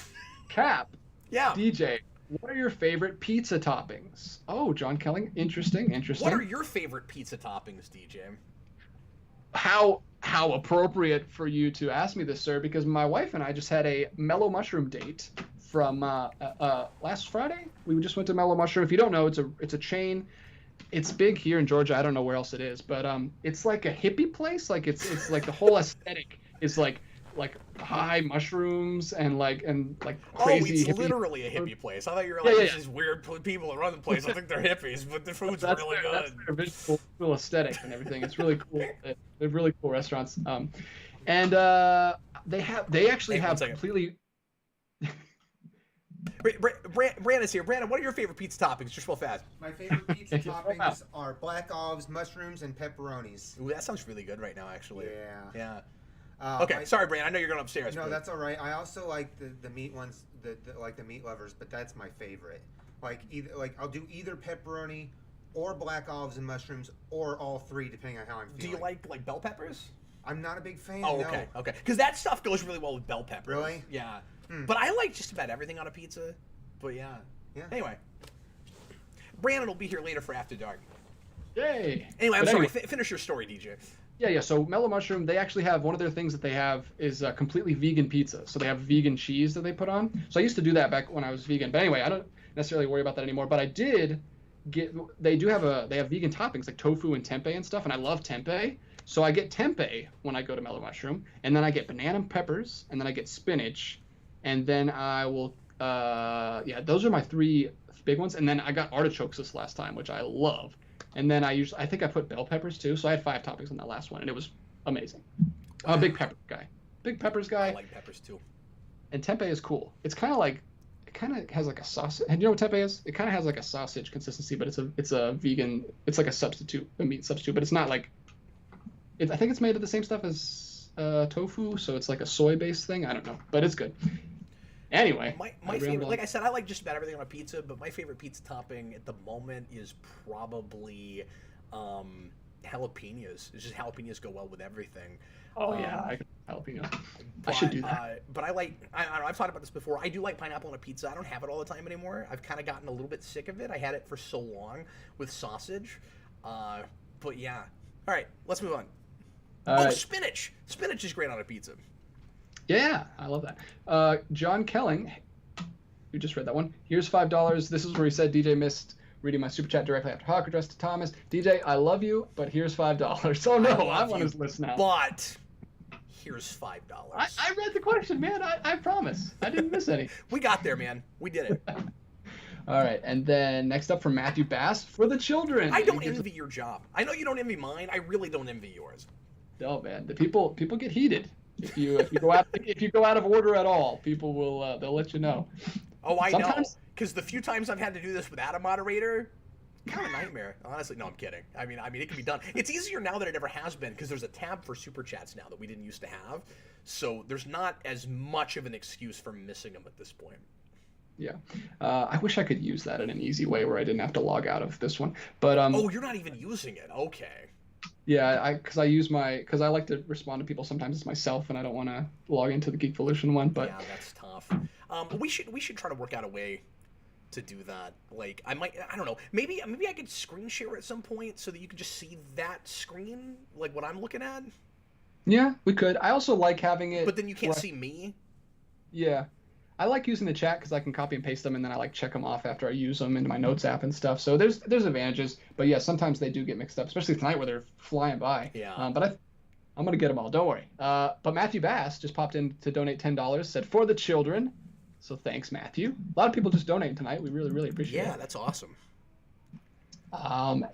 Cap. Yeah. DJ, what are your favorite pizza toppings? Oh, John Kelly. Interesting. What are your favorite pizza toppings, DJ? How appropriate for you to ask me this, sir, because my wife and I just had a Mellow Mushroom date from last Friday. We just went to Mellow Mushroom. If you don't know, it's a chain. It's big here in Georgia. I don't know where else it is, but it's like a hippie place. Like it's like the whole aesthetic is like high mushrooms and like crazy. Oh, it's literally a hippie place. I thought you were like these weird people that run the place. I think they're hippies, but the food's really good. That's their visual aesthetic and everything. It's really cool. They're really cool restaurants. And they actually have completely. Brandon's here. Brandon, what are your favorite pizza toppings? Just real fast. My favorite pizza toppings are black olives, mushrooms, and pepperonis. Ooh, that sounds really good right now, actually. Yeah. Okay, sorry, Brandon. I know you're going upstairs. No, that's all right. I also like the meat ones, like the meat lovers, but that's my favorite. I'll do either pepperoni or black olives and mushrooms, or all three, depending on how I'm feeling. Do you like bell peppers? I'm not a big fan. Oh, okay, no. okay. Because that stuff goes really well with bell peppers. Really? Yeah. But I like just about everything on a pizza. But yeah. Anyway, Brandon will be here later for After Dark. Yay! Anyway, I'm sorry. Finish your story, DJ. Yeah. So Mellow Mushroom, they actually have one of their things that they have is a completely vegan pizza. So they have vegan cheese that they put on. So I used to do that back when I was vegan. But anyway, I don't necessarily worry about that anymore. But I did they have vegan toppings like tofu and tempeh and stuff, and I love tempeh. So I get tempeh when I go to Mellow Mushroom, and then I get banana peppers, and then I get spinach, and then I will those are my three big ones. And then I got artichokes this last time, which I love. And then I think I put bell peppers too. So I had 5 toppings on that last one, and it was amazing. I'm a big pepper guy. Big peppers guy. I like peppers too. And tempeh is cool. It's kind of has like a sausage. And you know what tempeh is? It kind of has like a sausage consistency, but it's a vegan. It's like a meat substitute, but it's not like. I think it's made of the same stuff as tofu, so it's like a soy-based thing. I don't know, but it's good. Anyway, my favorite, like I said, I like just about everything on a pizza, but my favorite pizza topping at the moment is probably jalapenos. It's just jalapenos go well with everything. Oh yeah, jalapenos. I should do that. But I don't know, I've talked about this before. I do like pineapple on a pizza. I don't have it all the time anymore. I've kind of gotten a little bit sick of it. I had it for so long with sausage. But yeah. All right, let's move on. Right. Spinach. Spinach is great on a pizza. Yeah, I love that. John Kelling, you just read that one. Here's $5. This is where he said DJ missed reading my super chat directly after Hawk addressed to Thomas. DJ, I love you, but here's $5. Oh no, I want his list now. But here's $5. I read the question, man. I promise. I didn't miss any. We got there, man. We did it. All right, and then next up from Matthew Bass, for the children. I don't envy your job. I know you don't envy mine. I really don't envy yours. No, man. The people get heated. If you go out of order at all, people will they'll let you know. Oh, I know. Because the few times I've had to do this without a moderator, kind of a nightmare. Honestly, no, I'm kidding. I mean, it can be done. It's easier now than it ever has been because there's a tab for super chats now that we didn't used to have. So there's not as much of an excuse for missing them at this point. Yeah, I wish I could use that in an easy way where I didn't have to log out of this one. But oh, you're not even using it. Okay. Yeah, because I like to respond to people. Sometimes it's myself, and I don't want to log into the Geekvolution one. But yeah, that's tough. We should try to work out a way to do that. Like I don't know. Maybe I could screen share at some point so that you could just see that screen, like what I'm looking at. Yeah, we could. I also like having it. But then you can't see me. Yeah. I like using the chat because I can copy and paste them, and then I like check them off after I use them into my notes app and stuff. So there's advantages, but yeah, sometimes they do get mixed up, especially tonight where they're flying by. Yeah. But I'm gonna get them all. Don't worry. But Matthew Bass just popped in to donate $10. Said for the children. So thanks, Matthew. A lot of people just donating tonight. We really appreciate it. Yeah, that's awesome.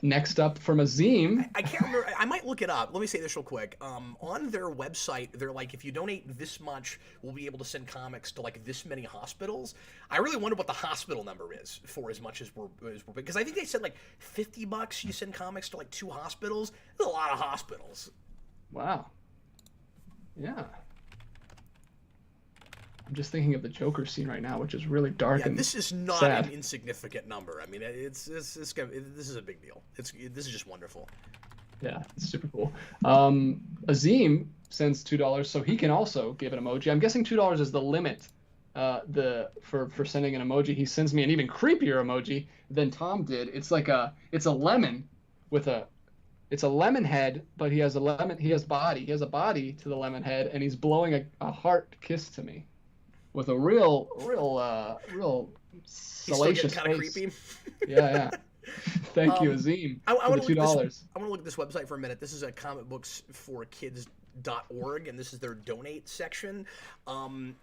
Next up from Azim. I can't remember. I might look it up. Let me say this real quick. On their website, they're like, if you donate this much, we'll be able to send comics to like this many hospitals. I really wonder what the hospital number is for as much as we're because I think they said like $50 you send comics to like 2 hospitals. That's a lot of hospitals. Wow. Yeah. I'm just thinking of the Joker scene right now, which is really dark and this is not sad. an insignificant number. I mean, this is a big deal. This is just wonderful. Yeah, it's super cool. Azim sends $2, so he can also give an emoji. I'm guessing $2 is the limit. For sending an emoji. He sends me an even creepier emoji than Tom did. It's a lemon with it's a lemon head, but he has a body to the lemon head, and he's blowing a heart kiss to me. With a real salacious kind of face. creepy. Yeah. Thank you, Azim, for the $2. I want to look at this website for a minute. This is a Comicbooks4Kids.org, and this is their donate section.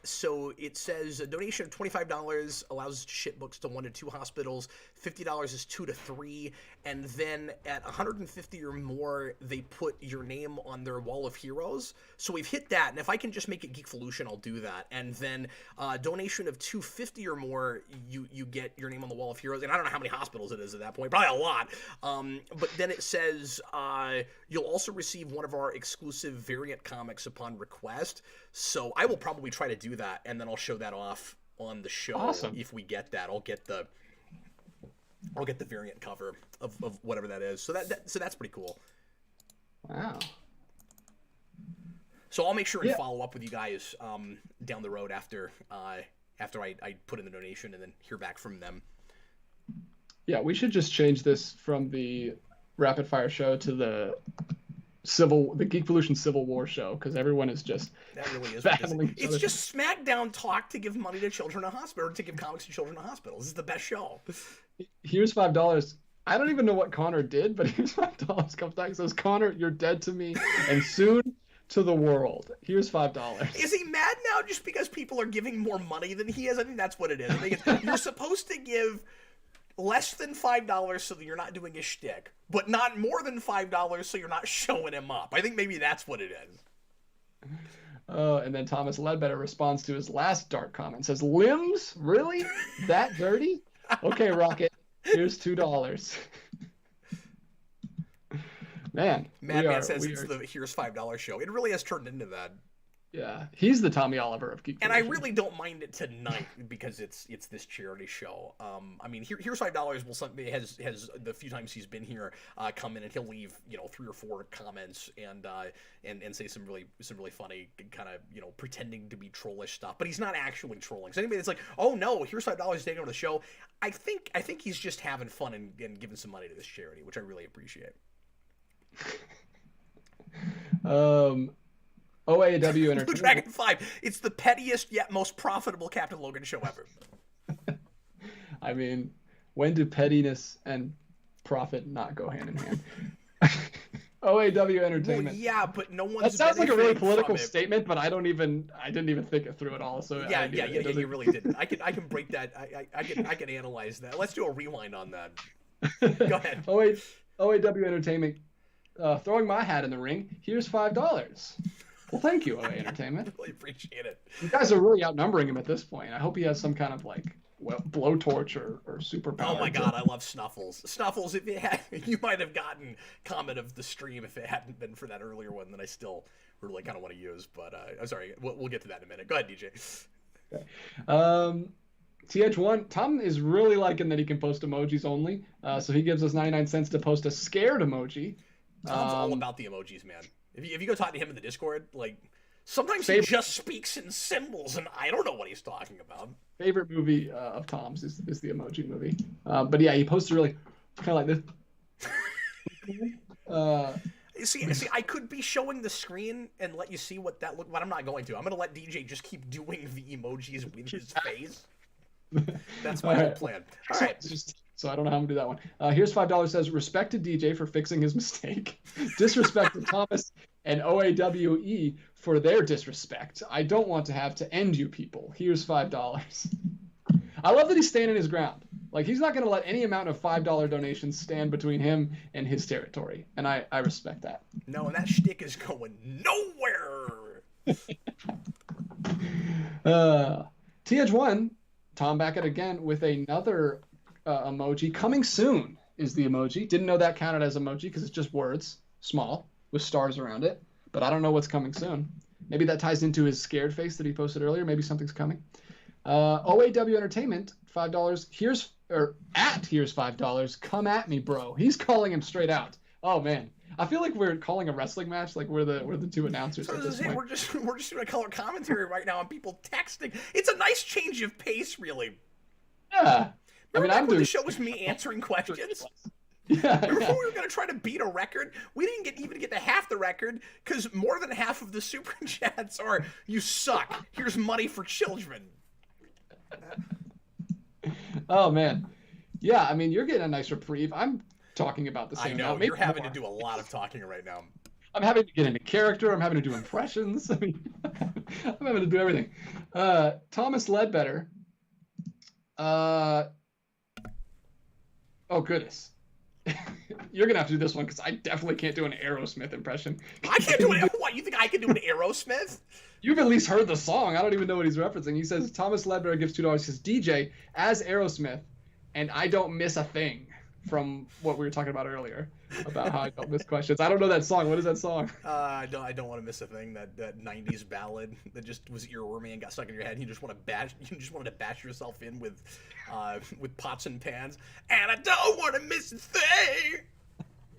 So it says a donation of $25 allows us to ship books to 1 to 2 hospitals. $50 is 2 to 3, and then at $150 or more, they put your name on their wall of heroes. So we've hit that, and if I can just make it Geekvolution, I'll do that. And then donation of $250 or more, you get your name on the wall of heroes. And I don't know how many hospitals it is at that point, probably a lot. But then it says you'll also receive one of our exclusive variant comics upon request. So I will probably try to do that, and then I'll show that off on the show. Awesome. If we get that. I'll get the variant cover of whatever that is. So that's pretty cool. Wow. So I'll make sure and follow up with you guys down the road after I put in the donation and then hear back from them. Yeah, we should just change this from the rapid fire show to the Geekvolution Civil War show, because everyone is just that really is battling. It's just SmackDown talk to give money to children in hospital, or to give comics to children in hospitals. This is the best show. Here's $5. I don't even know what Connor did, but here's $5 comes back and says, Connor, you're dead to me and soon to the world. Here's $5. Is he mad now just because people are giving more money than he is? I think that's what it is. I think you're supposed to give less than $5 so that you're not doing a shtick, but not more than $5 so you're not showing him up. I think maybe that's what it is. And then Thomas Ledbetter responds to his last dark comment, says, limbs? Really? That dirty? Okay, Rocket, here's $2. Madman says it's the Here's $5 show. It really has turned into that. Yeah, he's the Tommy Oliver of Geek. And I really don't mind it tonight because it's this charity show. I mean, Here's $5 has the few times he's been here come in and he'll leave 3 or 4 comments and say some really funny kind of pretending to be trollish stuff, but he's not actually trolling. So anybody that's like, oh no, Here's $5 is taking over the show, I think he's just having fun and giving some money to this charity, which I really appreciate. OAW Entertainment. Dragon 5. It's the pettiest yet most profitable Captain Logan show ever. I mean, when do pettiness and profit not go hand in hand? OAW Entertainment. Well, yeah, but no one's. That sounds like a really political statement, but I didn't even think it through at all. So yeah, you really didn't. I can break that. I can analyze that. Let's do a rewind on that. Go ahead. OAW Entertainment. Throwing my hat in the ring. Here's $5. Well, thank you, OA Entertainment. I really appreciate it. You guys are really outnumbering him at this point. I hope he has some kind of blowtorch or superpower. Oh my god, I love Snuffles. Snuffles, you might have gotten comment of the stream if it hadn't been for that earlier one that I still really kind of want to use. But I'm sorry, we'll get to that in a minute. Go ahead, DJ. Okay. TH1, Tom is really liking that he can post emojis only. So he gives us 99 cents to post a scared emoji. Tom's all about the emojis, man. If you go talk to him in the Discord, sometimes he just speaks in symbols, and I don't know what he's talking about. Favorite movie of Tom's is the Emoji Movie. But yeah, he posts really kind of like this. See, I could be showing the screen and let you see what that looked, but I'm not going to. I'm going to let DJ just keep doing the emojis with his face. That's my whole plan. All right. So I don't know how I'm going to do that one. Here's $5 says, respect to DJ for fixing his mistake. Disrespect to Thomas and OAWE for their disrespect. I don't want to have to end you people. Here's $5. I love that he's standing his ground. Like, he's not going to let any amount of $5 donations stand between him and his territory. And I respect that. No, and that shtick is going nowhere. TH1, Tom Beckett again with another emoji. Coming soon is the emoji. Didn't know that counted as emoji because it's just words, small, with stars around it. But I don't know what's coming soon. Maybe that ties into his scared face that he posted earlier. Maybe something's coming. OAW Entertainment, $5. Here's $5. Come at me, bro. He's calling him straight out. Oh man, I feel like we're calling a wrestling match. Like we're the two announcers. So at this point. We're just doing a color commentary right now, and people texting. It's a nice change of pace, really. Yeah. Remember I'm doing the show was me answering questions. Yeah. Remember when we were going to try to beat a record? We didn't even get to half the record because more than half of the super chats are "You suck. Here's money for children." Oh man, yeah. I mean, you're getting a nice reprieve. I'm talking about the same. I know now. you're having to do a lot of talking right now. I'm having to get into character. I'm having to do impressions. I mean, I'm having to do everything. Thomas Ledbetter. Oh goodness. You're gonna have to do this one because I definitely can't do an Aerosmith impression. I can't do it. What, you think I can do an Aerosmith? You've at least heard the song. I don't even know what he's referencing. He says Thomas Ledbetter gives $2. He says DJ as Aerosmith, and I don't miss a thing from what we were talking about earlier about how I don't miss questions. I don't know that song. What is that song? I don't want to miss a thing. That 90s ballad that just was earwormy and got stuck in your head. And you just wanted to bash yourself in with pots and pans. And I don't want to miss a thing.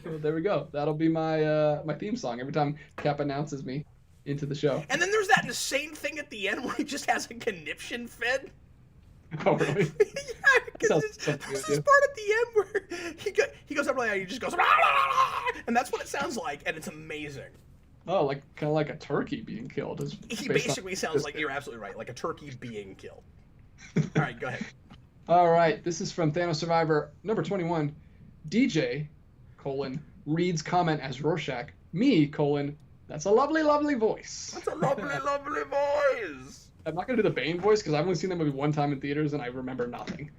Well, there we go. That'll be my my theme song every time Cap announces me into the show. And then there's that insane thing at the end where he just has a conniption fit. Oh really? Yeah, because there's this part at the end where he goes up like he just goes rah, rah, rah, and that's what it sounds like, and it's amazing. Oh, like kind of like a turkey being killed. He basically sounds like, you're absolutely right, like a turkey being killed. All right, go ahead. All right, this is from Thanos Survivor number 21. DJ reads comment as Rorschach. Me that's a lovely, lovely voice. That's a lovely, lovely voice. I'm not going to do the Bane voice because I've only seen that movie one time in theaters and I remember nothing.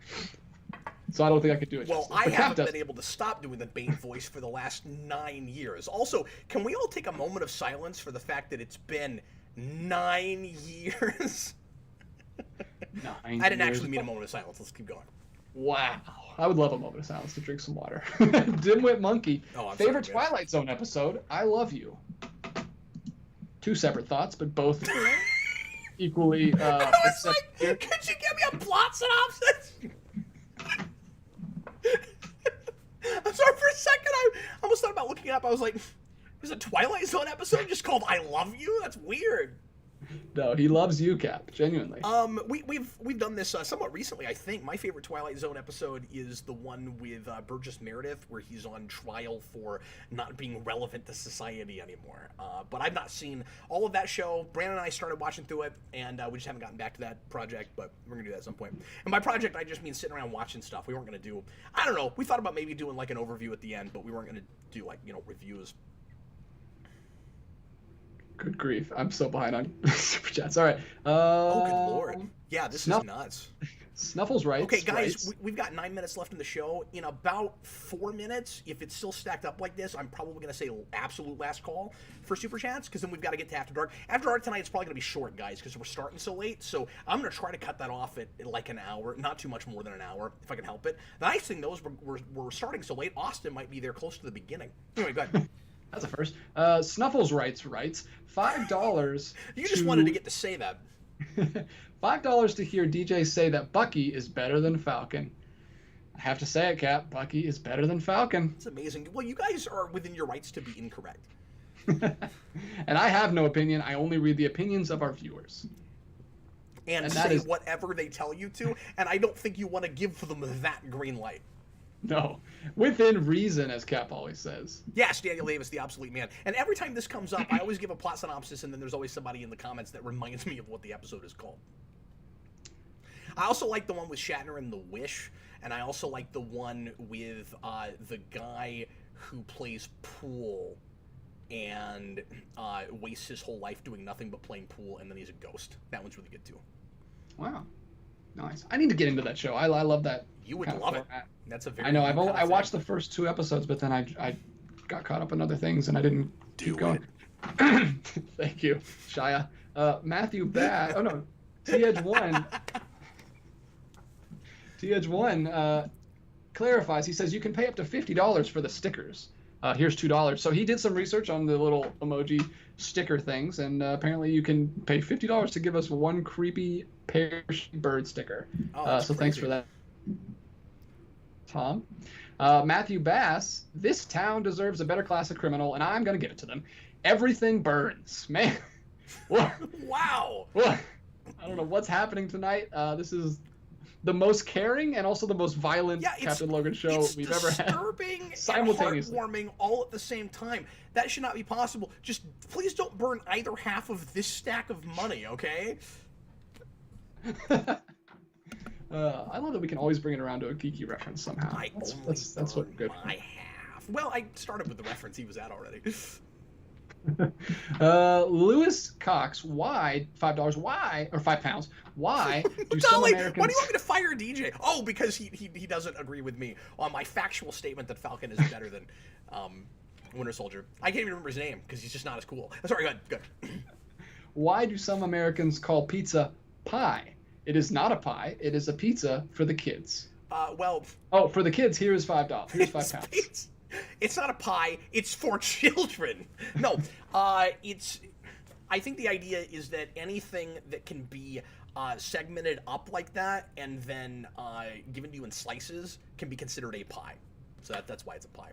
So I don't think I could do it. Well, I haven't been able to stop doing the Bane voice for the last 9 years. Also, can we all take a moment of silence for the fact that it's been 9 years? I didn't actually mean a moment of silence. Let's keep going. Wow. I would love a moment of silence to drink some water. Dimwit Monkey. Favorite sorry, Twilight Zone episode? I love you. Two separate thoughts, but both equally. I was like, could you give me a plot synopsis? I'm sorry, for a second I almost thought about looking it up. I was like, there's a Twilight Zone episode just called I Love You? That's weird. No, he loves you, Cap. Genuinely. We've done this somewhat recently. I think my favorite Twilight Zone episode is the one with Burgess Meredith, where he's on trial for not being relevant to society anymore. But I've not seen all of that show. Brandon and I started watching through it, and we just haven't gotten back to that project. But we're gonna do that at some point. And by project, I just mean sitting around watching stuff. We weren't gonna do. I don't know. We thought about maybe doing like an overview at the end, but we weren't gonna do like reviews. Good grief. I'm so behind on super chats. All right. Oh, good lord. Yeah, this is nuts. Snuffles writes. Okay, guys, we've got 9 minutes left in the show. In about 4 minutes, if it's still stacked up like this, I'm probably going to say absolute last call for super chats, because then we've got to get to After Dark. After Dark tonight is probably going to be short, guys, because we're starting so late. So I'm going to try to cut that off at like an hour, not too much more than an hour, if I can help it. The nice thing, though, is we're starting so late, Austin might be there close to the beginning. Anyway, go ahead. That's a first. Snuffles writes $5. You just wanted to get to say that. $5 to hear DJ say that Bucky is better than Falcon. I have to say it, Cap. Bucky is better than Falcon. It's amazing. Well, you guys are within your rights to be incorrect. And I have no opinion. I only read the opinions of our viewers. And say whatever they tell you to, and I don't think you want to give them that green light. No, within reason, as Cap always says. Yes, Daniel Davis, the obsolete man. And every time this comes up, I always give a plot synopsis, and then there's always somebody in the comments that reminds me of what the episode is called. I also like the one with Shatner and The Wish, and I also like the one with the guy who plays pool and wastes his whole life doing nothing but playing pool, and then he's a ghost. That one's really good, too. Wow. Nice. I need to get into that show. I love that. You would love it. That's a very. I know. I watched the first 2 episodes, but then I got caught up in other things and I didn't keep going. Thank you, Shia. Matthew Bass. Oh no, T-Edge1. T-Edge1 clarifies. He says you can pay up to $50 for the stickers. Here's $2. So he did some research on the little emoji sticker things, and apparently you can pay $50 to give us one creepy pear-shaped bird sticker. So thanks for that, Tom. Matthew Bass, this town deserves a better class of criminal, and I'm going to give it to them. Everything burns. Man. Wow. I don't know what's happening tonight. This is the most caring and also the most violent Captain Logan show we've ever had. Disturbing and heartwarming all at the same time. That should not be possible. Just please don't burn either half of this stack of money, okay? I love that we can always bring it around to a geeky reference somehow. That's what we're good for. I have. Well, I started with the reference he was at already. Lewis Cox, why $5? Why or £5? Why do some Americans? Why do you want me to fire DJ? Oh, because he doesn't agree with me on my factual statement that Falcon is better than Winter Soldier. I can't even remember his name because he's just not as cool. Sorry, go ahead. Why do some Americans call pizza pie? It is not a pie. It is a pizza for the kids. For the kids, here is $5. Here's £5. It's not a pie. It's for children. No, I think the idea is that anything that can be segmented up like that and then given to you in slices can be considered a pie. So that's why it's a pie.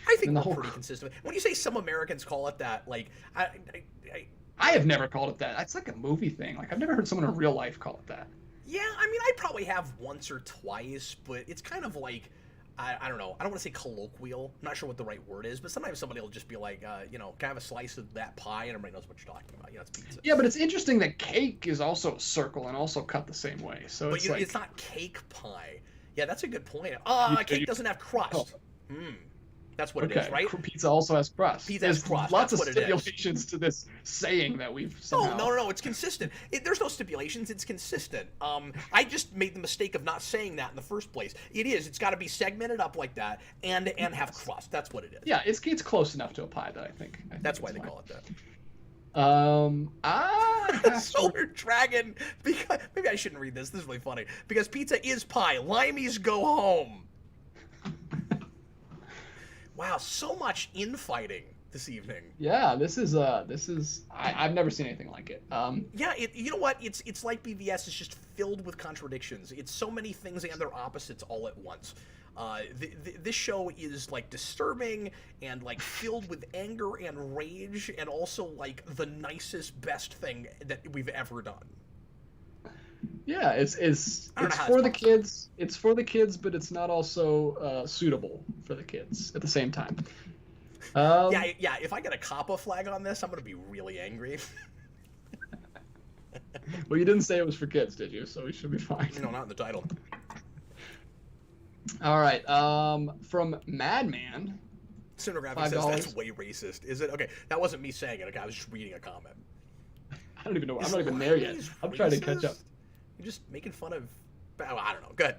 I think we're pretty consistent. When you say some Americans call it that, like, I have never called it that. That's like a movie thing. Like, I've never heard someone in real life call it that. Yeah, I mean, I probably have once or twice, but it's kind of like, I don't know. I don't want to say colloquial. I'm not sure what the right word is, but sometimes somebody will just be like, can I have a slice of that pie? And everybody knows what you're talking about. It's pizza. Yeah, but it's interesting that cake is also a circle and also cut the same way. So but it's not cake pie. Yeah, that's a good point. Cake doesn't have crust. That's what it is, right? Pizza also has crust. Pizza has crust. Lots of stipulations to this saying that we've somehow... No, it's consistent. There's no stipulations. It's consistent. I just made the mistake of not saying that in the first place. It is. It's got to be segmented up like that and have crust. That's what it is. Yeah, it's close enough to a pie that I think that's why they call it that. Solar Dragon. Because maybe I shouldn't read this. This is really funny. Because pizza is pie. Limeys go home. Wow, so much infighting this evening. Yeah, this is I've never seen anything like it. Yeah, you know what? It's like BVS is just filled with contradictions. It's so many things and their opposites all at once. This show is like disturbing and like filled with anger and rage and also like the nicest, best thing that we've ever done. Yeah, it's for the kids. It's for the kids, but it's not also suitable for the kids at the same time. Yeah. If I get a COPPA flag on this, I'm gonna be really angry. Well, you didn't say it was for kids, did you? So we should be fine. No, not in the title. All right. From Madman. Cinegraphic says that's way racist. Is it? Okay, that wasn't me saying it. Okay, I was just reading a comment. I don't even know. I'm not even there yet. I'm trying to catch up. You're just making fun of... I don't know. Go ahead.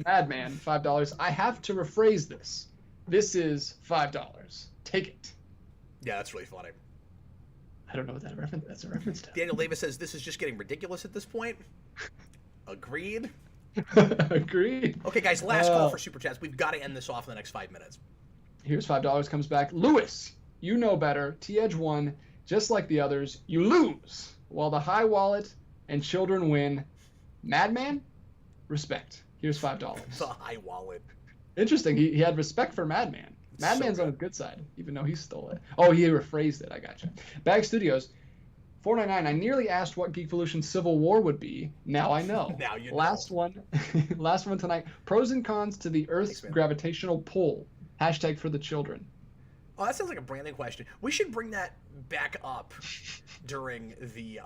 Madman, $5. I have to rephrase this. This is $5. Take it. Yeah, that's really funny. I don't know what that's a reference to. Daniel Davis says this is just getting ridiculous at this point. Agreed. Agreed. Okay, guys, last call for Super Chats. We've got to end this off in the next 5 minutes. Here's $5 comes back. Lewis, you know better. T-Edge1, just like the others, you lose. While the high wallet and children win. Madman, respect. Here's $5. The high wallet. Interesting. He had respect for Madman. Madman's on his good side, even though he stole it. Oh, he rephrased it. I gotcha. Bag Studios, $4.99. I nearly asked what Geekvolution Civil War would be. Now I know. Now you know. Last one tonight. Pros and cons to the Earth's gravitational pull. # for the children. Oh, that sounds like a branding question. We should bring that back up during the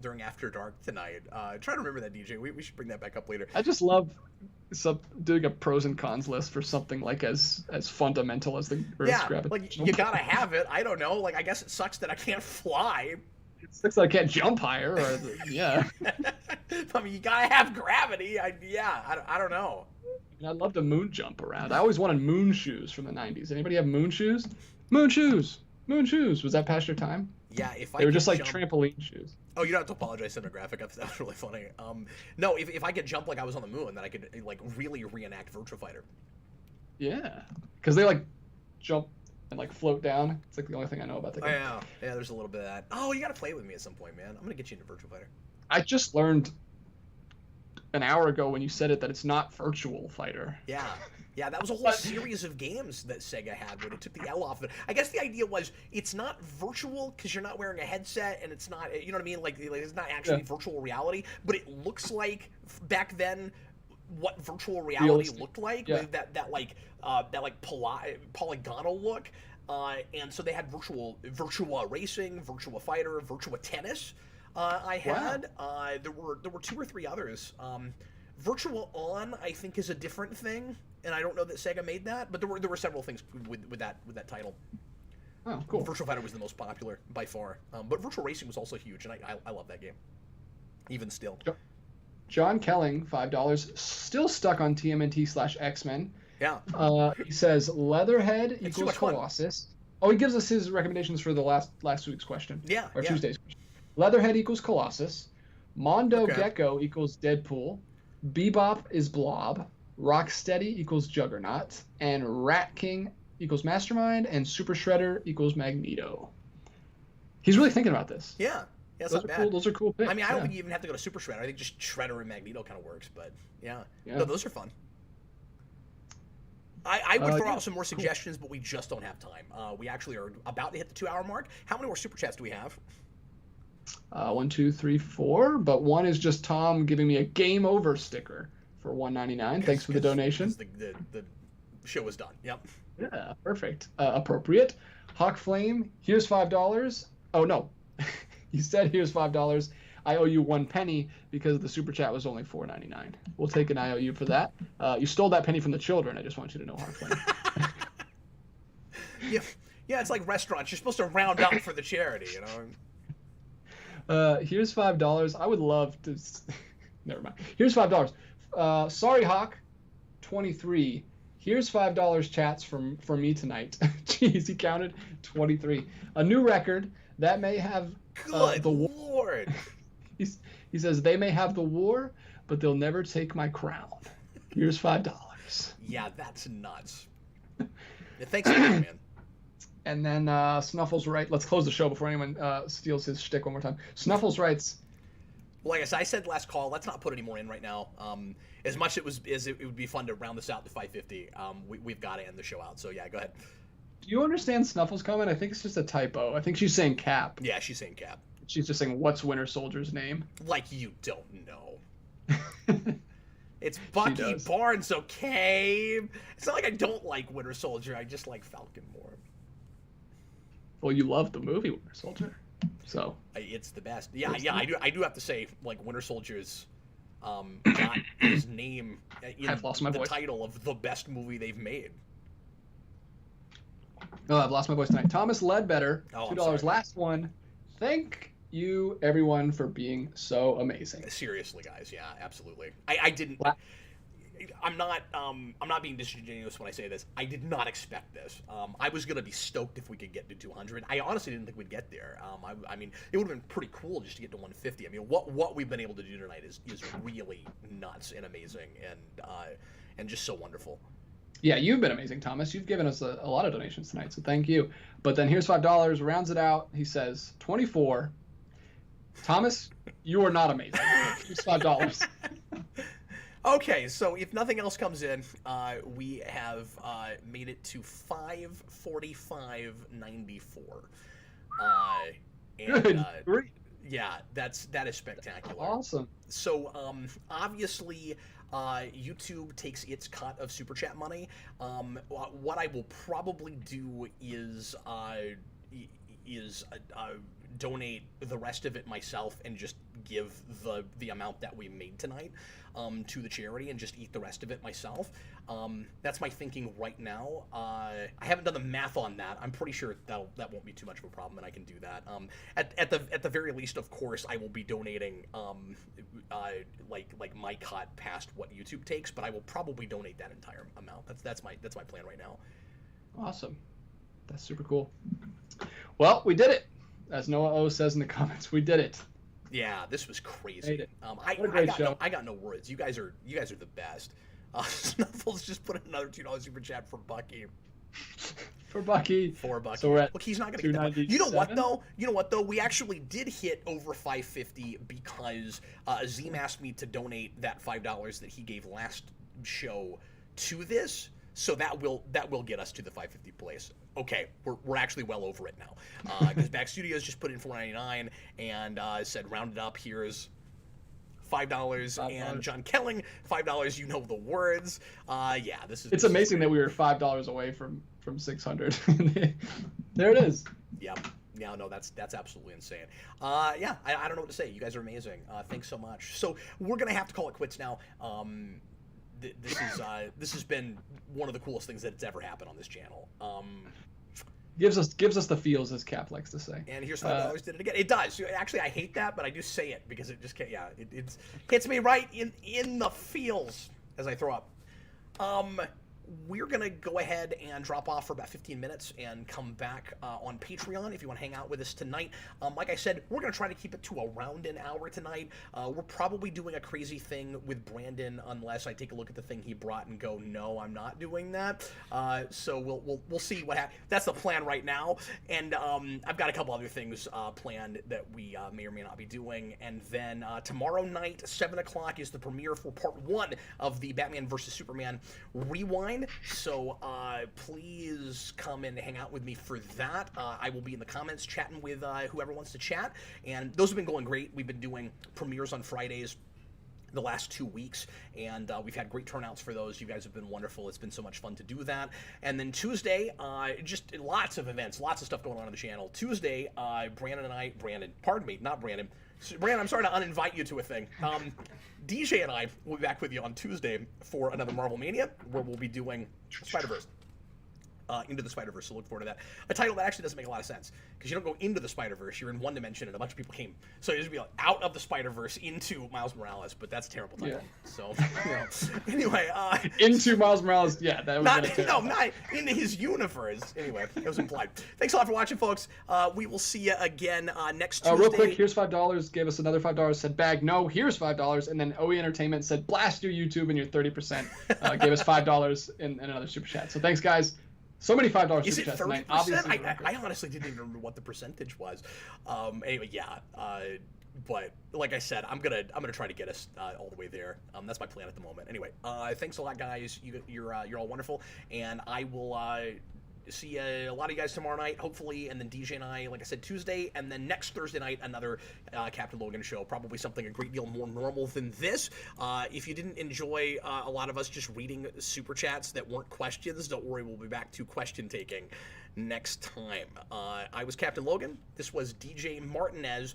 during After Dark tonight. Try to remember that, DJ. We should bring that back up later. I just love doing a pros and cons list for something like as fundamental as the Earth's gravity. Like you gotta have it. I don't know. Like I guess it sucks that I can't fly. It looks like I can't jump higher. Yeah. I mean, you gotta have gravity. I don't know. I'd love to moon jump around. I always wanted moon shoes from the 90s. Anybody have moon shoes? Moon shoes. Moon shoes. Was that past your time? Yeah, if they were just like trampoline shoes. Oh, you don't have to apologize, Cinematographic. That was really funny. No, if I could jump like I was on the moon, then I could like really reenact Virtua Fighter. Yeah, because they like jump and like float down. It's like the only thing I know about the game. Oh, yeah, there's a little bit of that. Oh, you gotta play with me at some point, man. I'm gonna get you into Virtua Fighter. I just learned an hour ago when you said it that it's not Virtual Fighter. Yeah, that was a whole series of games that Sega had where they took the L off of it. I guess the idea was it's not virtual because you're not wearing a headset and it's not, you know what I mean? Like it's not actually virtual reality, but it looks like back then what virtual reality looked like with that polygonal look. And so they had Virtua Racing, Virtua Fighter, Virtua Tennis. There were 2 or 3 others. Virtua On, I think, is a different thing, and I don't know that Sega made that, but there were several things with that title. Oh, cool. Virtua Fighter was the most popular by far, but Virtua Racing was also huge, and I love that game, even still. John Kelling, $5, still stuck on TMNT/X-Men. Yeah. He says Leatherhead equals Colossus. Oh, he gives us his recommendations for the last week's question. Yeah. Or Tuesday's question. Leatherhead equals Colossus. Mondo Gecko equals Deadpool. Bebop is Blob. Rocksteady equals Juggernaut. And Rat King equals Mastermind. And Super Shredder equals Magneto. He's really thinking about this. Yeah. It's those not are bad. Cool. Those are cool picks. I mean, I don't think you even have to go to Super Shredder. I think just Shredder and Magneto kind of works, but yeah. No, those are fun. I would throw out some more suggestions, but we just don't have time. We actually are about to hit the 2-hour mark. How many more Super Chats do we have? 1, 2, 3, 4, but one is just Tom giving me a game over sticker for $1.99. Thanks for the donation. The show is done. Yep. Yeah, perfect. Appropriate. Hawk Flame, here's $5. Oh no, you said here's $5. I owe you 1 penny because the super chat was only $4.99. We'll take an IOU for that. You stole that penny from the children. I just want you to know, Hawk Flame. Yeah, it's like restaurants. You're supposed to round up for the charity, you know. Here's $5. I would love to. Never mind. Here's $5. Sorry, Hawk. 23. Here's $5 chats from me tonight. Jeez, he counted 23. A new record that may have Good Lord. He says they may have the war, but they'll never take my crown. Here's $5. Yeah, that's nuts. Thanks again, man. And then Snuffles writes, let's close the show before anyone steals his shtick one more time. Snuffles writes, well, like I said last call, let's not put any more in right now. As much as it would be fun to round this out to 550, we've got to end the show out. So yeah, go ahead. Do you understand Snuffles' comment? I think it's just a typo. I think she's saying Cap. Yeah, she's saying Cap. She's just saying, what's Winter Soldier's name? Like you don't know. It's Bucky Barnes, okay? It's not like I don't like Winter Soldier. I just like Falcon more. Well, you love the movie Winter Soldier, so it's the best. Yeah, I do have to say, like, Winter Soldier's got his name in the title of the best movie they've made. Oh, I've lost my voice tonight. Thomas Ledbetter, $2. Last one. Thank you, everyone, for being so amazing. Seriously, guys, yeah, absolutely. I didn't. I'm not being disingenuous when I say this. I did not expect this. I was gonna be stoked if we could get to 200. I honestly didn't think we'd get there. I mean, it would have been pretty cool just to get to 150. I mean, what we've been able to do tonight is really nuts and amazing and just so wonderful. Yeah, you've been amazing, Thomas. You've given us a lot of donations tonight, so thank you. But then here's $5, rounds it out. He says 24. Thomas, you are not amazing. Here's $5. Okay, so if nothing else comes in, we have made it to 545.94. Good. Great. Yeah, that is spectacular. Awesome. So obviously, YouTube takes its cut of Super Chat money. What I will probably do is is donate the rest of it myself and just give the amount that we made tonight to the charity and just eat the rest of it myself. That's my thinking right now. I haven't done the math on that. I'm pretty sure that won't be too much of a problem, and I can do that. At the very least, of course, I will be donating like my cut past what YouTube takes, but I will probably donate that entire amount. That's my plan right now. Awesome. That's super cool. Well, we did it. As Noah O says in the comments, we did it. Yeah, this was crazy. What a great show. I got no words. You guys are the best. Snuffles just put another $2 super chat for Bucky. For Bucky. So we're at Look, he's not gonna get that. You know what though? We actually did hit over 550 because Azim asked me to donate that $5 that he gave last show to this. So that will get us to the 550 place. Okay, we're actually well over it now. Because Back Studios just put in $4.99 and said round it up. Here's $5 and John Kelling $5. You know the words. Yeah, this is. It's amazing that we were $5 away from 600. There it is. Yep. Yeah, no, that's absolutely insane. Yeah, I don't know what to say. You guys are amazing. Thanks so much. So we're gonna have to call it quits now. This has been one of the coolest things that's ever happened on this channel. Gives us the feels, as Cap likes to say. And here's $5 did it again. It does. Actually, I hate that, but I do say it because it just can't. Yeah, it hits me right in the feels as I throw up. We're going to go ahead and drop off for about 15 minutes and come back on Patreon if you want to hang out with us tonight. Like I said, we're going to try to keep it to around an hour tonight. We're probably doing a crazy thing with Brandon unless I take a look at the thing he brought and go, no, I'm not doing that. So we'll see what happens. That's the plan right now. And I've got a couple other things planned that we may or may not be doing. And then tomorrow night, 7 o'clock, is the premiere for part 1 of the Batman vs. Superman Rewind. So please come and hang out with me for that. I will be in the comments chatting with whoever wants to chat, and those have been going great. We've been doing premieres on Fridays the last 2 weeks, and we've had great turnouts for those. You guys have been wonderful. It's been so much fun to do that. And then Tuesday, just lots of events, lots of stuff going on the channel. Tuesday, Brandon, I'm sorry to uninvite you to a thing. DJ and I will be back with you on Tuesday for another Marvel Mania, where we'll be doing Spider-Verse. Into the Spider-Verse, so look forward to that. A title that actually doesn't make a lot of sense, because you don't go into the Spider-Verse, you're in one dimension, and a bunch of people came. So it'd be like out of the Spider-Verse into Miles Morales, but that's a terrible title. Yeah. So, anyway. Into Miles Morales, yeah, that was not into his universe. Anyway, it was implied. Thanks a lot for watching, folks. We will see you again next Tuesday. Real quick, here's $5, gave us another $5, said bag, no, here's $5, and then OE Entertainment said blast your YouTube and your 30%, gave us $5 in another super chat. So thanks, guys. So many $5 super chats tonight. Obviously, I honestly didn't even remember what the percentage was. Anyway, yeah. But like I said, I'm gonna try to get us all the way there. That's my plan at the moment. Anyway, thanks a lot, guys. You're all wonderful, and I will see a lot of you guys tomorrow night, hopefully, and then DJ and I, like I said, Tuesday, and then next Thursday night, another Captain Logan show, probably something a great deal more normal than this. If you didn't enjoy a lot of us just reading super chats that weren't questions, don't worry, we'll be back to question taking next time. I was Captain Logan. This was DJ Martinez.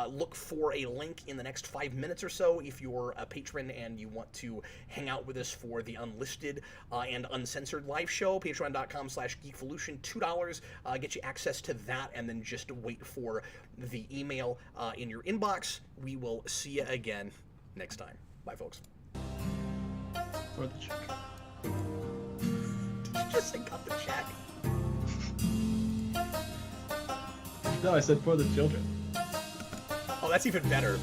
Look for a link in the next 5 minutes or so if you're a patron and you want to hang out with us for the unlisted and uncensored live show. Patreon.com/geekvolution. $2 get you access to that, and then just wait for the email in your inbox. We will see you again next time. Bye, folks. For the check. Did you just say cut the check? No, I said for the children. Oh, that's even better.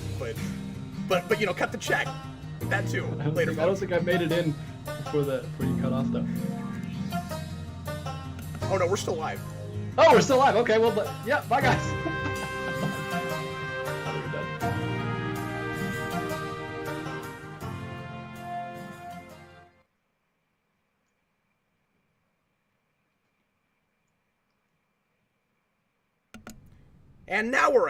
But you know, cut the check. That too. Later. I don't think I made it in before you cut off though. Oh no, we're still live. Oh, we're still live. Okay, well, yeah. Bye, guys. And now we're